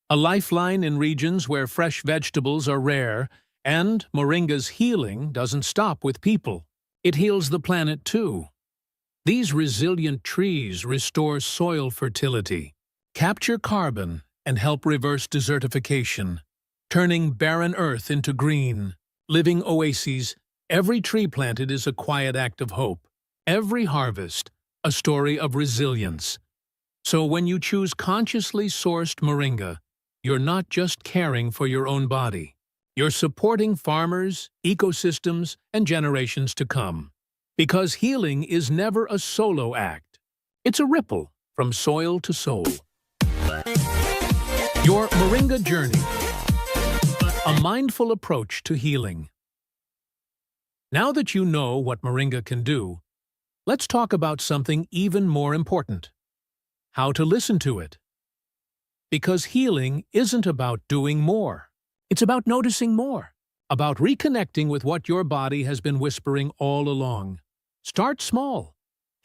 S1: A lifeline in regions where fresh vegetables are rare, and moringa's healing doesn't stop with people. It heals the planet too. These resilient trees restore soil fertility, capture carbon, and help reverse desertification, turning barren earth into green, living oases. Every tree planted is a quiet act of hope. Every harvest, a story of resilience. So when you choose consciously sourced moringa, you're not just caring for your own body. You're supporting farmers, ecosystems, and generations to come. Because healing is never a solo act. It's a ripple from soil to soul. Your moringa journey. A mindful approach to healing. Now that you know what moringa can do, let's talk about something even more important. How to listen to it. Because healing isn't about doing more. It's about noticing more. about reconnecting with what your body has been whispering all along. Start small,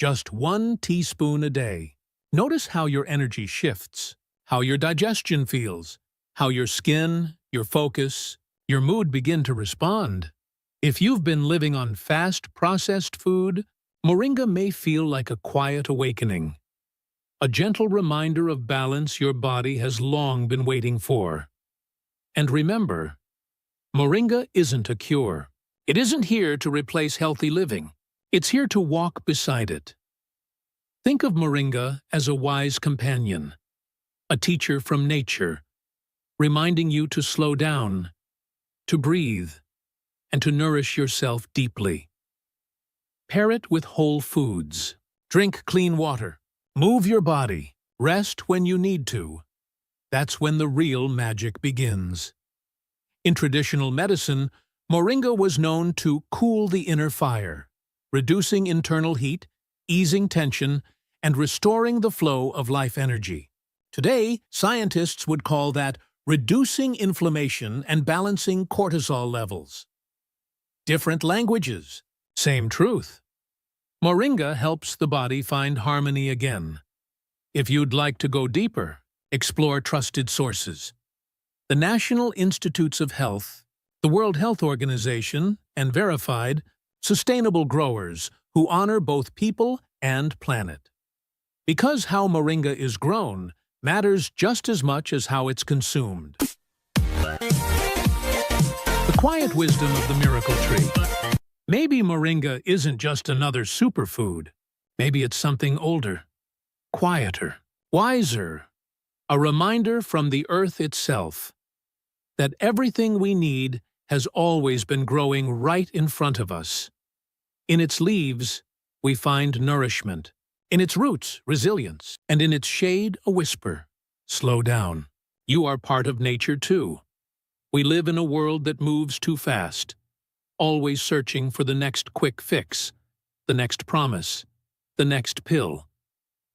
S1: just 1 teaspoon a day. Notice how your energy shifts, how your digestion feels, how your skin, your focus, your mood begin to respond. If you've been living on fast, processed food, moringa may feel like a quiet awakening, a gentle reminder of balance your body has long been waiting for. And remember, moringa isn't a cure. It isn't here to replace healthy living. It's here to walk beside it. Think of moringa as a wise companion, a teacher from nature, reminding you to slow down, to breathe, and to nourish yourself deeply. Pair it with whole foods. Drink clean water. Move your body. Rest when you need to. That's when the real magic begins. In traditional medicine, moringa was known to cool the inner fire, reducing internal heat, easing tension, and restoring the flow of life energy. Today, scientists would call that reducing inflammation and balancing cortisol levels. Different languages, same truth. Moringa helps the body find harmony again. If you'd like to go deeper, explore trusted sources. The National Institutes of Health, the World Health Organization, and verified sustainable growers who honor both people and planet. Because how moringa is grown matters just as much as how it's consumed. The quiet wisdom of the miracle tree. Maybe moringa isn't just another superfood. Maybe it's something older, quieter, wiser. A reminder from the earth itself that everything we need has always been growing right in front of us. In its leaves, we find nourishment. In its roots, resilience. And in its shade, a whisper. Slow down. You are part of nature too. We live in a world that moves too fast, always searching for the next quick fix, the next promise, the next pill.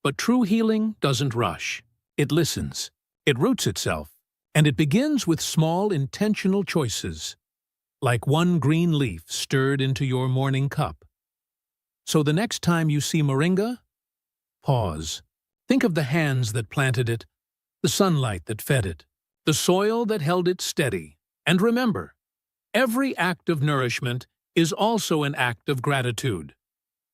S1: But true healing doesn't rush. It listens. It roots itself. And it begins with small, intentional choices, like one green leaf stirred into your morning cup. So the next time you see moringa, pause. Think of the hands that planted it, the sunlight that fed it, the soil that held it steady. And remember, every act of nourishment is also an act of gratitude.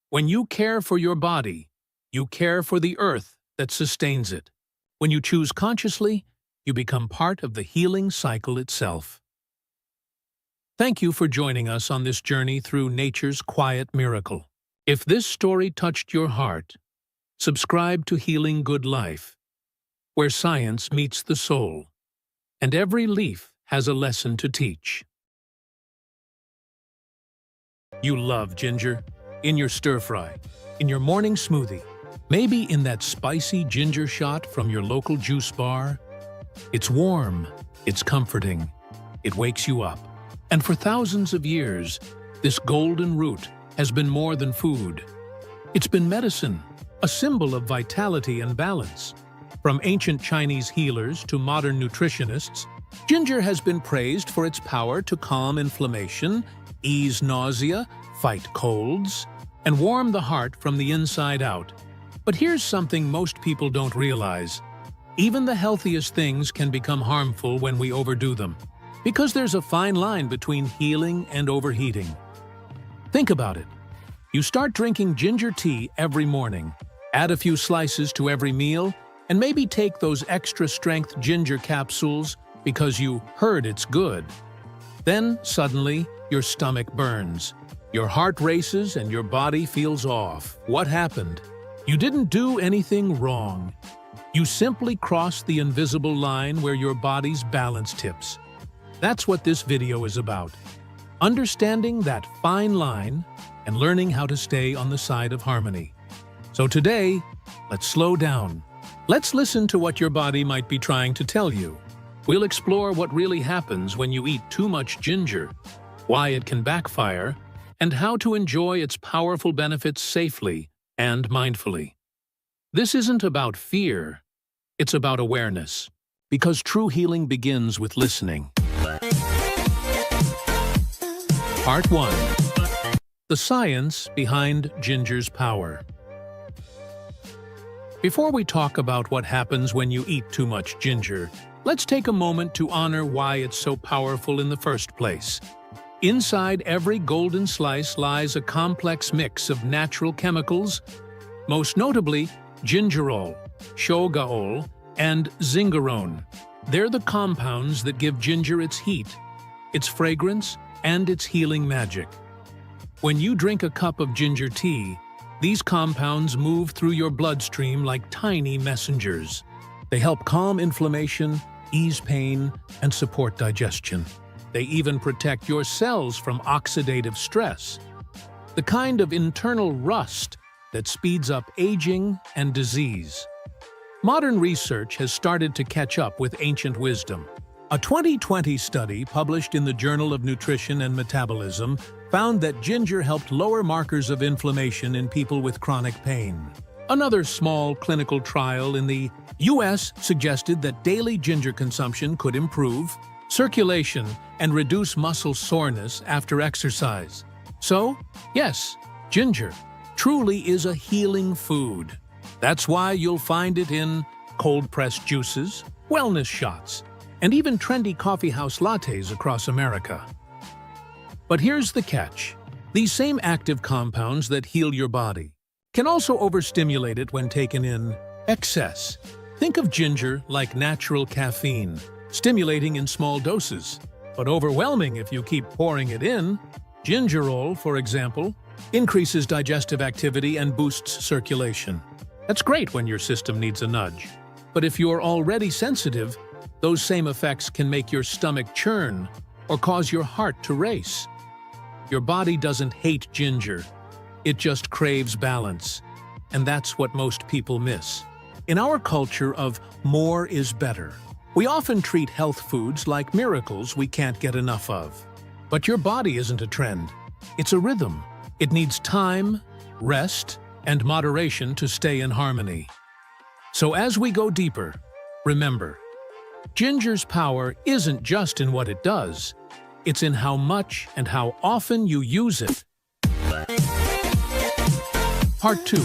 S1: When you care for your body, you care for the earth that sustains it. When you choose consciously, you become part of the healing cycle itself. Thank you for joining us on this journey through nature's quiet miracle. If this story touched your heart, subscribe to Healing Good Life, where science meets the soul, and every leaf has a lesson to teach. You love ginger, in your stir-fry, in your morning smoothie, maybe in that spicy ginger shot from your local juice bar. It's warm, it's comforting, it wakes you up. And for thousands of years, this golden root has been more than food. It's been medicine, a symbol of vitality and balance. From ancient Chinese healers to modern nutritionists, ginger has been praised for its power to calm inflammation, ease nausea, fight colds, and warm the heart from the inside out. But here's something most people don't realize. Even the healthiest things can become harmful when we overdo them, because there's a fine line between healing and overheating. Think about it. You start drinking ginger tea every morning, add a few slices to every meal, and maybe take those extra-strength ginger capsules because you heard it's good. Then, suddenly, your stomach burns. Your heart races and your body feels off. What happened? You didn't do anything wrong. You simply crossed the invisible line where your body's balance tips. That's what this video is about. Understanding that fine line and learning how to stay on the side of harmony. So today, let's slow down. Let's listen to what your body might be trying to tell you. We'll explore what really happens when you eat too much ginger, why it can backfire, and how to enjoy its powerful benefits safely and mindfully. This isn't about fear, it's about awareness, because true healing begins with listening. Part 1. The science behind ginger's power. Before we talk about what happens when you eat too much ginger, let's take a moment to honor why it's so powerful in the first place. Inside every golden slice lies a complex mix of natural chemicals, most notably gingerol, shogaol, and zingerone. They're the compounds that give ginger its heat, its fragrance, and its healing magic. When you drink a cup of ginger tea, these compounds move through your bloodstream like tiny messengers. They help calm inflammation, ease pain, and support digestion. They even protect your cells from oxidative stress, the kind of internal rust that speeds up aging and disease. Modern research has started to catch up with ancient wisdom. A 2020 study published in the Journal of Nutrition and Metabolism found that ginger helped lower markers of inflammation in people with chronic pain. Another small clinical trial in the US suggested that daily ginger consumption could improve circulation and reduce muscle soreness after exercise. So, yes, ginger truly is a healing food. That's why you'll find it in cold-pressed juices, wellness shots, and even trendy coffeehouse lattes across America. But here's the catch. These same active compounds that heal your body can also overstimulate it when taken in excess. Think of ginger like natural caffeine, stimulating in small doses, but overwhelming if you keep pouring it in. Gingerol, for example, increases digestive activity and boosts circulation. That's great when your system needs a nudge. But if you're already sensitive, those same effects can make your stomach churn or cause your heart to race. Your body doesn't hate ginger. It just craves balance. And that's what most people miss. In our culture of more is better, we often treat health foods like miracles we can't get enough of. But your body isn't a trend. It's a rhythm. It needs time, rest, and moderation to stay in harmony. So as we go deeper, remember, ginger's power isn't just in what it does. It's in how much and how often you use it. Part 2.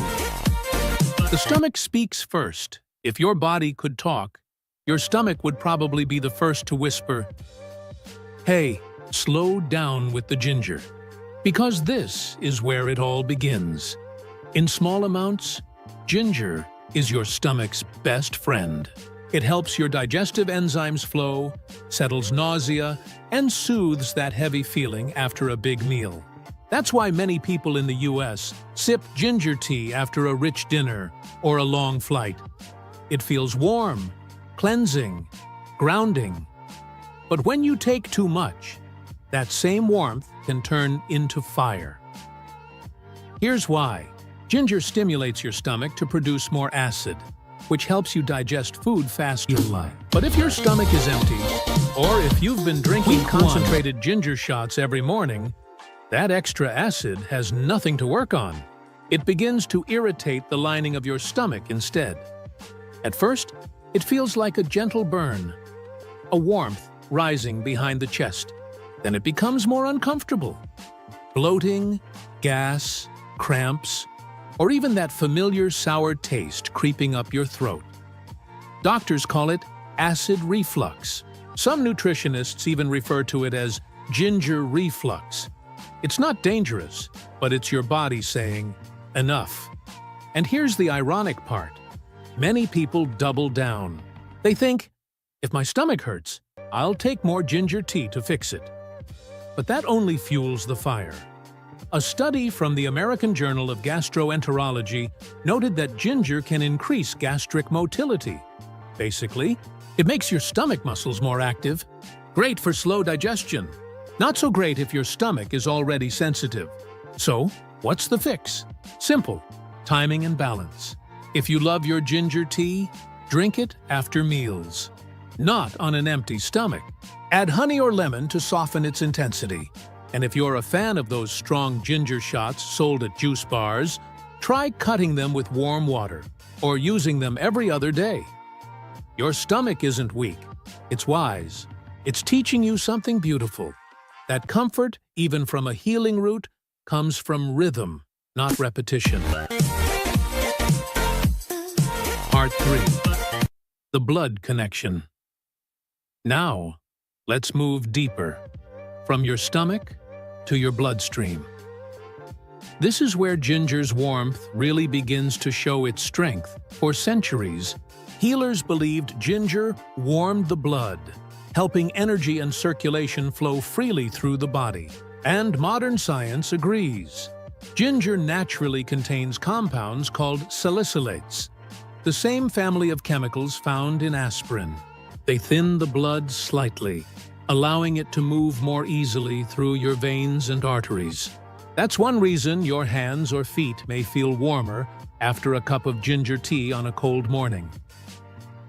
S1: The stomach speaks first. If your body could talk, your stomach would probably be the first to whisper, "Hey, slow down with the ginger." Because this is where it all begins. In small amounts, ginger is your stomach's best friend. It helps your digestive enzymes flow, settles nausea, and soothes that heavy feeling after a big meal. That's why many people in the US sip ginger tea after a rich dinner or a long flight. It feels warm, cleansing, grounding. But when you take too much, that same warmth can turn into fire. Here's why. Ginger stimulates your stomach to produce more acid, which helps you digest food faster. But if your stomach is empty, or if you've been drinking concentrated ginger shots every morning, that extra acid has nothing to work on. It begins to irritate the lining of your stomach instead. At first, it feels like a gentle burn, a warmth rising behind the chest. Then it becomes more uncomfortable. Bloating, gas, cramps, or even that familiar sour taste creeping up your throat. Doctors call it acid reflux. Some nutritionists even refer to it as ginger reflux. It's not dangerous, but it's your body saying, enough. And here's the ironic part. Many people double down. They think, if my stomach hurts, I'll take more ginger tea to fix it. But that only fuels the fire. A study from the American Journal of Gastroenterology noted that ginger can increase gastric motility. Basically, it makes your stomach muscles more active. Great for slow digestion. Not so great if your stomach is already sensitive. So, what's the fix? Simple: timing and balance. If you love your ginger tea, drink it after meals, not on an empty stomach. Add honey or lemon to soften its intensity. And if you're a fan of those strong ginger shots sold at juice bars, try cutting them with warm water or using them every other day. Your stomach isn't weak. It's wise. It's teaching you something beautiful. That comfort, even from a healing root, comes from rhythm, not repetition. Part 3. The blood connection. Now, let's move deeper, from your stomach to your bloodstream. This is where ginger's warmth really begins to show its strength. For centuries, healers believed ginger warmed the blood, helping energy and circulation flow freely through the body. And modern science agrees. Ginger naturally contains compounds called salicylates, the same family of chemicals found in aspirin. They thin the blood slightly, allowing it to move more easily through your veins and arteries. That's one reason your hands or feet may feel warmer after a cup of ginger tea on a cold morning.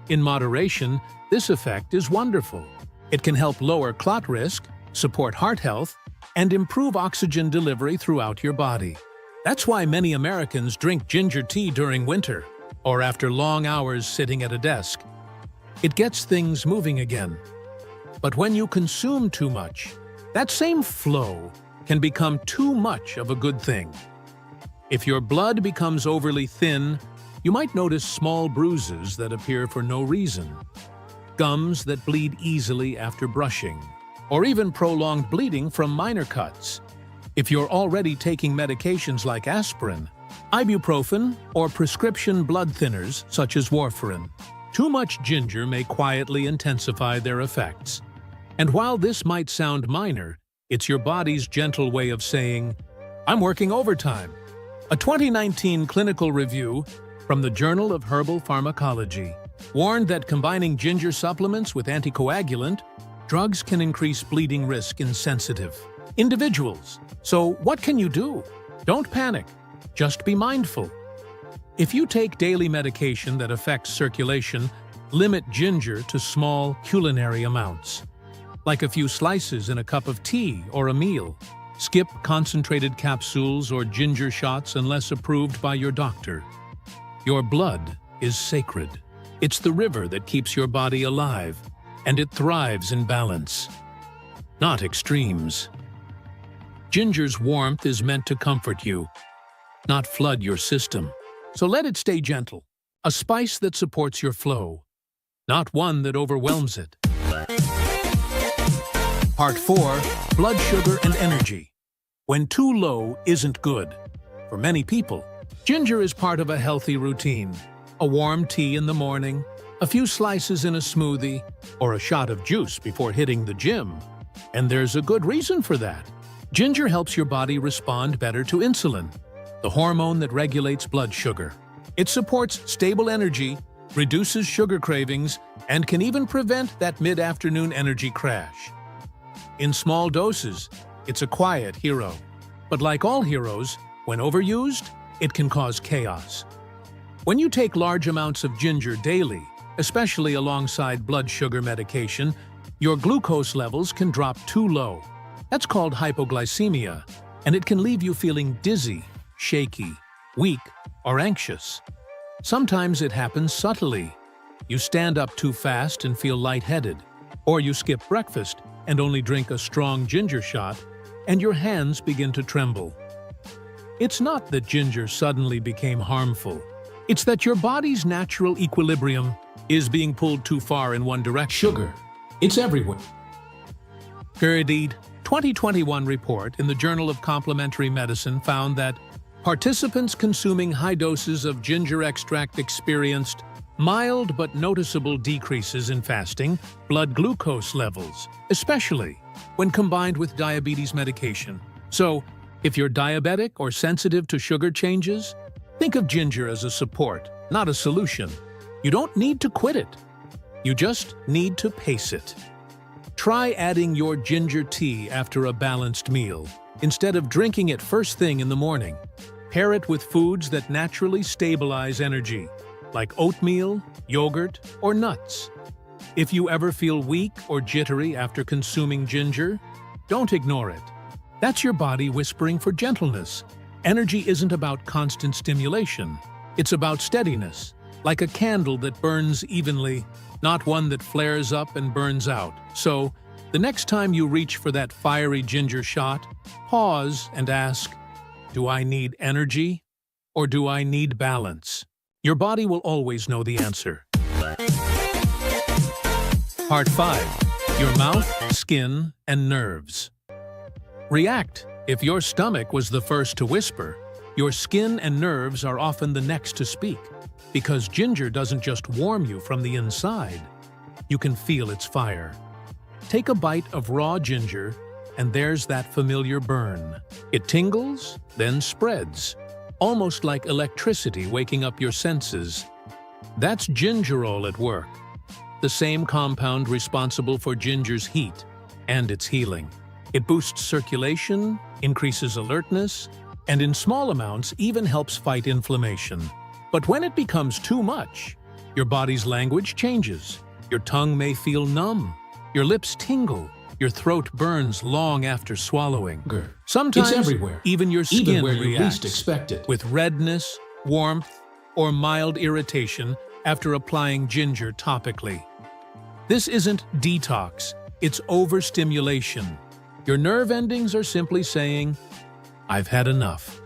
S1: In moderation, this effect is wonderful. It can help lower clot risk, support heart health, and improve oxygen delivery throughout your body. That's why many Americans drink ginger tea during winter, or after long hours sitting at a desk. It gets things moving again. But when you consume too much, that same flow can become too much of a good thing. If your blood becomes overly thin, you might notice small bruises that appear for no reason, gums that bleed easily after brushing, or even prolonged bleeding from minor cuts. If you're already taking medications like aspirin, ibuprofen, or prescription blood thinners such as warfarin, too much ginger may quietly intensify their effects. And while this might sound minor, it's your body's gentle way of saying, "I'm working overtime." A 2019 clinical review from the Journal of Herbal Pharmacology warned that combining ginger supplements with anticoagulant drugs can increase bleeding risk in sensitive individuals. So what can you do? Don't panic. Just be mindful. If you take daily medication that affects circulation, limit ginger to small culinary amounts, like a few slices in a cup of tea or a meal. Skip concentrated capsules or ginger shots unless approved by your doctor. Your blood is sacred. It's the river that keeps your body alive, and it thrives in balance, not extremes. Ginger's warmth is meant to comfort you, not flood your system. So let it stay gentle, a spice that supports your flow, not one that overwhelms it. Part 4. Blood sugar and energy. When too low isn't good. For many people, ginger is part of a healthy routine. A warm tea in the morning, a few slices in a smoothie, or a shot of juice before hitting the gym. And there's a good reason for that. Ginger helps your body respond better to insulin, the hormone that regulates blood sugar. It supports stable energy, reduces sugar cravings, and can even prevent that mid-afternoon energy crash. In small doses, it's a quiet hero. But like all heroes, when overused, it can cause chaos. When you take large amounts of ginger daily, especially alongside blood sugar medication, your glucose levels can drop too low. That's called hypoglycemia, and it can leave you feeling dizzy, shaky, weak, or anxious. Sometimes it happens subtly. You stand up too fast and feel lightheaded, or you skip breakfast and only drink a strong ginger shot, and your hands begin to tremble. It's not that ginger suddenly became harmful. It's that your body's natural equilibrium is being pulled too far in one direction. Sugar. It's everywhere. Period. 2021 report in the Journal of Complementary Medicine found that participants consuming high doses of ginger extract experienced mild but noticeable decreases in fasting blood glucose levels, especially when combined with diabetes medication. So, if you're diabetic or sensitive to sugar changes, think of ginger as a support, not a solution. You don't need to quit it. You just need to pace it. Try adding your ginger tea after a balanced meal, instead of drinking it first thing in the morning. Pair it with foods that naturally stabilize energy, like oatmeal, yogurt, or nuts. If you ever feel weak or jittery after consuming ginger, don't ignore it. That's your body whispering for gentleness. Energy isn't about constant stimulation. It's about steadiness, like a candle that burns evenly, not one that flares up and burns out. So, The next time you reach for that fiery ginger shot, pause and ask, do I need energy or do I need balance? Your body will always know the answer. Part 5. Your mouth, skin, and nerves. React. If your stomach was the first to whisper, your skin and nerves are often the next to speak, because ginger doesn't just warm you from the inside. You can feel its fire. Take a bite of raw ginger, and there's that familiar burn. It tingles, then spreads, almost like electricity waking up your senses. That's gingerol at work, the same compound responsible for ginger's heat and its healing. It boosts circulation, increases alertness, and in small amounts even helps fight inflammation. But when it becomes too much, your body's language changes. Your tongue may feel numb, your lips tingle, your throat burns long after swallowing. Sometimes
S2: It's everywhere,
S1: even your skin
S2: even where you
S1: reacts
S2: least expect it.
S1: with redness, warmth, or mild irritation after applying ginger topically. This isn't detox, it's overstimulation. Your nerve endings are simply saying, I've had enough.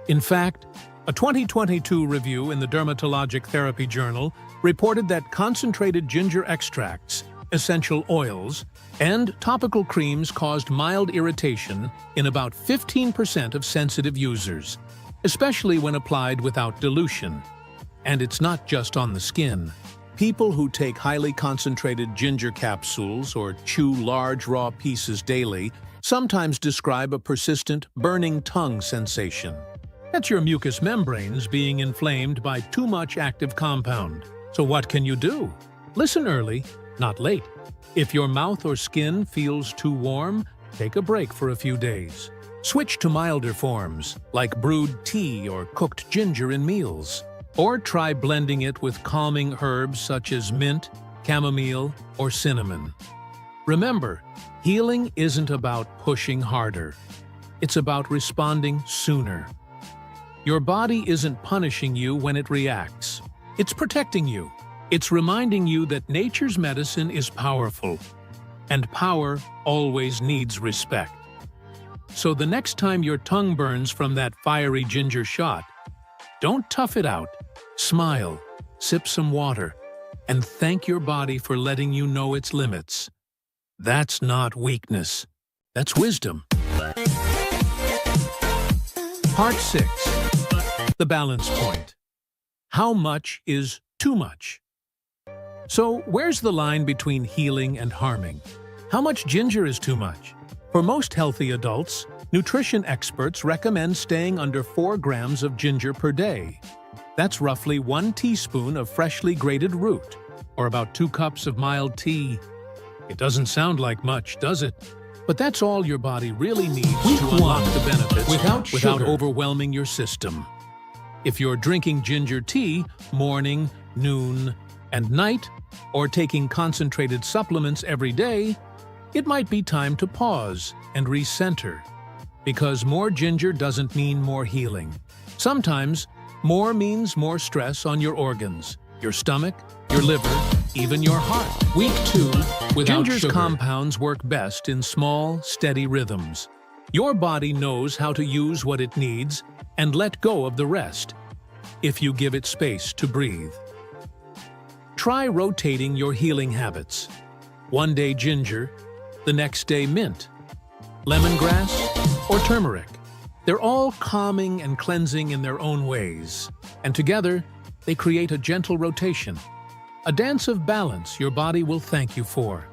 S1: In fact, a 2022 review in the Dermatologic Therapy Journal reported that concentrated ginger extracts, essential oils, and topical creams caused mild irritation in about 15% of sensitive users, especially when applied without dilution. And it's not just on the skin. People who take highly concentrated ginger capsules or chew large raw pieces daily sometimes describe a persistent burning tongue sensation. That's your mucous membranes being inflamed by too much active compound. So what can you do? Listen early, not late. If your mouth or skin feels too warm, take a break for a few days. Switch to milder forms, like brewed tea or cooked ginger in meals. Or try blending it with calming herbs such as mint, chamomile, or cinnamon. Remember, healing isn't about pushing harder. It's about responding sooner. Your body isn't punishing you when it reacts. It's protecting you. It's reminding you that nature's medicine is powerful, and power always needs respect. So the next time your tongue burns from that fiery ginger shot, don't tough it out. Smile, sip some water, and thank your body for letting you know its limits. That's not weakness. That's wisdom. Part 6. The balance point. How much is too much? So, where's the line between healing and harming? How much ginger is too much? For most healthy adults, nutrition experts recommend staying under 4 grams of ginger per day. That's roughly 1 teaspoon of freshly grated root, or about 2 cups of mild tea. It doesn't sound like much, does it? But that's all your body really needs to unlock the benefits without overwhelming your system. If you're drinking ginger tea morning, noon, and night, or taking concentrated supplements every day, it might be time to pause and recenter. Because more ginger doesn't mean more healing. Sometimes, more means more stress on your organs, your stomach, your liver, even your heart.
S2: Week 2, without
S1: Ginger's
S2: sugar.
S1: compounds work best in small, steady rhythms. Your body knows how to use what it needs and let go of the rest, if you give it space to breathe. Try rotating your healing habits. One day ginger, the next day mint, lemongrass, or turmeric. They're all calming and cleansing in their own ways, and together, they create a gentle rotation, a dance of balance your body will thank you for.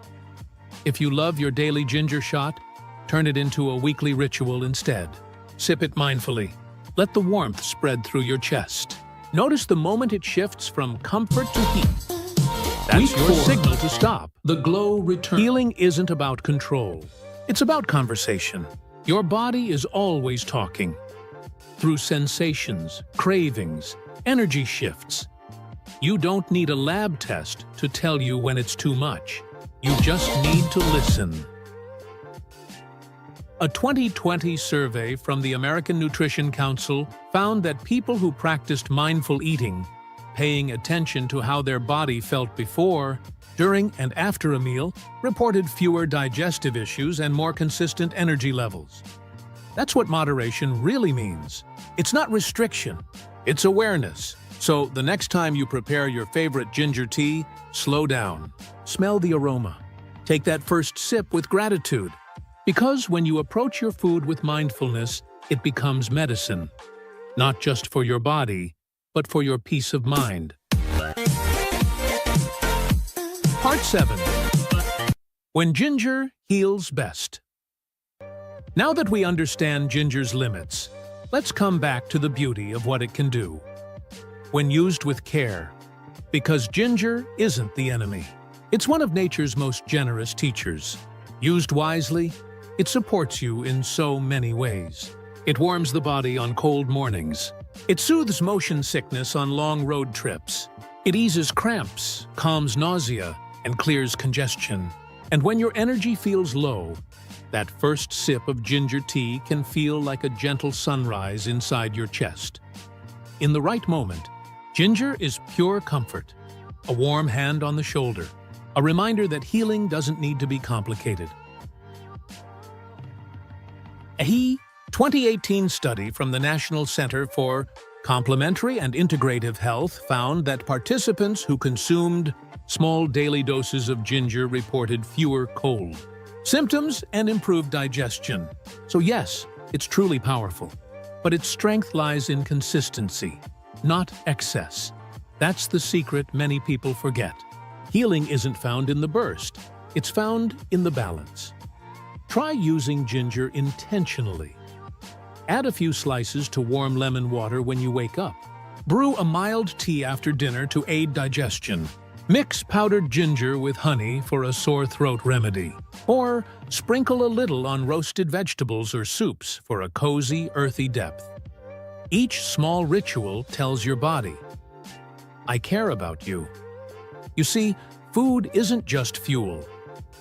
S1: If you love your daily ginger shot, turn it into a weekly ritual instead. Sip it mindfully. Let the warmth spread through your chest. Notice the moment it shifts from comfort to heat. That's
S2: Week
S1: your
S2: 4.
S1: signal to stop.
S2: The glow returns.
S1: Healing isn't about control. It's about conversation. Your body is always talking. Through sensations, cravings, energy shifts. You don't need a lab test to tell you when it's too much. You just need to listen. A 2020 survey from the American Nutrition Council found that people who practiced mindful eating paying attention to how their body felt before, during, and after a meal reported fewer digestive issues and more consistent energy levels. That's what moderation really means. It's not restriction, it's awareness. So the next time you prepare your favorite ginger tea, slow down. Smell the aroma. Take that first sip with gratitude. Because when you approach your food with mindfulness, it becomes medicine. Not just for your body, but for your peace of mind. Part 7. When ginger heals best. Now that we understand ginger's limits, let's come back to the beauty of what it can do. When used with care, because ginger isn't the enemy. It's one of nature's most generous teachers. Used wisely, it supports you in so many ways. It warms the body on cold mornings. It soothes motion sickness on long road trips. It eases cramps, calms nausea, and clears congestion. And when your energy feels low, that first sip of ginger tea can feel like a gentle sunrise inside your chest. In the right moment, ginger is pure comfort, a warm hand on the shoulder, a reminder that healing doesn't need to be complicated. A 2018 study from the National Center for Complementary and Integrative Health found that participants who consumed small daily doses of ginger reported fewer cold symptoms and improved digestion. So yes, it's truly powerful, but its strength lies in consistency, not excess. That's the secret many people forget. Healing isn't found in the burst, it's found in the balance. Try using ginger intentionally. Add a few slices to warm lemon water when you wake up. Brew a mild tea after dinner to aid digestion. Mix powdered ginger with honey for a sore throat remedy. Or sprinkle a little on roasted vegetables or soups for a cozy, earthy depth. Each small ritual tells your body, I care about you. You see, food isn't just fuel,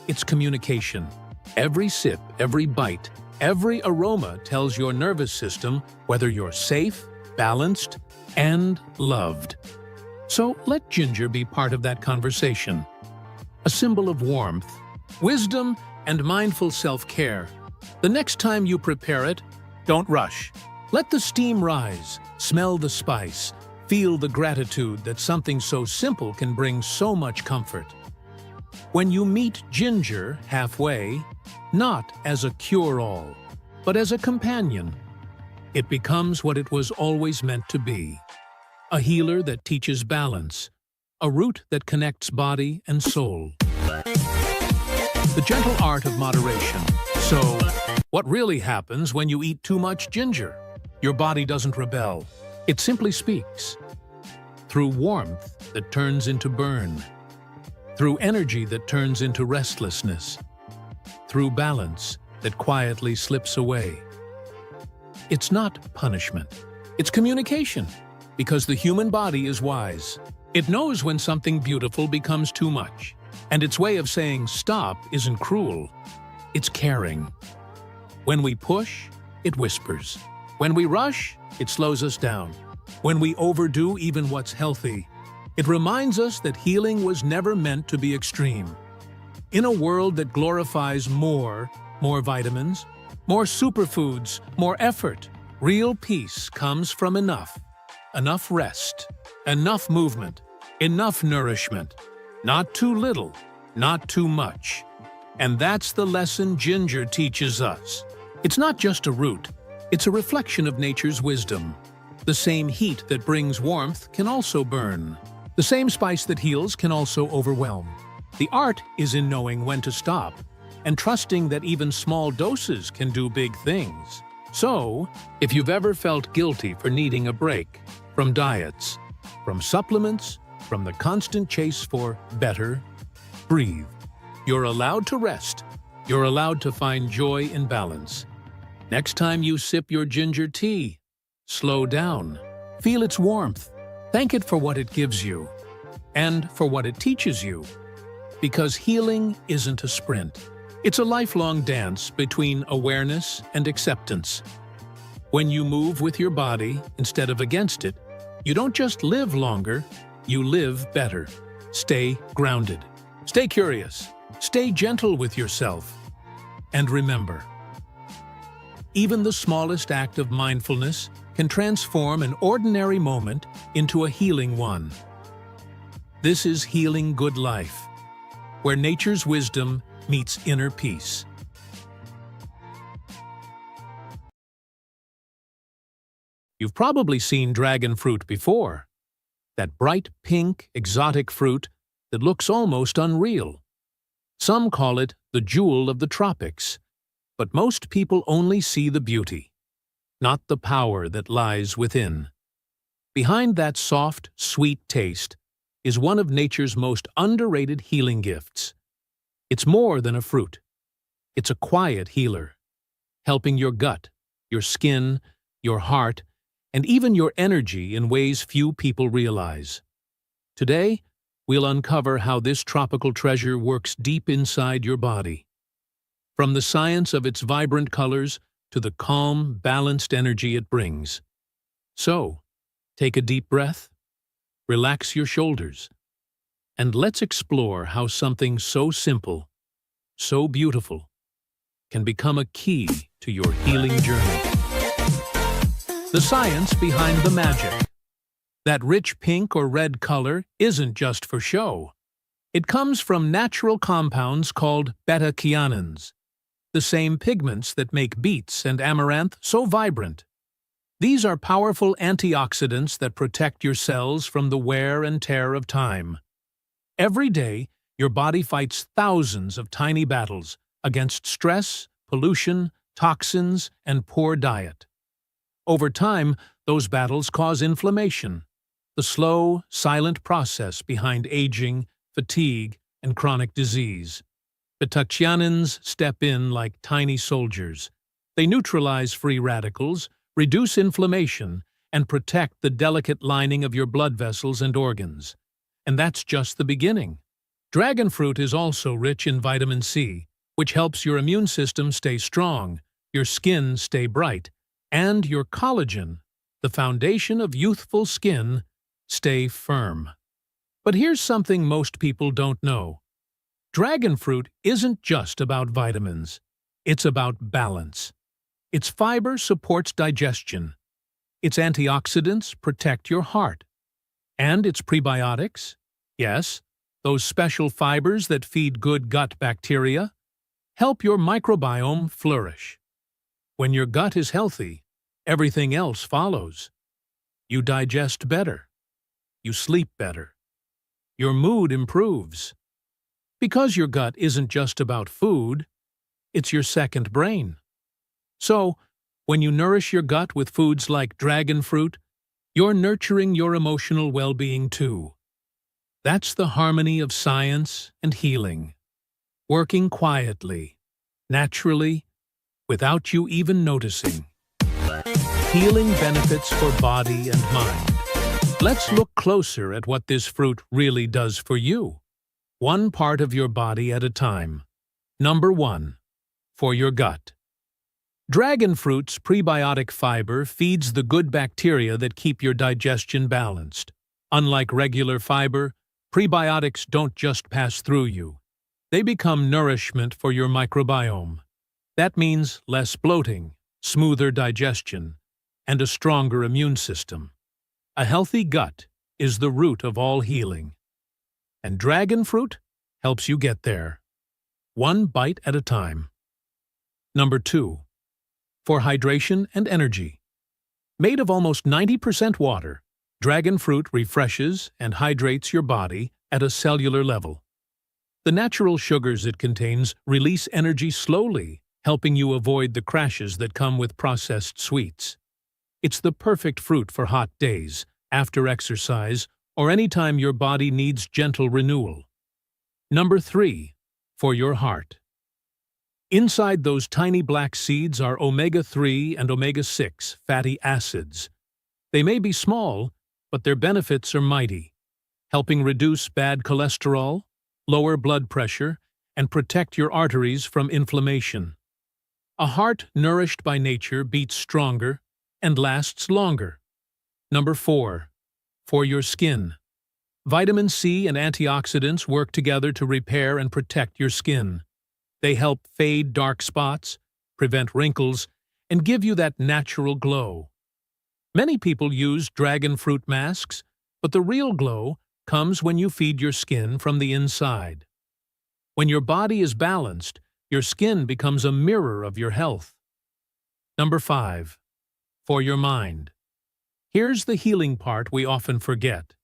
S1: it's communication. Every sip, every bite, every aroma tells your nervous system whether you're safe, balanced, and loved. So let ginger be part of that conversation. A symbol of warmth, wisdom, and mindful self-care. The next time you prepare it, don't rush. Let the steam rise, smell the spice, feel the gratitude that something so simple can bring so much comfort. When you meet ginger halfway, not as a cure-all, but as a companion, it becomes what it was always meant to be. A healer that teaches balance, a root that connects body and soul. The gentle art of moderation. So, what really happens when you eat too much ginger? Your body doesn't rebel. It simply speaks. Through warmth that turns into burn. Through energy that turns into restlessness. Through balance that quietly slips away. It's not punishment. It's communication. Because the human body is wise. It knows when something beautiful becomes too much. And its way of saying stop isn't cruel. It's caring. When we push, it whispers. When we rush, it slows us down. When we overdo even what's healthy, it reminds us that healing was never meant to be extreme. In a world that glorifies more vitamins, more superfoods, more effort, real peace comes from enough. Enough rest, enough movement, enough nourishment. Not too little, not too much. And that's the lesson ginger teaches us. It's not just a root, it's a reflection of nature's wisdom. The same heat that brings warmth can also burn. The same spice that heals can also overwhelm. The art is in knowing when to stop and trusting that even small doses can do big things. So, if you've ever felt guilty for needing a break from diets, from supplements, from the constant chase for better, breathe. You're allowed to rest. You're allowed to find joy in balance. Next time you sip your ginger tea, slow down. Feel its warmth. Thank it for what it gives you and for what it teaches you. Because healing isn't a sprint. It's a lifelong dance between awareness and acceptance. When you move with your body instead of against it, You don't just live longer, you live better. Stay grounded. Stay curious. Stay gentle with yourself. And remember, even the smallest act of mindfulness can transform an ordinary moment into a healing one. This is Healing Good Life, where nature's wisdom meets inner peace. You've probably seen dragon fruit before. That bright pink, exotic fruit that looks almost unreal. Some call it the jewel of the tropics, but most people only see the beauty, not the power that lies within. Behind that soft, sweet taste is one of nature's most underrated healing gifts. It's more than a fruit. It's a quiet healer, helping your gut, your skin, your heart, and even your energy in ways few people realize. Today, we'll uncover how this tropical treasure works deep inside your body. From the science of its vibrant colors to the calm, balanced energy it brings. So, take a deep breath, relax your shoulders, and let's explore how something so simple, so beautiful, can become a key to your healing journey. The science behind the magic. That rich pink or red color isn't just for show. It comes from natural compounds called beta-cyanins, the same pigments that make beets and amaranth so vibrant. These are powerful antioxidants that protect your cells from the wear and tear of time. Every day, your body fights thousands of tiny battles against stress, pollution, toxins, and poor diet. Over time, those battles cause inflammation, the slow, silent process behind aging, fatigue, and chronic disease. Beta-cyanins step in like tiny soldiers. They neutralize free radicals, reduce inflammation, and protect the delicate lining of your blood vessels and organs. And that's just the beginning. Dragon fruit is also rich in vitamin C, which helps your immune system stay strong, your skin stay bright, and your collagen, the foundation of youthful skin, stay firm. But here's something most people don't know. Dragon fruit isn't just about vitamins. It's about balance. Its fiber supports digestion. Its antioxidants protect your heart. And its prebiotics, yes, those special fibers that feed good gut bacteria, help your microbiome flourish. When your gut is healthy, everything else follows. You digest better. You sleep better. Your mood improves. Because your gut isn't just about food, it's your second brain. So, when you nourish your gut with foods like dragon fruit, you're nurturing your emotional well-being too. That's the harmony of science and healing, working quietly, naturally, without you even noticing. Healing benefits for body and mind. Let's look closer at what this fruit really does for you. One part of your body at a time. Number 1. For your gut. Dragon fruit's prebiotic fiber feeds the good bacteria that keep your digestion balanced. Unlike regular fiber, prebiotics don't just pass through you. They become nourishment for your microbiome. That means less bloating, smoother digestion, and a stronger immune system. A healthy gut is the root of all healing. And dragon fruit helps you get there, one bite at a time. Number 2. For hydration and energy. Made of almost 90% water, dragon fruit refreshes and hydrates your body at a cellular level. The natural sugars it contains release energy slowly, helping you avoid the crashes that come with processed sweets. It's the perfect fruit for hot days, after exercise, or anytime your body needs gentle renewal. Number 3. For your heart. Inside those tiny black seeds are omega-3 and omega-6 fatty acids. They may be small, but their benefits are mighty, helping reduce bad cholesterol, lower blood pressure, and protect your arteries from inflammation. A heart nourished by nature beats stronger and lasts longer. Number 4. For your skin. Vitamin C and antioxidants work together to repair and protect your skin. They help fade dark spots, prevent wrinkles, and give you that natural glow. Many people use dragon fruit masks, but the real glow comes when you feed your skin from the inside. When your body is balanced, your skin becomes a mirror of your health. Number 5. For your mind. Here's the healing part we often forget.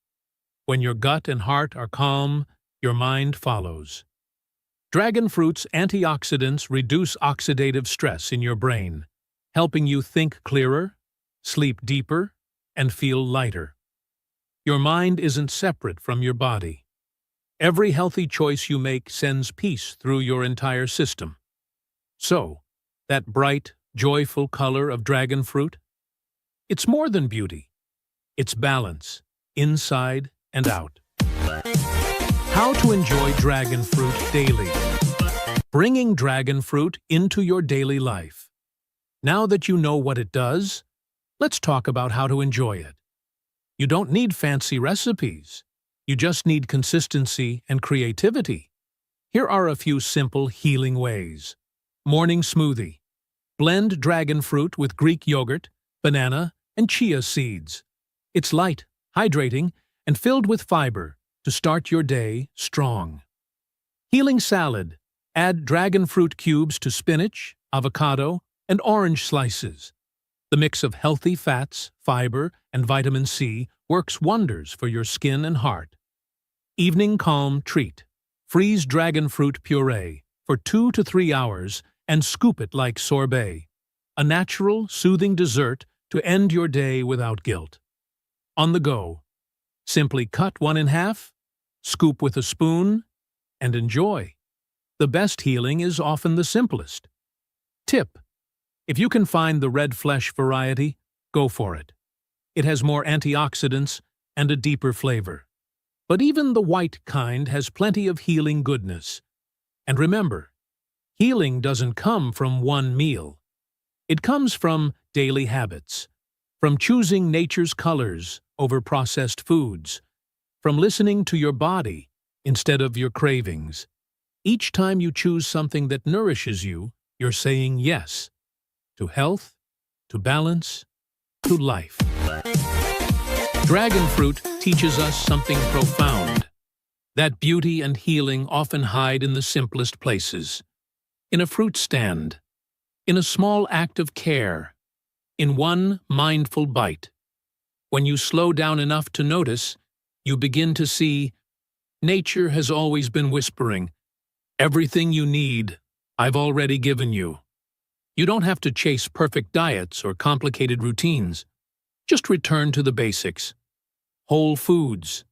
S1: When your gut and heart are calm, your mind follows. Dragon fruit's antioxidants reduce oxidative stress in your brain, helping you think clearer, sleep deeper, and feel lighter. Your mind isn't separate from your body. Every healthy choice you make sends peace through your entire system. So, that bright, joyful color of dragon fruit? It's more than beauty. It's balance, inside and out. How to enjoy dragon fruit daily. Bringing dragon fruit into your daily life. Now that you know what it does, let's talk about how to enjoy it. You don't need fancy recipes. You just need consistency and creativity. Here are a few simple healing ways. Morning smoothie. Blend dragon fruit with Greek yogurt, banana, and chia seeds. It's light, hydrating, and filled with fiber to start your day strong. Healing salad. Add dragon fruit cubes to spinach, avocado, and orange slices. The mix of healthy fats, fiber, and vitamin C works wonders for your skin and heart. Evening calm treat. Freeze dragon fruit puree for 2 to 3 hours and scoop it like sorbet. A natural, soothing dessert to end your day without guilt. On the go. Simply cut one in half, scoop with a spoon, and enjoy. The best healing is often the simplest. Tip: if you can find the red flesh variety, go for it. It has more antioxidants and a deeper flavor. But even the white kind has plenty of healing goodness. And remember, healing doesn't come from one meal. It comes from daily habits, from choosing nature's colors over processed foods, from listening to your body instead of your cravings. Each time you choose something that nourishes you, you're saying yes to health, to balance, to life. Dragon fruit teaches us something profound, that beauty and healing often hide in the simplest places. In a fruit stand, in a small act of care, in one mindful bite. When you slow down enough to notice, you begin to see nature has always been whispering, "Everything you need, I've already given you." You don't have to chase perfect diets or complicated routines. Just return to the basics. Whole foods,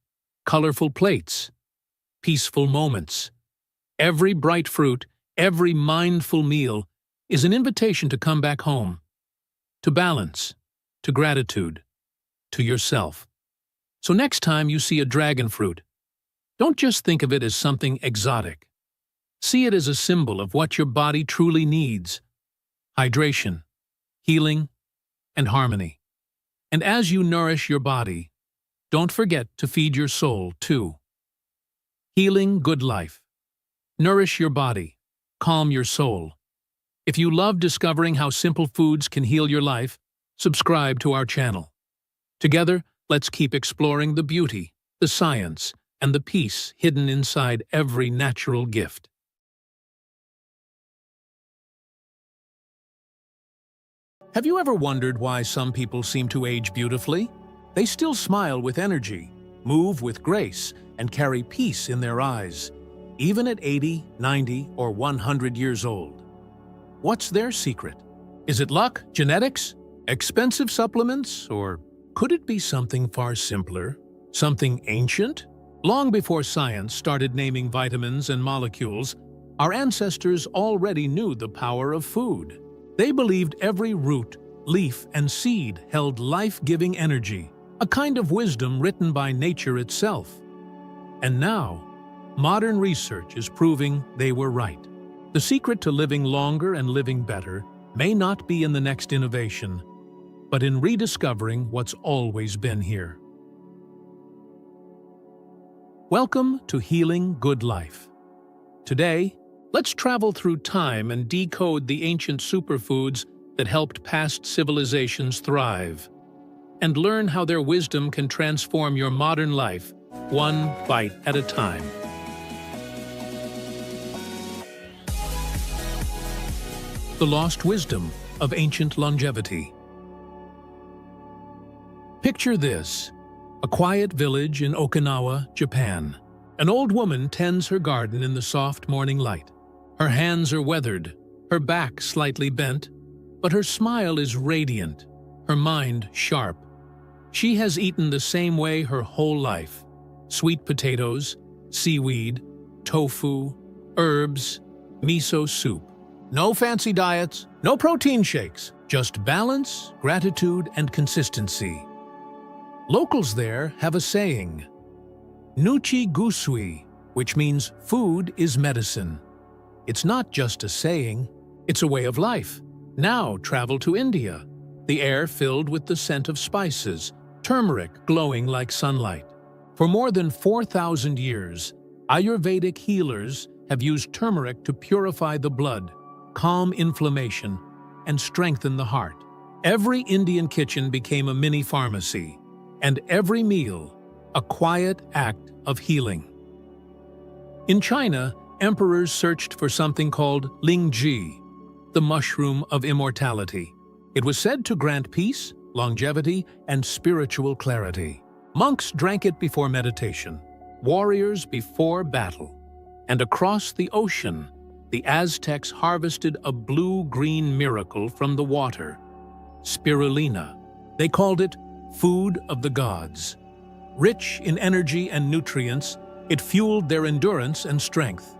S1: colorful plates, peaceful moments. Every bright fruit, every mindful meal is an invitation to come back home, to balance, to gratitude, to yourself. So next time you see a dragon fruit, don't just think of it as something exotic. See it as a symbol of what your body truly needs: hydration, healing, and harmony. And as you nourish your body, don't forget to feed your soul, too. Healing good life. Nourish your body. Calm your soul. If you love discovering how simple foods can heal your life, subscribe to our channel. Together, let's keep exploring the beauty, the science, and the peace hidden inside every natural gift. Have you ever wondered why some people seem to age beautifully? They still smile with energy, move with grace, and carry peace in their eyes, even at 80, 90, or 100 years old. What's their secret? Is it luck, genetics, expensive supplements, or could it be something far simpler? Something ancient? Long before science started naming vitamins and molecules, our ancestors already knew the power of food. They believed every root, leaf, and seed held life-giving energy, a kind of wisdom written by nature itself. And now, modern research is proving they were right. The secret to living longer and living better may not be in the next innovation, but in rediscovering what's always been here. Welcome to Healing Good Life. Today, let's travel through time and decode the ancient superfoods that helped past civilizations thrive, and learn how their wisdom can transform your modern life, one bite at a time. The lost wisdom of ancient longevity. Picture this: a quiet village in Okinawa, Japan. An old woman tends her garden in the soft morning light. Her hands are weathered, her back slightly bent, but her smile is radiant, her mind sharp. She has eaten the same way her whole life: sweet potatoes, seaweed, tofu, herbs, miso soup. No fancy diets, no protein shakes, just balance, gratitude, and consistency. Locals there have a saying, "Nuchi gusui," which means food is medicine. It's not just a saying, it's a way of life. Now travel to India, the air filled with the scent of spices, turmeric glowing like sunlight. For more than 4,000 years, Ayurvedic healers have used turmeric to purify the blood, calm inflammation, and strengthen the heart. Every Indian kitchen became a mini pharmacy, and every meal a quiet act of healing. In China, emperors searched for something called Lingji, the mushroom of immortality. It was said to grant peace, longevity, and spiritual clarity. Monks drank it before meditation, warriors before battle, and across the ocean, the Aztecs harvested a blue-green miracle from the water, spirulina. They called it food of the gods. Rich in energy and nutrients, it fueled their endurance and strength.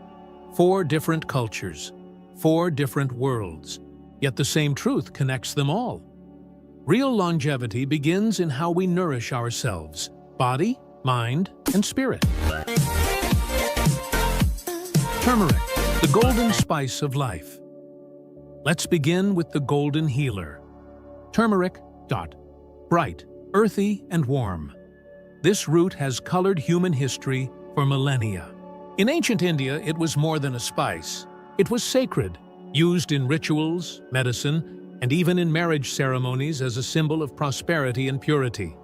S1: 4 different cultures, 4 different worlds, yet the same truth connects them all. Real longevity begins in how we nourish ourselves, body, mind, and spirit. Turmeric, the golden spice of life. Let's begin with the golden healer. Turmeric. Bright, earthy, and warm. This root has colored human history for millennia. In ancient India, it was more than a spice. It was sacred, used in rituals, medicine, and even in marriage ceremonies as a symbol of prosperity and purity.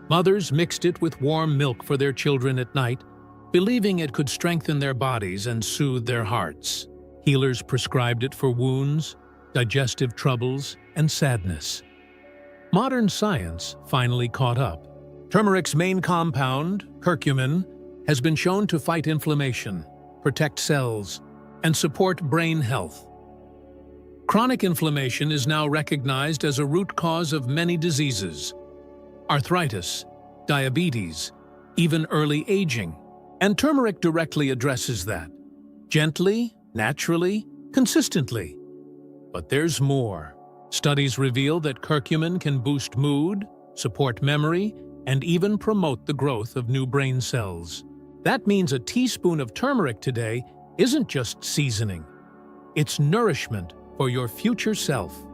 S1: Mothers mixed it with warm milk for their children at night, believing it could strengthen their bodies and soothe their hearts. Healers prescribed it for wounds, digestive troubles, and sadness. Modern science finally caught up. Turmeric's main compound, curcumin, has been shown to fight inflammation, protect cells, and support brain health. Chronic inflammation is now recognized as a root cause of many diseases: arthritis, diabetes, even early aging. And turmeric directly addresses that. Gently, naturally, consistently. But there's more. Studies reveal that curcumin can boost mood, support memory, and even promote the growth of new brain cells. That means a teaspoon of turmeric today isn't just seasoning. It's nourishment for your future self.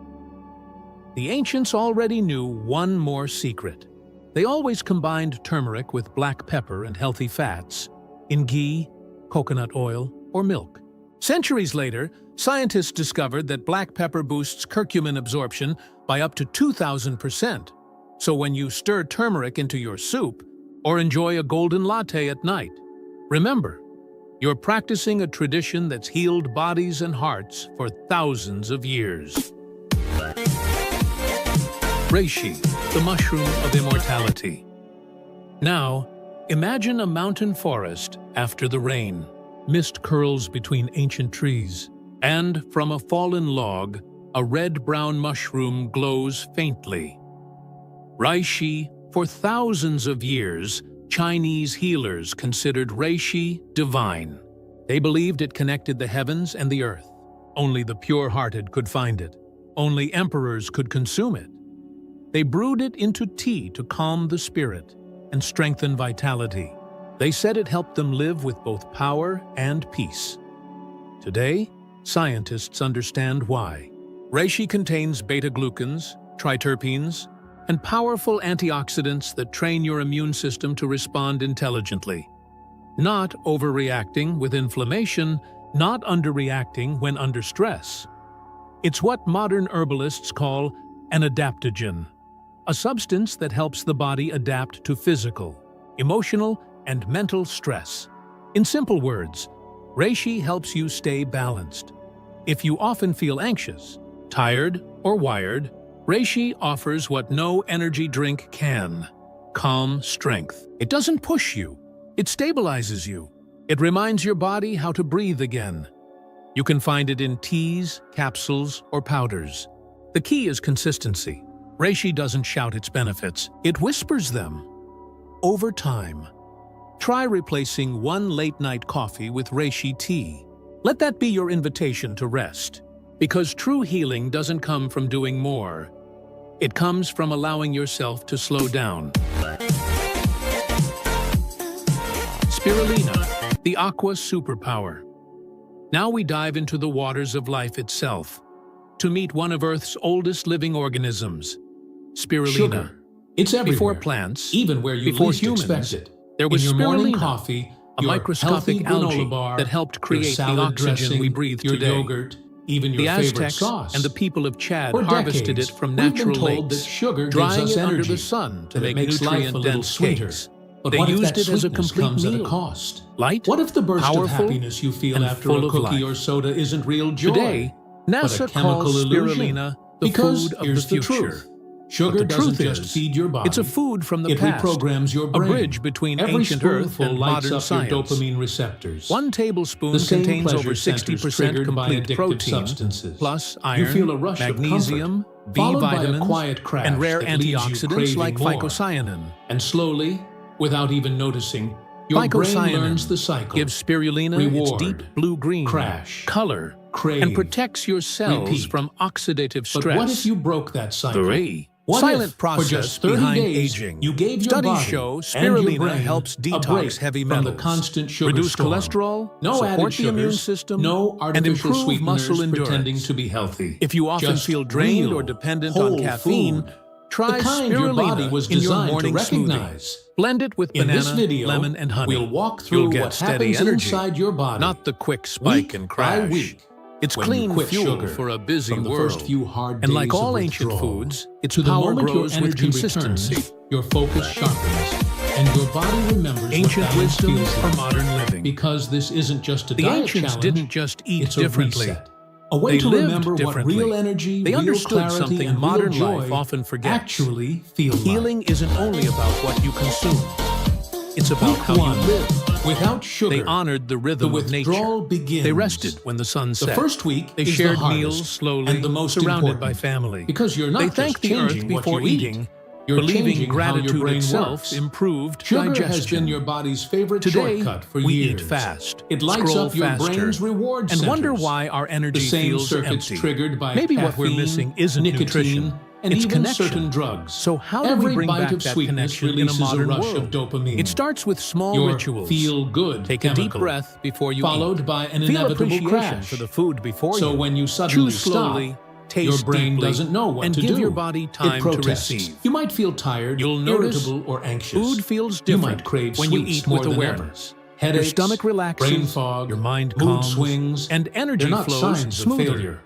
S1: The ancients already knew one more secret. They always combined turmeric with black pepper and healthy fats in ghee, coconut oil, or milk. Centuries later, scientists discovered that black pepper boosts curcumin absorption by up to 2,000%. So when you stir turmeric into your soup or enjoy a golden latte at night, remember, you're practicing a tradition that's healed bodies and hearts for thousands of years. Reishi, the mushroom of immortality. Now, imagine a mountain forest after the rain. Mist curls between ancient trees, and from a fallen log, a red-brown mushroom glows faintly. Reishi, for thousands of years, Chinese healers considered reishi divine. They believed it connected the heavens and the earth. Only the pure-hearted could find it. Only emperors could consume it. They brewed it into tea to calm the spirit and strengthen vitality. They said it helped them live with both power and peace. Today, scientists understand why. Reishi contains beta-glucans, triterpenes, and powerful antioxidants that train your immune system to respond intelligently. not overreacting with inflammation, not underreacting when under stress. It's what modern herbalists call an adaptogen, a substance that helps the body adapt to physical, emotional, and mental stress. In simple words, reishi helps you stay balanced. If you often feel anxious, tired, or wired, reishi offers what no energy drink can: calm strength. It doesn't push you, it stabilizes you. It reminds your body how to breathe again. You can find it in teas, capsules, or powders. The key is consistency. Reishi doesn't shout its benefits, it whispers them. Over time, try replacing one late-night coffee with reishi tea. Let that be your invitation to rest. Because true healing doesn't come from doing more. It comes from allowing yourself to slow down. Spirulina, the aqua superpower. Now we dive into the waters of life itself to meet one of Earth's oldest living organisms, spirulina.
S2: Sugar. It's everywhere.
S1: Before plants,
S2: even where you
S1: before
S2: least
S1: humans,
S2: expect it.
S1: there was
S2: in your morning
S1: spirulina,
S2: coffee,
S1: a
S2: your
S1: microscopic
S2: healthy granola
S1: algae
S2: bar,
S1: that helped
S2: your
S1: create the
S2: salad
S1: oxygen
S2: dressing,
S1: we breathe
S2: your
S1: today.
S2: yogurt, even your
S1: The
S2: favorite
S1: Aztecs
S2: sauce.
S1: and the people of Chad
S2: For
S1: harvested
S2: decades,
S1: it from
S2: we've
S1: natural
S2: been told
S1: lakes,
S2: that sugar
S1: drying
S2: gives us
S1: it under
S2: energy,
S1: the sun to
S2: that it
S1: make
S2: makes life a little
S1: nutrient-dense
S2: sweeter.
S1: cakes.
S2: But
S1: They
S2: what if
S1: used
S2: that
S1: it as a
S2: sweetness
S1: complete
S2: comes at a
S1: meal.
S2: cost?
S1: Light,
S2: What if the burst of
S1: powerful,
S2: happiness you feel
S1: and
S2: after
S1: full
S2: a
S1: of
S2: cookie
S1: life?
S2: or soda isn't real joy?
S1: Today,
S2: but a
S1: NASA
S2: chemical
S1: calls
S2: illusion?
S1: spirulina the
S2: Because
S1: food of
S2: here's
S1: the
S2: the
S1: future.
S2: truth. Sugar
S1: But the
S2: doesn't
S1: truth
S2: just
S1: is,
S2: feed your body.
S1: it's a food from the
S2: it
S1: past,
S2: reprograms your
S1: a
S2: brain.
S1: bridge between
S2: Every
S1: ancient Earth
S2: spoonful
S1: and
S2: lights
S1: modern
S2: up
S1: science.
S2: your dopamine receptors.
S1: 1 tablespoon
S2: The same
S1: contains
S2: pleasure
S1: over
S2: centers
S1: 60%
S2: triggered by
S1: complete
S2: addictive
S1: protein,
S2: substances.
S1: plus
S2: You
S1: iron,
S2: feel a rush of
S1: magnesium,
S2: comfort,
S1: B
S2: followed by a
S1: vitamins,
S2: quiet crash
S1: and rare
S2: that leaves you
S1: antioxidants
S2: craving
S1: like
S2: more.
S1: phycocyanin.
S2: And slowly, without even noticing, your brain
S1: Phycocyanin
S2: learns the cycle.
S1: gives spirulina
S2: Reward,
S1: its deep blue-green
S2: crash,
S1: color
S2: crave,
S1: and protects your cells
S2: repeat.
S1: from oxidative stress.
S2: But what if you broke that cycle?
S1: The
S2: What
S1: silent
S2: if,
S1: process
S2: for just 30
S1: behind
S2: days,
S1: aging.
S2: you gave your
S1: Studies
S2: body
S1: show
S2: and your
S1: spirulina
S2: brain
S1: helps
S2: a break
S1: detox heavy
S2: from
S1: metals,
S2: the constant sugar
S1: reduce
S2: storm.
S1: cholesterol,
S2: No added
S1: support the immune
S2: sugars,
S1: system,
S2: no
S1: and
S2: artificial
S1: improve
S2: sweeteners
S1: muscle endurance.
S2: pretending to be healthy.
S1: If you often
S2: Just
S1: feel drained
S2: real,
S1: or dependent
S2: whole
S1: on caffeine,
S2: food.
S1: try
S2: The kind your
S1: spirulina
S2: body was
S1: in your
S2: designed to
S1: morning
S2: recognize.
S1: smoothie. Blend it with
S2: In
S1: banana,
S2: this video,
S1: lemon, and honey.
S2: we'll walk
S1: You'll
S2: through
S1: get
S2: what
S1: steady
S2: happens
S1: energy,
S2: inside your body,
S1: not the quick spike
S2: week
S1: and
S2: by
S1: crash.
S2: week.
S1: It's
S2: When you
S1: clean
S2: quit
S1: fuel
S2: sugar
S1: for a busy
S2: from the
S1: world.
S2: first few hard
S1: And
S2: days
S1: like all
S2: of
S1: ancient
S2: withdrawal,
S1: foods, its
S2: to the
S1: power
S2: moment your
S1: grows with
S2: energy
S1: consistency.
S2: returns, your focus sharpens, and your body remembers
S1: Ancient
S2: what balance
S1: wisdom
S2: feels
S1: for
S2: like.
S1: modern living.
S2: Because this isn't just a
S1: The
S2: diet
S1: ancients
S2: challenge,
S1: didn't just eat
S2: it's a
S1: differently.
S2: reset. A way
S1: They
S2: to
S1: lived
S2: remember what
S1: differently.
S2: real energy,
S1: They
S2: real
S1: understood
S2: clarity,
S1: something
S2: and
S1: modern
S2: real joy
S1: life often forgets.
S2: actually feel
S1: Healing
S2: like.
S1: isn't only about what you consume. It's about
S2: Week
S1: how
S2: one,
S1: you live.
S2: without sugar,
S1: They honored the
S2: the
S1: rhythm of nature.
S2: withdrawal begins.
S1: They rested when the sun set.
S2: The first week
S1: They
S2: is
S1: shared
S2: the hardest
S1: meals slowly,
S2: and the most
S1: surrounded
S2: important,
S1: by family.
S2: because you're not
S1: They
S2: just
S1: thanked the earth
S2: changing what
S1: before
S2: you eat,
S1: eating,
S2: you're
S1: believing
S2: changing how your
S1: gratitude
S2: brain
S1: itself
S2: works.
S1: improved
S2: Sugar
S1: digestion.
S2: has been your body's favorite
S1: Today,
S2: shortcut for
S1: we
S2: years.
S1: eat fast,
S2: It lights
S1: scroll
S2: up your
S1: faster,
S2: brain's reward
S1: and wonder
S2: centers.
S1: why our energy
S2: The same
S1: feels
S2: circuits
S1: empty.
S2: triggered by
S1: Maybe what we're
S2: caffeine,
S1: missing isn't
S2: nicotine,
S1: nutrition,
S2: and
S1: it's
S2: even
S1: connection.
S2: certain drugs.
S1: So how do
S2: Every
S1: we bring
S2: bite
S1: back
S2: of
S1: that
S2: sweetness
S1: connection in a
S2: releases
S1: modern
S2: rush
S1: world?
S2: of dopamine.
S1: It starts with small
S2: Your
S1: rituals.
S2: feel-good
S1: Take a deep
S2: chemical,
S1: breath before you
S2: followed
S1: eat.
S2: by an
S1: Feel
S2: inevitable
S1: appreciation
S2: crash.
S1: for the food before
S2: So
S1: you.
S2: when you suddenly
S1: Choose slowly,
S2: stop,
S1: taste
S2: your brain
S1: deeply,
S2: doesn't know what
S1: and
S2: to
S1: give
S2: do.
S1: your body
S2: It
S1: time to
S2: protests.
S1: receive.
S2: You might feel tired,
S1: You'll notice
S2: irritable, or anxious.
S1: Food feels
S2: You
S1: different
S2: might crave
S1: when you
S2: sweets
S1: eat
S2: more
S1: with
S2: than
S1: awareness.
S2: ever. Headaches,
S1: Your stomach relaxes,
S2: brain fog,
S1: your mind
S2: mood
S1: calms,
S2: swings,
S1: and energy
S2: they're not
S1: flows
S2: signs
S1: smoother.
S2: of failure.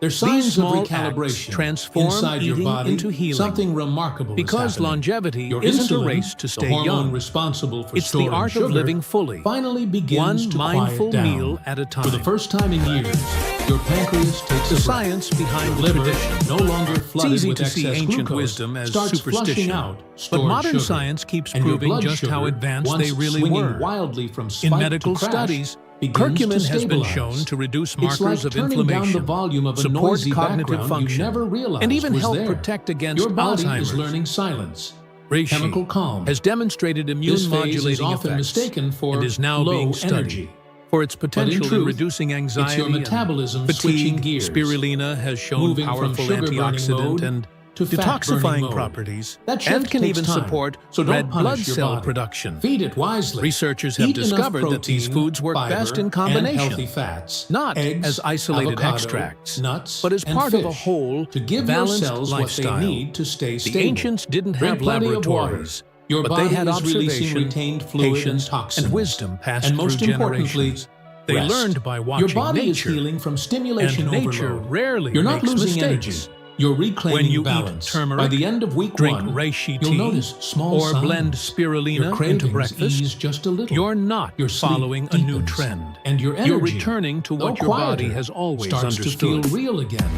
S2: They're
S1: These
S2: signs of
S1: small acts
S2: recalibration
S1: transform
S2: inside your
S1: eating
S2: body.
S1: into healing.
S2: Something remarkable
S1: Because
S2: is happening.
S1: longevity
S2: Your
S1: isn't a
S2: insulin,
S1: race to
S2: the
S1: stay
S2: hormone
S1: young.
S2: responsible for
S1: It's the
S2: storing
S1: art
S2: sugar,
S1: of living fully,
S2: finally begins
S1: one
S2: to
S1: mindful
S2: quiet down.
S1: meal at a time.
S2: For the first time in years, your pancreas takes
S1: The
S2: a breath.
S1: science behind
S2: Your
S1: the
S2: liver,
S1: tradition.
S2: no longer
S1: It's
S2: flooded
S1: easy
S2: with
S1: to see
S2: excess
S1: ancient
S2: glucose,
S1: wisdom as
S2: starts
S1: superstition,
S2: flushing out
S1: but
S2: stored
S1: modern
S2: sugar.
S1: science keeps
S2: And your
S1: proving
S2: blood
S1: just how
S2: sugar,
S1: advanced
S2: once
S1: they really
S2: swinging
S1: were.
S2: wildly from
S1: In
S2: spike
S1: medical
S2: to crash,
S1: studies,
S2: begins to
S1: curcumin has been
S2: stabilize.
S1: shown to reduce
S2: It's
S1: markers
S2: like
S1: of
S2: turning down the
S1: inflammation,
S2: volume of a
S1: support
S2: noisy
S1: cognitive
S2: background
S1: function,
S2: you never realized
S1: and even
S2: was
S1: help
S2: there.
S1: protect against
S2: Your body
S1: Alzheimer's.
S2: is learning silence, chemical
S1: Reishi
S2: calm.
S1: has demonstrated
S2: This phase is
S1: immune-modulating
S2: often
S1: effects
S2: mistaken for
S1: and is now
S2: low
S1: being studied
S2: energy.
S1: for its potential in
S2: truth,
S1: reducing anxiety
S2: it's your metabolism
S1: and
S2: switching
S1: fatigue.
S2: gears,
S1: Spirulina has shown
S2: moving from
S1: powerful
S2: sugar-burning
S1: antioxidant
S2: mode
S1: and
S2: to fat-burning
S1: detoxifying
S2: mode.
S1: properties
S2: That shift
S1: and can
S2: takes
S1: even
S2: time,
S1: support
S2: so don't
S1: red blood
S2: punish your
S1: cell
S2: body.
S1: production.
S2: Feed it wisely.
S1: Researchers have
S2: Eat enough
S1: discovered that these
S2: protein,
S1: foods work
S2: fiber,
S1: best in
S2: and
S1: combination,
S2: healthy fats,
S1: not
S2: eggs,
S1: as isolated
S2: avocado,
S1: extracts,
S2: nuts,
S1: but as
S2: and
S1: part of a
S2: fish,
S1: whole,
S2: to give your
S1: balanced
S2: cells
S1: lifestyle.
S2: what they need to stay
S1: The
S2: stable.
S1: ancients didn't
S2: Drink
S1: have
S2: plenty of water.
S1: laboratories,
S2: Your
S1: but
S2: body
S1: they had
S2: is releasing
S1: observation,
S2: retained fluid
S1: patience,
S2: and toxins.
S1: and wisdom passed
S2: And most
S1: through
S2: importantly,
S1: generations. They
S2: rest.
S1: learned by watching
S2: Your body
S1: nature,
S2: is healing from stimulation
S1: and nature
S2: overload.
S1: rarely
S2: You're not
S1: makes
S2: losing
S1: mistakes.
S2: energy. You're reclaiming
S1: When you
S2: balance.
S1: eat turmeric,
S2: By the end of week
S1: drink
S2: 1,
S1: reishi
S2: you'll
S1: tea,
S2: notice small
S1: or
S2: signs.
S1: blend
S2: Your
S1: spirulina
S2: cravings
S1: into breakfast,
S2: ease just a little.
S1: you're not
S2: Your sleep
S1: following a new
S2: deepens,
S1: trend.
S2: and your energy,
S1: You're returning to
S2: though
S1: what your body
S2: quieter,
S1: has always
S2: starts
S1: understood.
S2: to feel real again.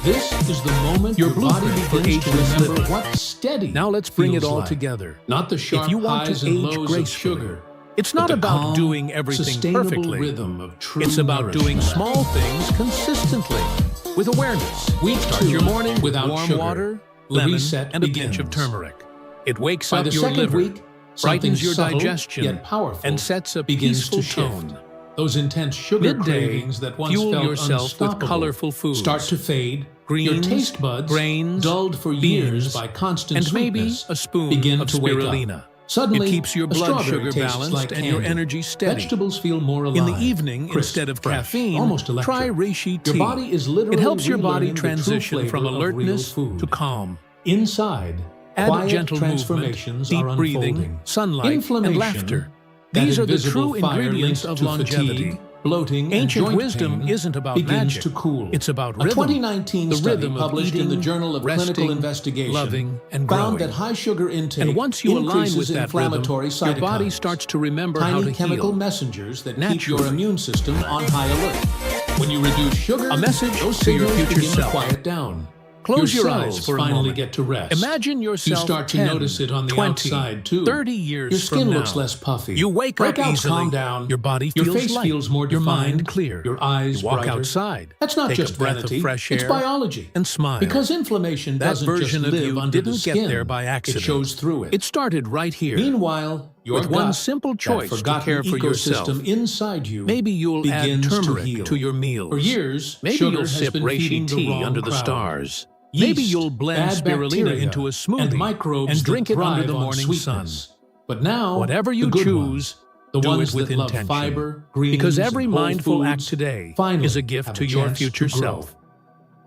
S2: This is the moment
S1: Your
S2: your body
S1: blueprint for
S2: begins to
S1: ageless
S2: remember
S1: living.
S2: what steady
S1: Now let's bring it
S2: feels
S1: all
S2: like.
S1: together.
S2: Not the sharp
S1: If you want
S2: highs
S1: to
S2: and
S1: age
S2: lows of
S1: gracefully,
S2: sugar.
S1: it's
S2: but
S1: not
S2: the
S1: about
S2: calm,
S1: doing everything
S2: sustainable
S1: perfectly.
S2: rhythm of true
S1: It's about doing
S2: nourishment.
S1: small things consistently, with awareness.
S2: Week
S1: Start
S2: 2,
S1: your morning with
S2: without
S1: warm
S2: sugar.
S1: water,
S2: The
S1: lemon,
S2: reset
S1: and a pinch of
S2: begins.
S1: turmeric. It wakes
S2: By
S1: up
S2: the
S1: your
S2: second
S1: liver,
S2: week, something
S1: brightens your
S2: subtle,
S1: digestion,
S2: yet powerful,
S1: and sets a
S2: begins
S1: peaceful
S2: to shift.
S1: tone.
S2: Those intense sugar
S1: Midday,
S2: cravings that once
S1: fuel
S2: felt
S1: yourself with
S2: unstoppable
S1: colorful foods.
S2: start to fade.
S1: Greens,
S2: your taste buds,
S1: grains,
S2: dulled for
S1: beans,
S2: years by constant
S1: and maybe
S2: sweetness,
S1: a spoon
S2: begin
S1: of
S2: to wake up.
S1: spirulina.
S2: Suddenly,
S1: It keeps your
S2: a
S1: blood
S2: strawberry
S1: sugar
S2: tastes
S1: balanced
S2: like
S1: and your
S2: candy.
S1: energy steady.
S2: Vegetables feel more alive.
S1: In the evening,
S2: crisp,
S1: instead of
S2: fresh,
S1: caffeine,
S2: almost electric.
S1: try reishi tea.
S2: Your body is literally
S1: It helps your body
S2: relearning the true
S1: transition from
S2: flavor of real
S1: alertness
S2: food.
S1: to calm.
S2: Inside,
S1: Add
S2: quiet
S1: gentle movement,
S2: transformations
S1: deep
S2: are
S1: breathing,
S2: unfolding.
S1: sunlight, and
S2: Inflammation,
S1: laughter.
S2: that
S1: These are the
S2: invisible
S1: true
S2: fire
S1: ingredients
S2: linked
S1: of
S2: to
S1: longevity.
S2: fatigue, bloating, and
S1: Ancient
S2: joint
S1: wisdom
S2: pain
S1: isn't about
S2: begins
S1: magic.
S2: to cool.
S1: It's about
S2: A
S1: rhythm.
S2: 2019
S1: The
S2: study
S1: rhythm of
S2: published in
S1: eating,
S2: the Journal of
S1: resting,
S2: Clinical Investigation
S1: loving, and
S2: found
S1: growing.
S2: that high sugar intake
S1: And once you align
S2: increases
S1: with that
S2: inflammatory
S1: rhythm, your body
S2: cytokines,
S1: starts to remember how
S2: tiny
S1: to
S2: chemical
S1: heal.
S2: messengers that keep your
S1: Naturally.
S2: immune system on high alert. When you reduce sugar,
S1: A message
S2: those
S1: to your
S2: signals
S1: future
S2: begin
S1: self.
S2: to quiet down.
S1: Close your
S2: cells
S1: eyes for a
S2: finally
S1: moment.
S2: get to rest.
S1: Imagine yourself
S2: You start to
S1: 10,
S2: notice it on the
S1: 20,
S2: outside too.
S1: 30 years
S2: Your
S1: from
S2: skin
S1: now.
S2: looks less puffy.
S1: You wake up
S2: Breakouts
S1: easily.
S2: calm down.
S1: Your body
S2: Your
S1: feels
S2: face
S1: light.
S2: feels more
S1: Your
S2: defined.
S1: mind clear.
S2: Your eyes
S1: You walk
S2: brighter.
S1: outside.
S2: That's not
S1: take
S2: just
S1: a breath
S2: vanity.
S1: of fresh
S2: It's
S1: air
S2: biology.
S1: and smile.
S2: Because inflammation
S1: That
S2: doesn't
S1: version
S2: just
S1: of
S2: live
S1: you
S2: under the
S1: didn't
S2: skin.
S1: get there by accident.
S2: It shows through it.
S1: It started right here.
S2: Meanwhile, your
S1: With one
S2: gut,
S1: simple choice
S2: that
S1: to
S2: forgotten
S1: care for yourself.
S2: ecosystem inside you,
S1: Maybe you'll add
S2: begins
S1: turmeric
S2: heal.
S1: to your meals.
S2: For years,
S1: Maybe
S2: sugar
S1: you'll
S2: has
S1: sip
S2: been feeding
S1: reishi
S2: the
S1: tea
S2: wrong
S1: under the
S2: crowd.
S1: stars.
S2: Yeast,
S1: Maybe you'll blend
S2: bad
S1: spirulina
S2: bacteria,
S1: into a smoothie
S2: and microbes
S1: and drink
S2: that
S1: it under
S2: thrive
S1: the
S2: on
S1: morning sun.
S2: sweetness. But now,
S1: Whatever you
S2: the good
S1: choose,
S2: ones, the
S1: do
S2: ones
S1: it with
S2: that love
S1: intention.
S2: fiber, greens,
S1: Because every
S2: and whole
S1: mindful act
S2: foods,
S1: today
S2: finally
S1: is a gift
S2: have
S1: to
S2: a
S1: your
S2: chance
S1: future
S2: to grow.
S1: self.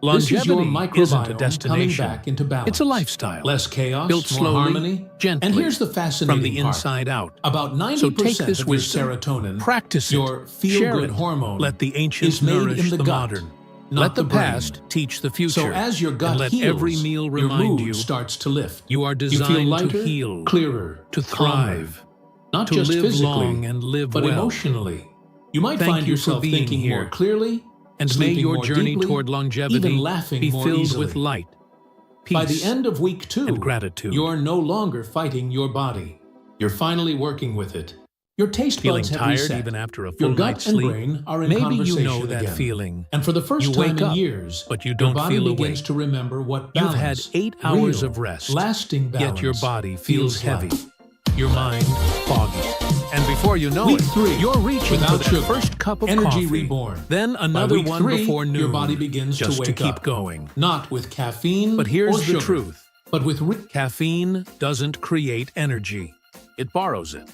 S2: This is your
S1: Longevity
S2: microbiome
S1: isn't a
S2: coming
S1: destination.
S2: back into balance.
S1: It's a lifestyle.
S2: Less chaos,
S1: built
S2: more
S1: slowly,
S2: harmony,
S1: gently,
S2: and here's the fascinating
S1: from the
S2: part.
S1: inside out.
S2: About 90%
S1: So take this
S2: of your
S1: wisdom,
S2: serotonin,
S1: practice it,
S2: your
S1: share
S2: feel-good
S1: it.
S2: hormone,
S1: Let the
S2: is
S1: ancients
S2: made
S1: nourish
S2: in the
S1: the
S2: gut,
S1: modern.
S2: not
S1: Let the
S2: brain.
S1: past teach the future.
S2: So as your gut
S1: and let
S2: heals,
S1: every meal
S2: your
S1: remind
S2: mood
S1: you
S2: starts to lift.
S1: you are
S2: You feel
S1: designed
S2: lighter,
S1: to heal,
S2: clearer,
S1: to
S2: calmer.
S1: thrive,
S2: Not
S1: to
S2: just
S1: live
S2: physically,
S1: long and live
S2: but
S1: well.
S2: emotionally. You might
S1: Thank
S2: find
S1: you for
S2: yourself
S1: being
S2: thinking
S1: here.
S2: more clearly,
S1: And may
S2: sleeping
S1: your
S2: more
S1: journey
S2: deeply,
S1: toward longevity
S2: even laughing
S1: be
S2: more
S1: filled
S2: easily.
S1: with light, peace,
S2: By the end of week 2,
S1: and gratitude.
S2: you're no longer fighting your body. You're finally working with it. Your taste
S1: feeling
S2: buds have
S1: tired
S2: reset.
S1: even after a
S2: Your
S1: full
S2: gut
S1: night's
S2: and
S1: sleep.
S2: brain are in
S1: Maybe you
S2: conversation
S1: know that
S2: again.
S1: feeling.
S2: And for the first
S1: You
S2: time
S1: wake
S2: in
S1: up,
S2: years,
S1: but you
S2: your
S1: don't
S2: body
S1: feel
S2: begins
S1: awake.
S2: to remember what
S1: You've
S2: balance,
S1: had 8 hours
S2: real,
S1: of rest,
S2: lasting balance,
S1: yet your body feels heavy,
S2: like.
S1: your mind foggy. And before you know
S2: Week
S1: it,
S2: 3,
S1: you're reaching
S2: without
S1: for that
S2: sugar,
S1: first cup of
S2: energy
S1: coffee.
S2: reborn.
S1: Then
S2: By
S1: another
S2: week
S1: one
S2: 3,
S1: before noon,
S2: your body begins
S1: just
S2: to wake
S1: keep
S2: up.
S1: going.
S2: Not with caffeine
S1: But here's
S2: or
S1: the
S2: sugar,
S1: truth.
S2: but with
S1: Caffeine doesn't create energy. It borrows it.